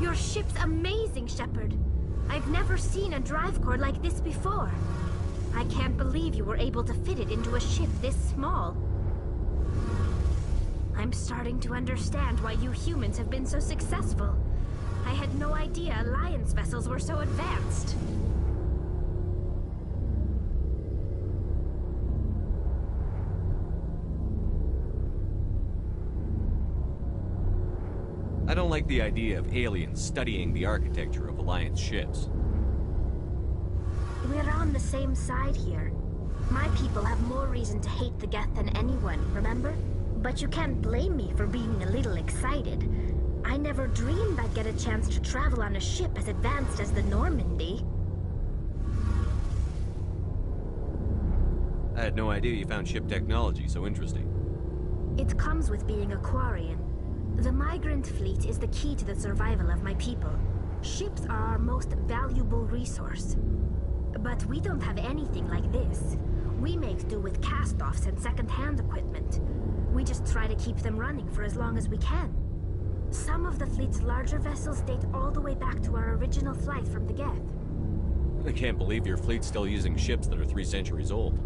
Your ship's amazing, Shepard. I've never seen a drive core like this before. I can't believe you were able to fit it into a ship this small. I'm starting to understand why you humans have been so successful. I had no idea Alliance vessels were so advanced. I don't like the idea of aliens studying the architecture of Alliance ships. We're on the same side here. My people have more reason to hate the Geth than anyone, remember? But you can't blame me for being a little excited. I never dreamed I'd get a chance to travel on a ship as advanced as the Normandy. I had no idea you found ship technology so interesting. It comes with being a Quarian. The migrant fleet is the key to the survival of my people. Ships are our most valuable resource. But we don't have anything like this. We make do with cast-offs and second-hand equipment. We just try to keep them running for as long as we can. Some of the fleet's larger vessels date all the way back to our original flight from the Geth. I can't believe your fleet's still using ships that are 3 centuries old.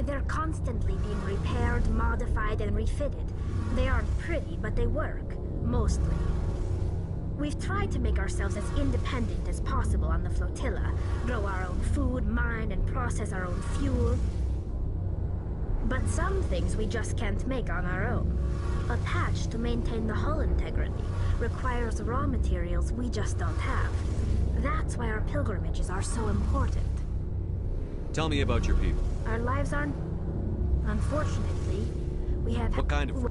They're constantly being repaired, modified, and refitted. They aren't pretty, but they work. Mostly. We've tried to make ourselves as independent as possible on the flotilla, grow our own food, mine and process our own fuel. But some things we just can't make on our own. A patch to maintain the hull integrity requires raw materials we just don't have. That's why our pilgrimages are so important. Tell me about your people. Our lives aren't... Unfortunately, we have... What kind of...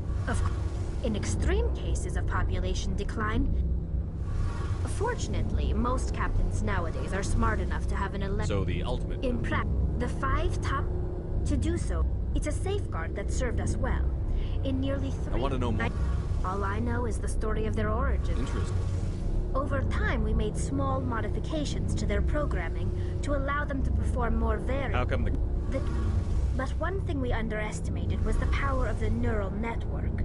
In extreme cases of population decline... Fortunately, most captains nowadays are smart enough to have an elect... So the ultimate... In the 5 top... To do so, it's a safeguard that served us well. In nearly 3... I want to know more. All I know is the story of their origin. Interesting. Over time, we made small modifications to their programming to allow them to perform more varied... How come But one thing we underestimated was the power of the neural network.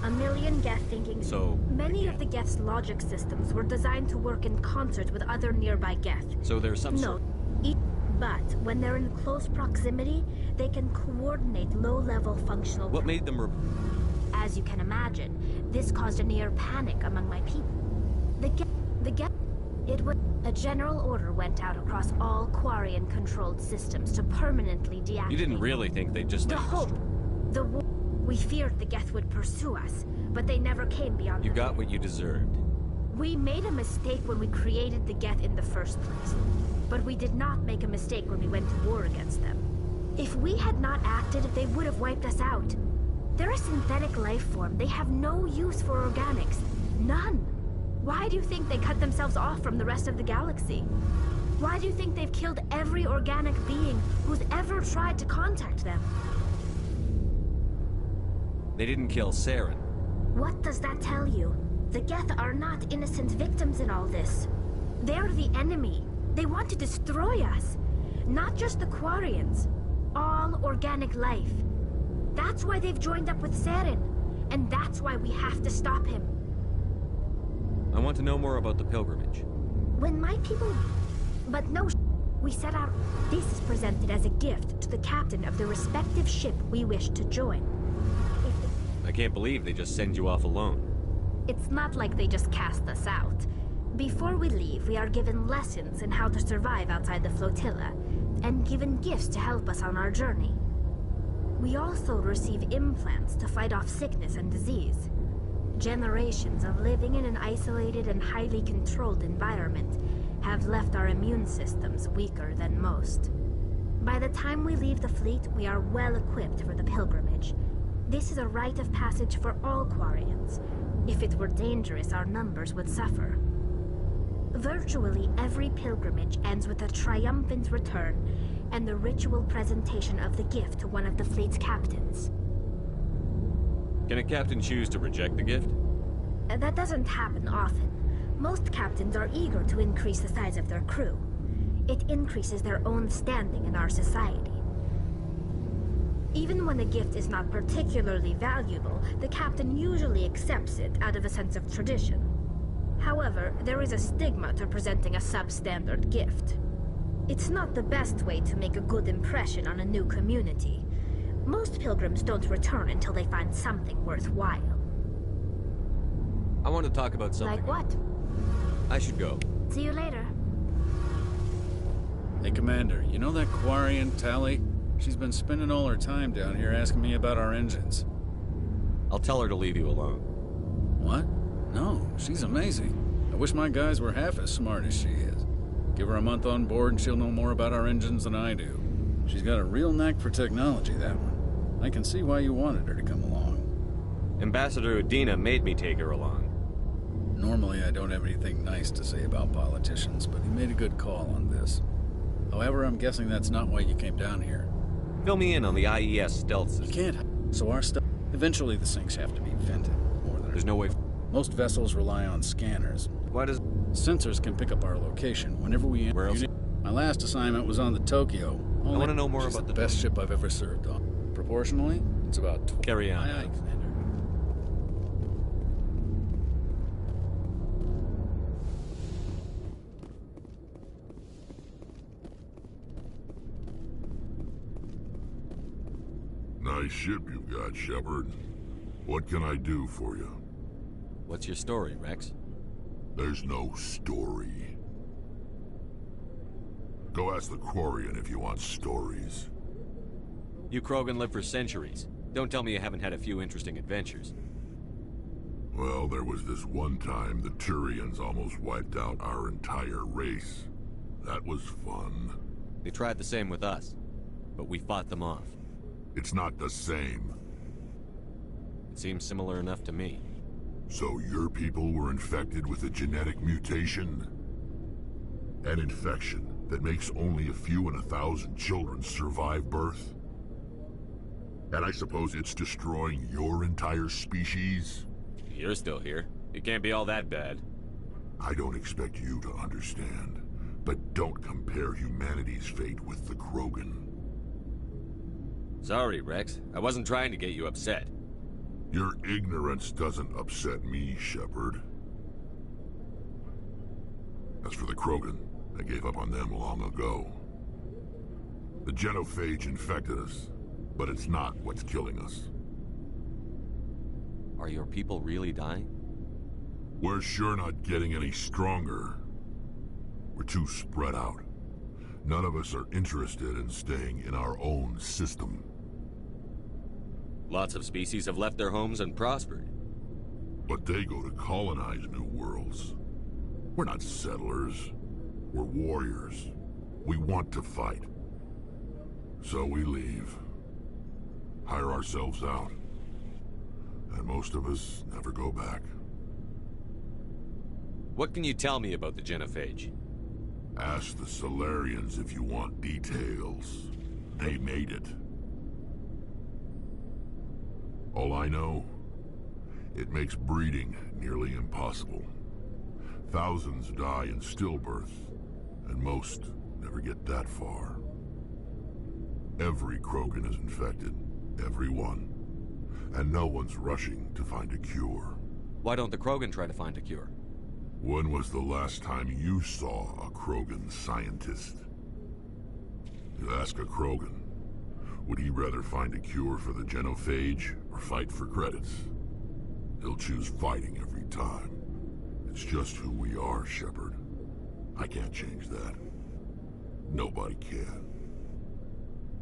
A million Geth thinking... So... Many of the Geth's logic systems were designed to work in concert with other nearby Geth. So there's some sort... But when they're in close proximity, they can coordinate low-level functional... What made them... As you can imagine, this caused a near panic among my people. A general order went out across all Quarian-controlled systems to permanently deactivate... You didn't really think they'd just... We feared the Geth would pursue us, but they never came beyond... You got what you deserved. We made a mistake when we created the Geth in the first place. But we did not make a mistake when we went to war against them. If we had not acted, they would have wiped us out. They're a synthetic life form. They have no use for organics. None. Why do you think they cut themselves off from the rest of the galaxy? Why do you think they've killed every organic being who's ever tried to contact them? They didn't kill Saren. What does that tell you? The Geth are not innocent victims in all this. They're the enemy. They want to destroy us. Not just the Quarians. All organic life. That's why they've joined up with Saren. And that's why we have to stop him. I want to know more about the pilgrimage. When my people... But no, we set out... This is presented as a gift to the captain of the respective ship we wish to join. I can't believe they just send you off alone. It's not like they just cast us out. Before we leave, we are given lessons in how to survive outside the flotilla, and given gifts to help us on our journey. We also receive implants to fight off sickness and disease. Generations of living in an isolated and highly controlled environment have left our immune systems weaker than most. By the time we leave the fleet, we are well equipped for the pilgrimage. This is a rite of passage for all Quarians. If it were dangerous, our numbers would suffer. Virtually every pilgrimage ends with a triumphant return and the ritual presentation of the gift to one of the fleet's captains. Can a captain choose to reject the gift? That doesn't happen often. Most captains are eager to increase the size of their crew. It increases their own standing in our society. Even when the gift is not particularly valuable, the captain usually accepts it out of a sense of tradition. However, there is a stigma to presenting a substandard gift. It's not the best way to make a good impression on a new community. Most pilgrims don't return until they find something worthwhile. I want to talk about something. Like what? I should go. See you later. Hey, Commander, you know that Quarian, Tali? She's been spending all her time down here asking me about our engines. I'll tell her to leave you alone. What? No, she's amazing. I wish my guys were half as smart as she is. Give her a month on board and she'll know more about our engines than I do. She's got a real knack for technology, that one. I can see why you wanted her to come along. Ambassador Udina made me take her along. Normally I don't have anything nice to say about politicians, but he made a good call on this. However, I'm guessing that's not why you came down here. Fill me in on the IES stealth system. You can't. So our stuff... Eventually the things have to be vented. More than... There's no way... Most vessels rely on scanners. Why does... Sensors can pick up our location whenever we... Where else? My last assignment was on the Tokyo. I want to know more about the best ship I've ever served on. Proportionally, it's about... Carry on. Aye, Commander. Nice ship you've got, Shepard. What can I do for you? What's your story, Rex? There's no story. Go ask the Quarian if you want stories. You Krogan live for centuries. Don't tell me you haven't had a few interesting adventures. Well, there was this one time the Turians almost wiped out our entire race. That was fun. They tried the same with us, but we fought them off. It's not the same. It seems similar enough to me. So your people were infected with a genetic mutation? An infection that makes only a few in 1,000 children survive birth? And I suppose it's destroying your entire species? You're still here. It can't be all that bad. I don't expect you to understand, but don't compare humanity's fate with the Krogan. Sorry, Rex. I wasn't trying to get you upset. Your ignorance doesn't upset me, Shepard. As for the Krogan, I gave up on them long ago. The genophage infected us, but it's not what's killing us. Are your people really dying? We're sure not getting any stronger. We're too spread out. None of us are interested in staying in our own system. Lots of species have left their homes and prospered. But they go to colonize new worlds. We're not settlers. We're warriors. We want to fight. So we leave. Hire ourselves out. And most of us never go back. What can you tell me about the genophage? Ask the Solarians if you want details. They made it. All I know, it makes breeding nearly impossible. Thousands die in stillbirth, and most never get that far. Every Krogan is infected. Every one. And no one's rushing to find a cure. Why don't the Krogan try to find a cure? When was the last time you saw a Krogan scientist? You ask a Krogan, would he rather find a cure for the genophage or fight for credits? He'll choose fighting every time. It's just who we are, Shepard. I can't change that. Nobody can.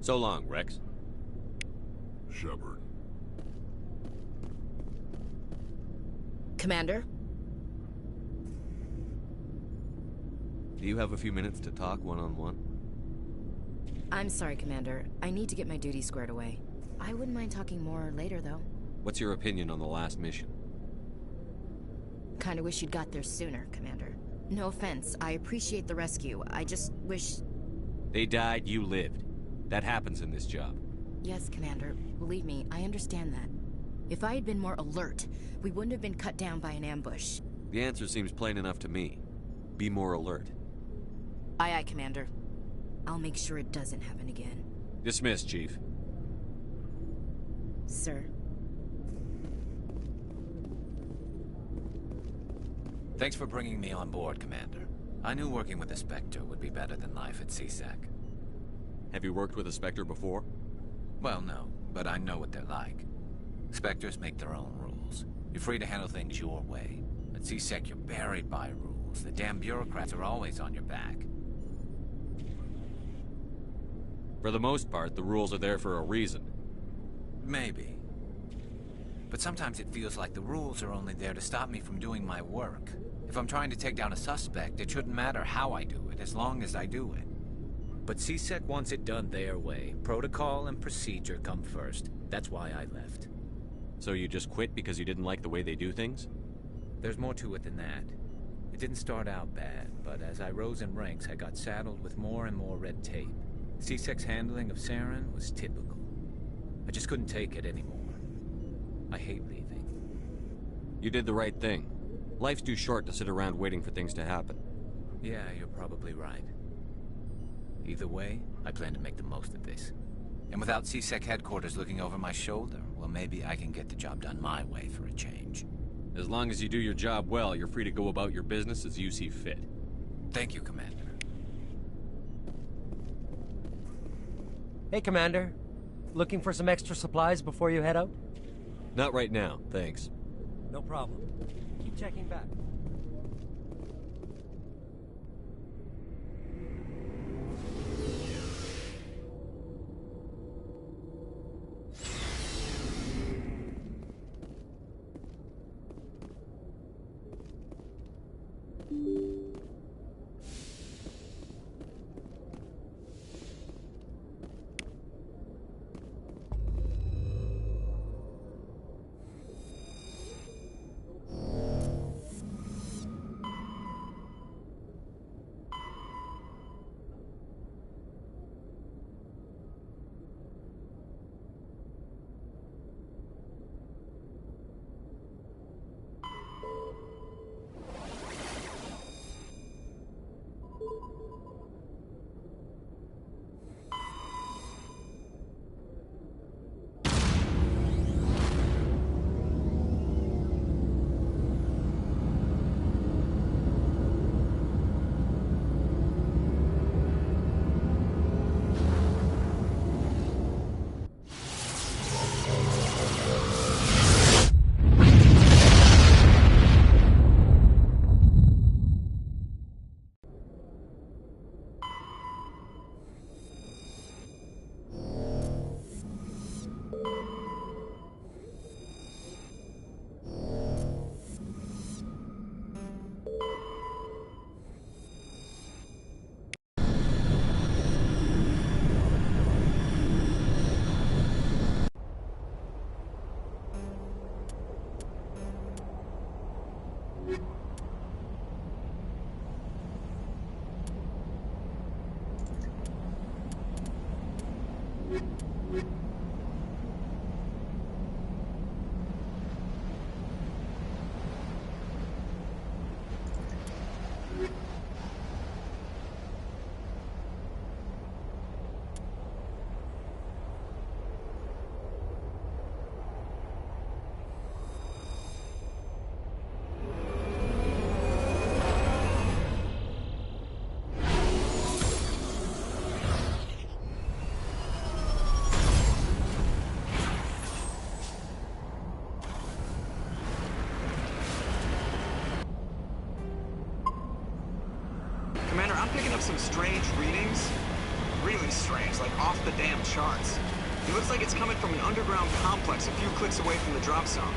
So long, Rex. Shepard. Commander? Do you have a few minutes to talk one-on-one? I'm sorry, Commander. I need to get my duties squared away. I wouldn't mind talking more later, though. What's your opinion on the last mission? Kinda wish you'd got there sooner, Commander. No offense, I appreciate the rescue. I just wish... They died, you lived. That happens in this job. Yes, Commander. Believe me, I understand that. If I had been more alert, we wouldn't have been cut down by an ambush. The answer seems plain enough to me. Be more alert. Aye, aye, Commander. I'll make sure it doesn't happen again. Dismissed, Chief. Sir. Thanks for bringing me on board, Commander. I knew working with a Spectre would be better than life at CSEC. Have you worked with a Spectre before? Well, no, but I know what they're like. Spectres make their own rules. You're free to handle things your way. At CSEC, you're buried by rules. The damn bureaucrats are always on your back. For the most part, the rules are there for a reason. Maybe. But sometimes it feels like the rules are only there to stop me from doing my work. If I'm trying to take down a suspect, it shouldn't matter how I do it, as long as I do it. But CSEC wants it done their way. Protocol and procedure come first. That's why I left. So you just quit because you didn't like the way they do things? There's more to it than that. It didn't start out bad, but as I rose in ranks, I got saddled with more and more red tape. CSEC's handling of Saren was typical. I just couldn't take it anymore. I hate leaving. You did the right thing. Life's too short to sit around waiting for things to happen. Yeah, you're probably right. Either way, I plan to make the most of this. And without CSEC headquarters looking over my shoulder, well, maybe I can get the job done my way for a change. As long as you do your job well, you're free to go about your business as you see fit. Thank you, Commander. Hey, Commander. Looking for some extra supplies before you head out? Not right now, thanks. No problem. Keep checking back. Commander, I'm picking up some strange readings. Really strange, like off the damn charts. It looks like it's coming from an underground complex a few clicks away from the drop zone.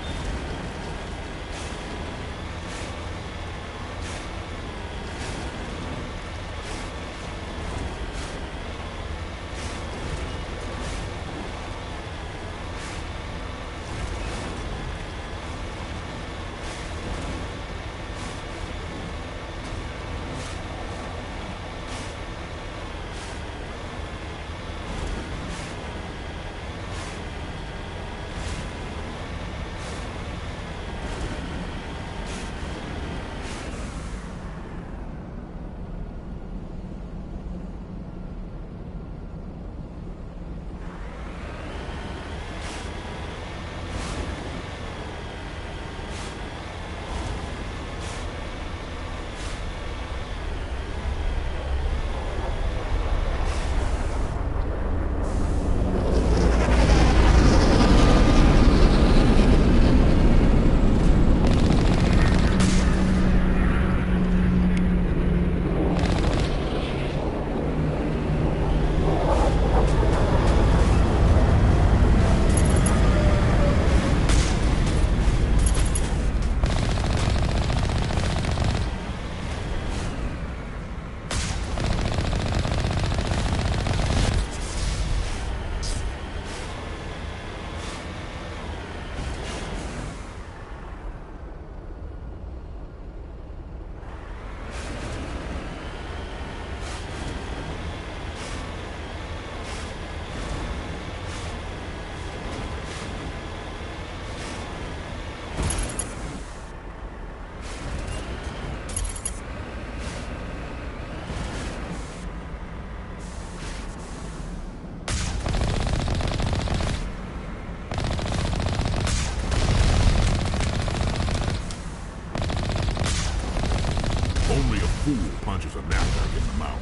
fool punches a knapsack in the mouth.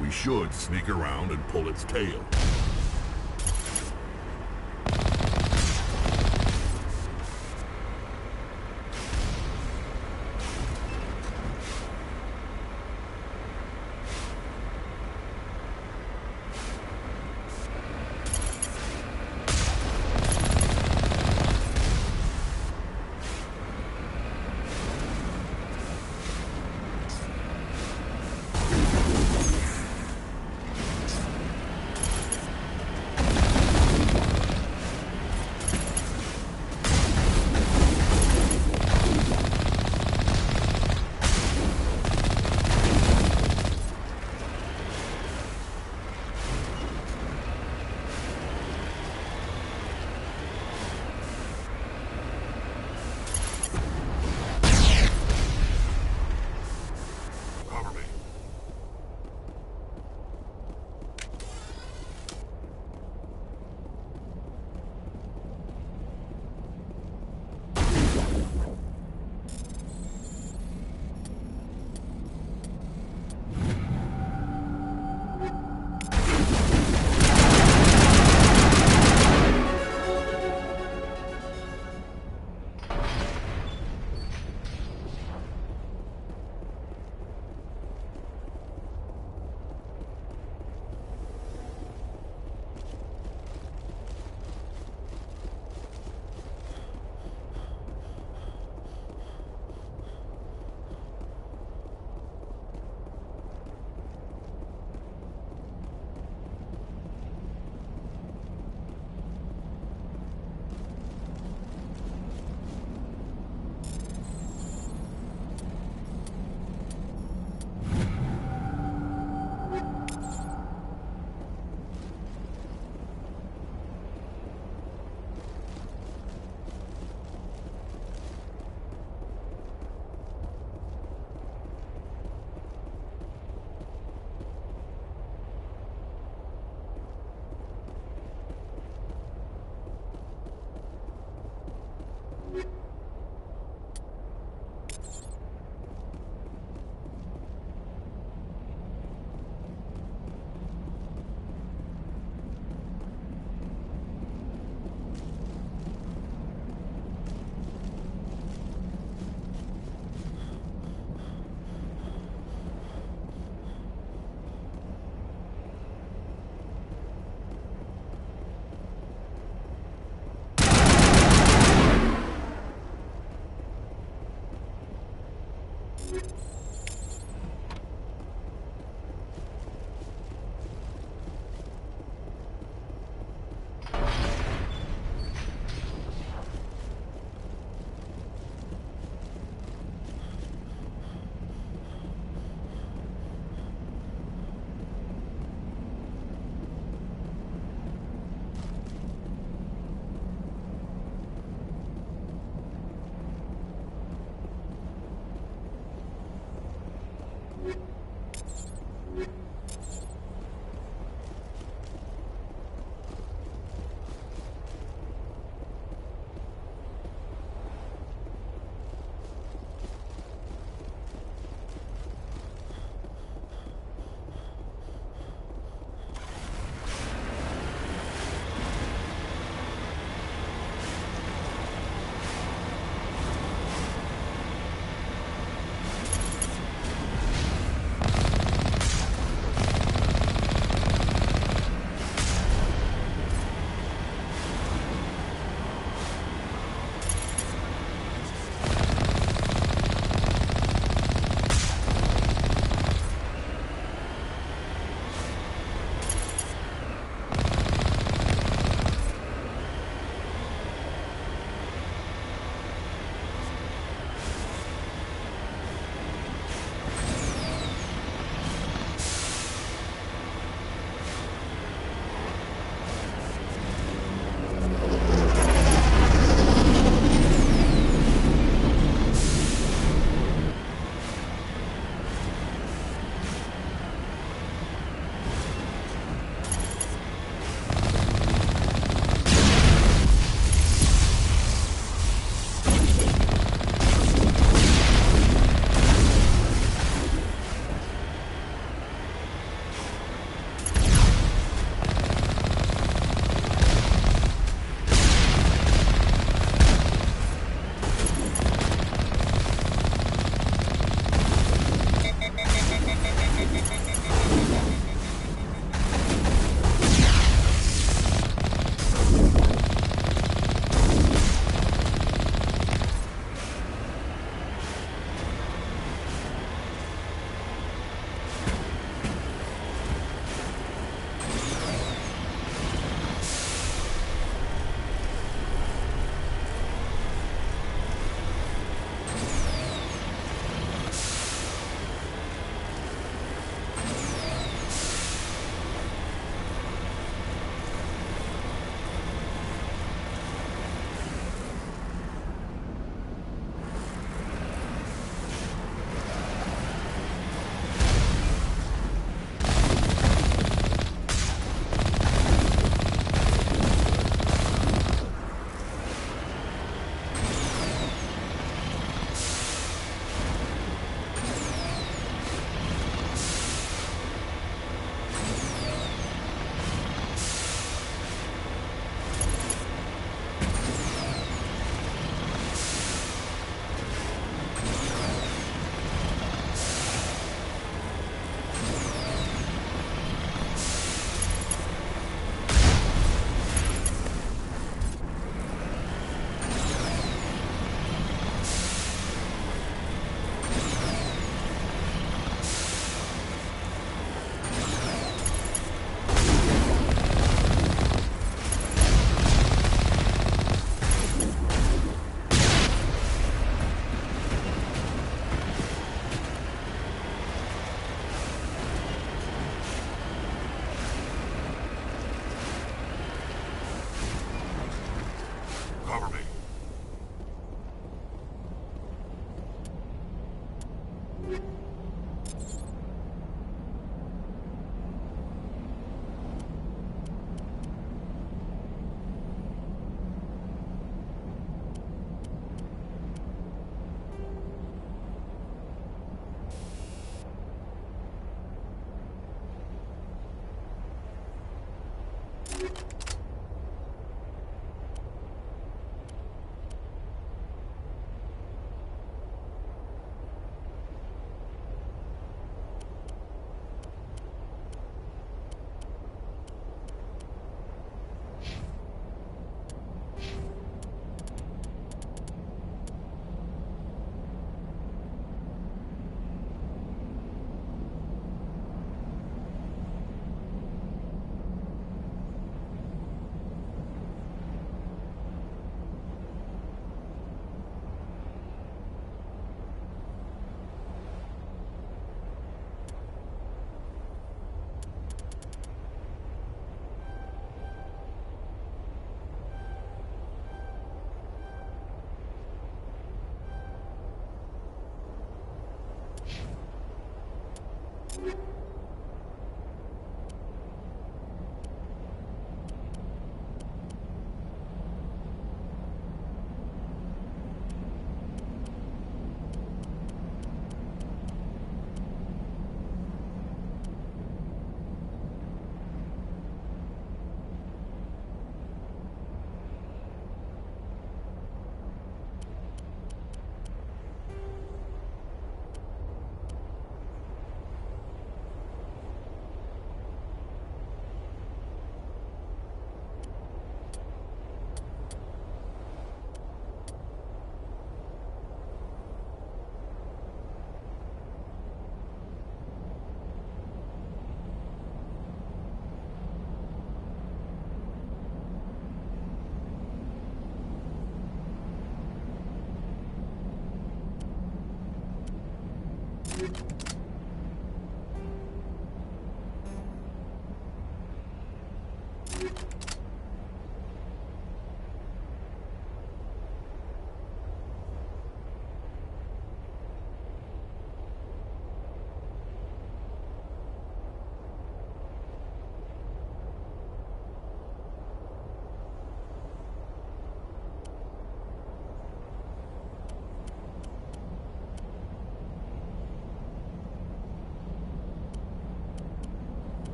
We should sneak around and pull its tail.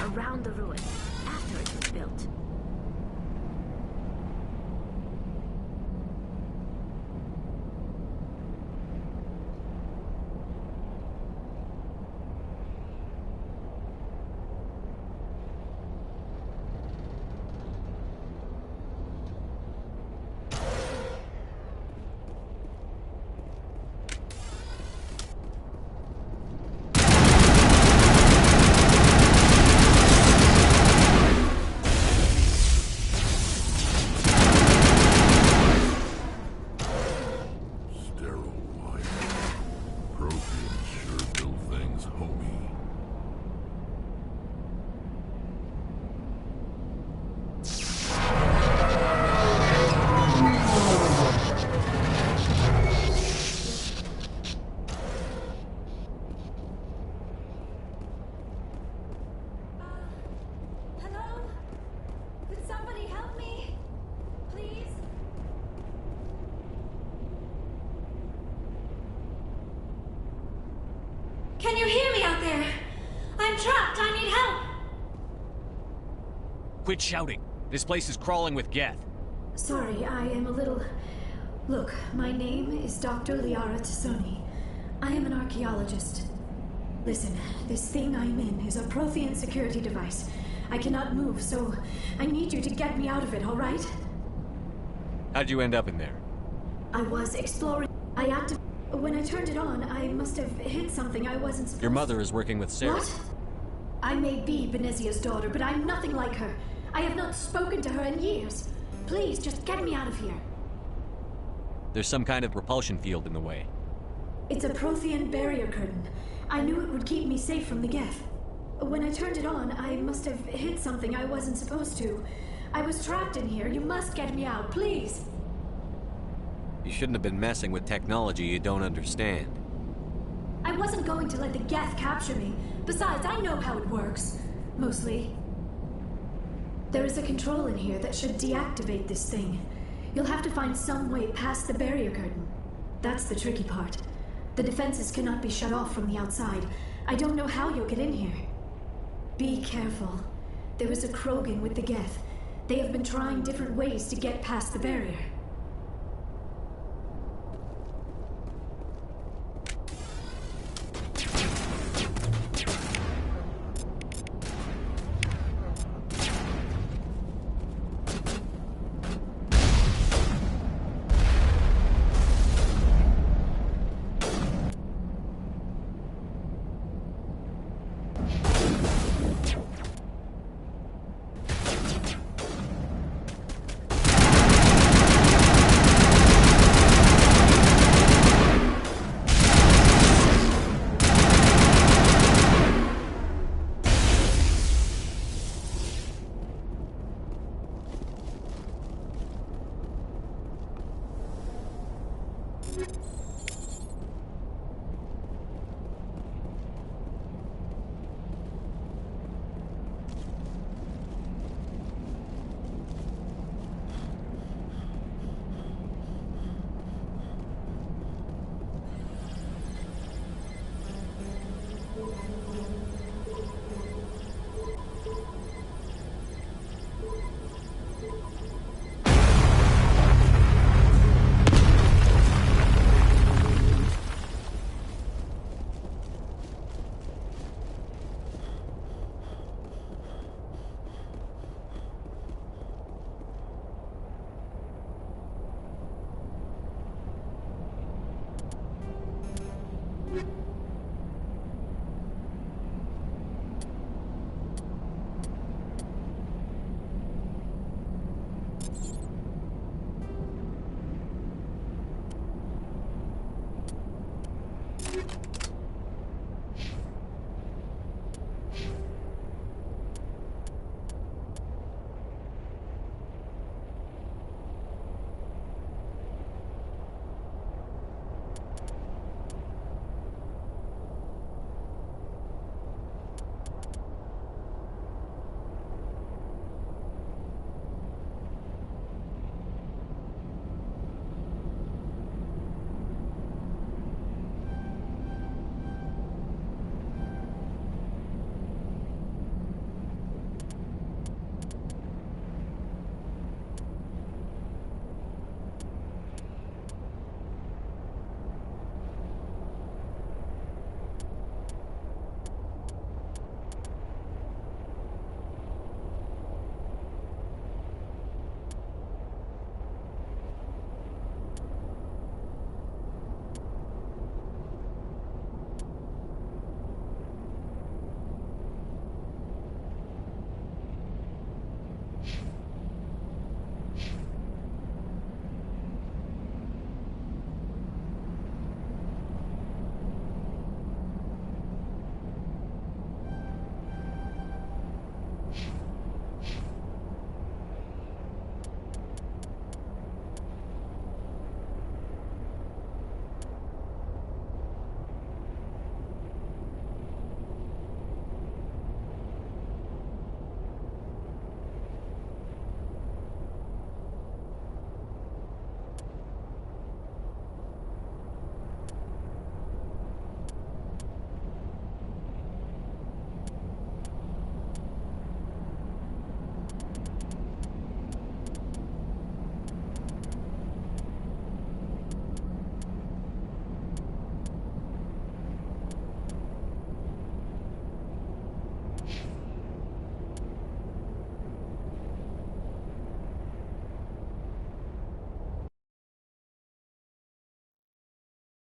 around the ruin after it was built. Can you hear me out there? I'm trapped. I need help. Quit shouting. This place is crawling with Geth. Sorry, I am a little... Look, my name is Dr. Liara T'Soni. I am an archaeologist. Listen, this thing I'm in is a Prothean security device. I cannot move, so I need you to get me out of it, all right? How'd you end up in there? I was exploring... When I turned it on, I must have hit something I wasn't supposed to. Your mother is working with Sarah. What? I may be Benezia's daughter, but I'm nothing like her. I have not spoken to her in years. Please, just get me out of here. There's some kind of repulsion field in the way. It's a Prothean barrier curtain. I knew it would keep me safe from the Geth. When I turned it on, I must have hit something I wasn't supposed to. I was trapped in here. You must get me out, please. You shouldn't have been messing with technology you don't understand. I wasn't going to let the Geth capture me. Besides, I know how it works. Mostly. There is a control in here that should deactivate this thing. You'll have to find some way past the barrier curtain. That's the tricky part. The defenses cannot be shut off from the outside. I don't know how you'll get in here. Be careful. There is a Krogan with the Geth. They have been trying different ways to get past the barrier.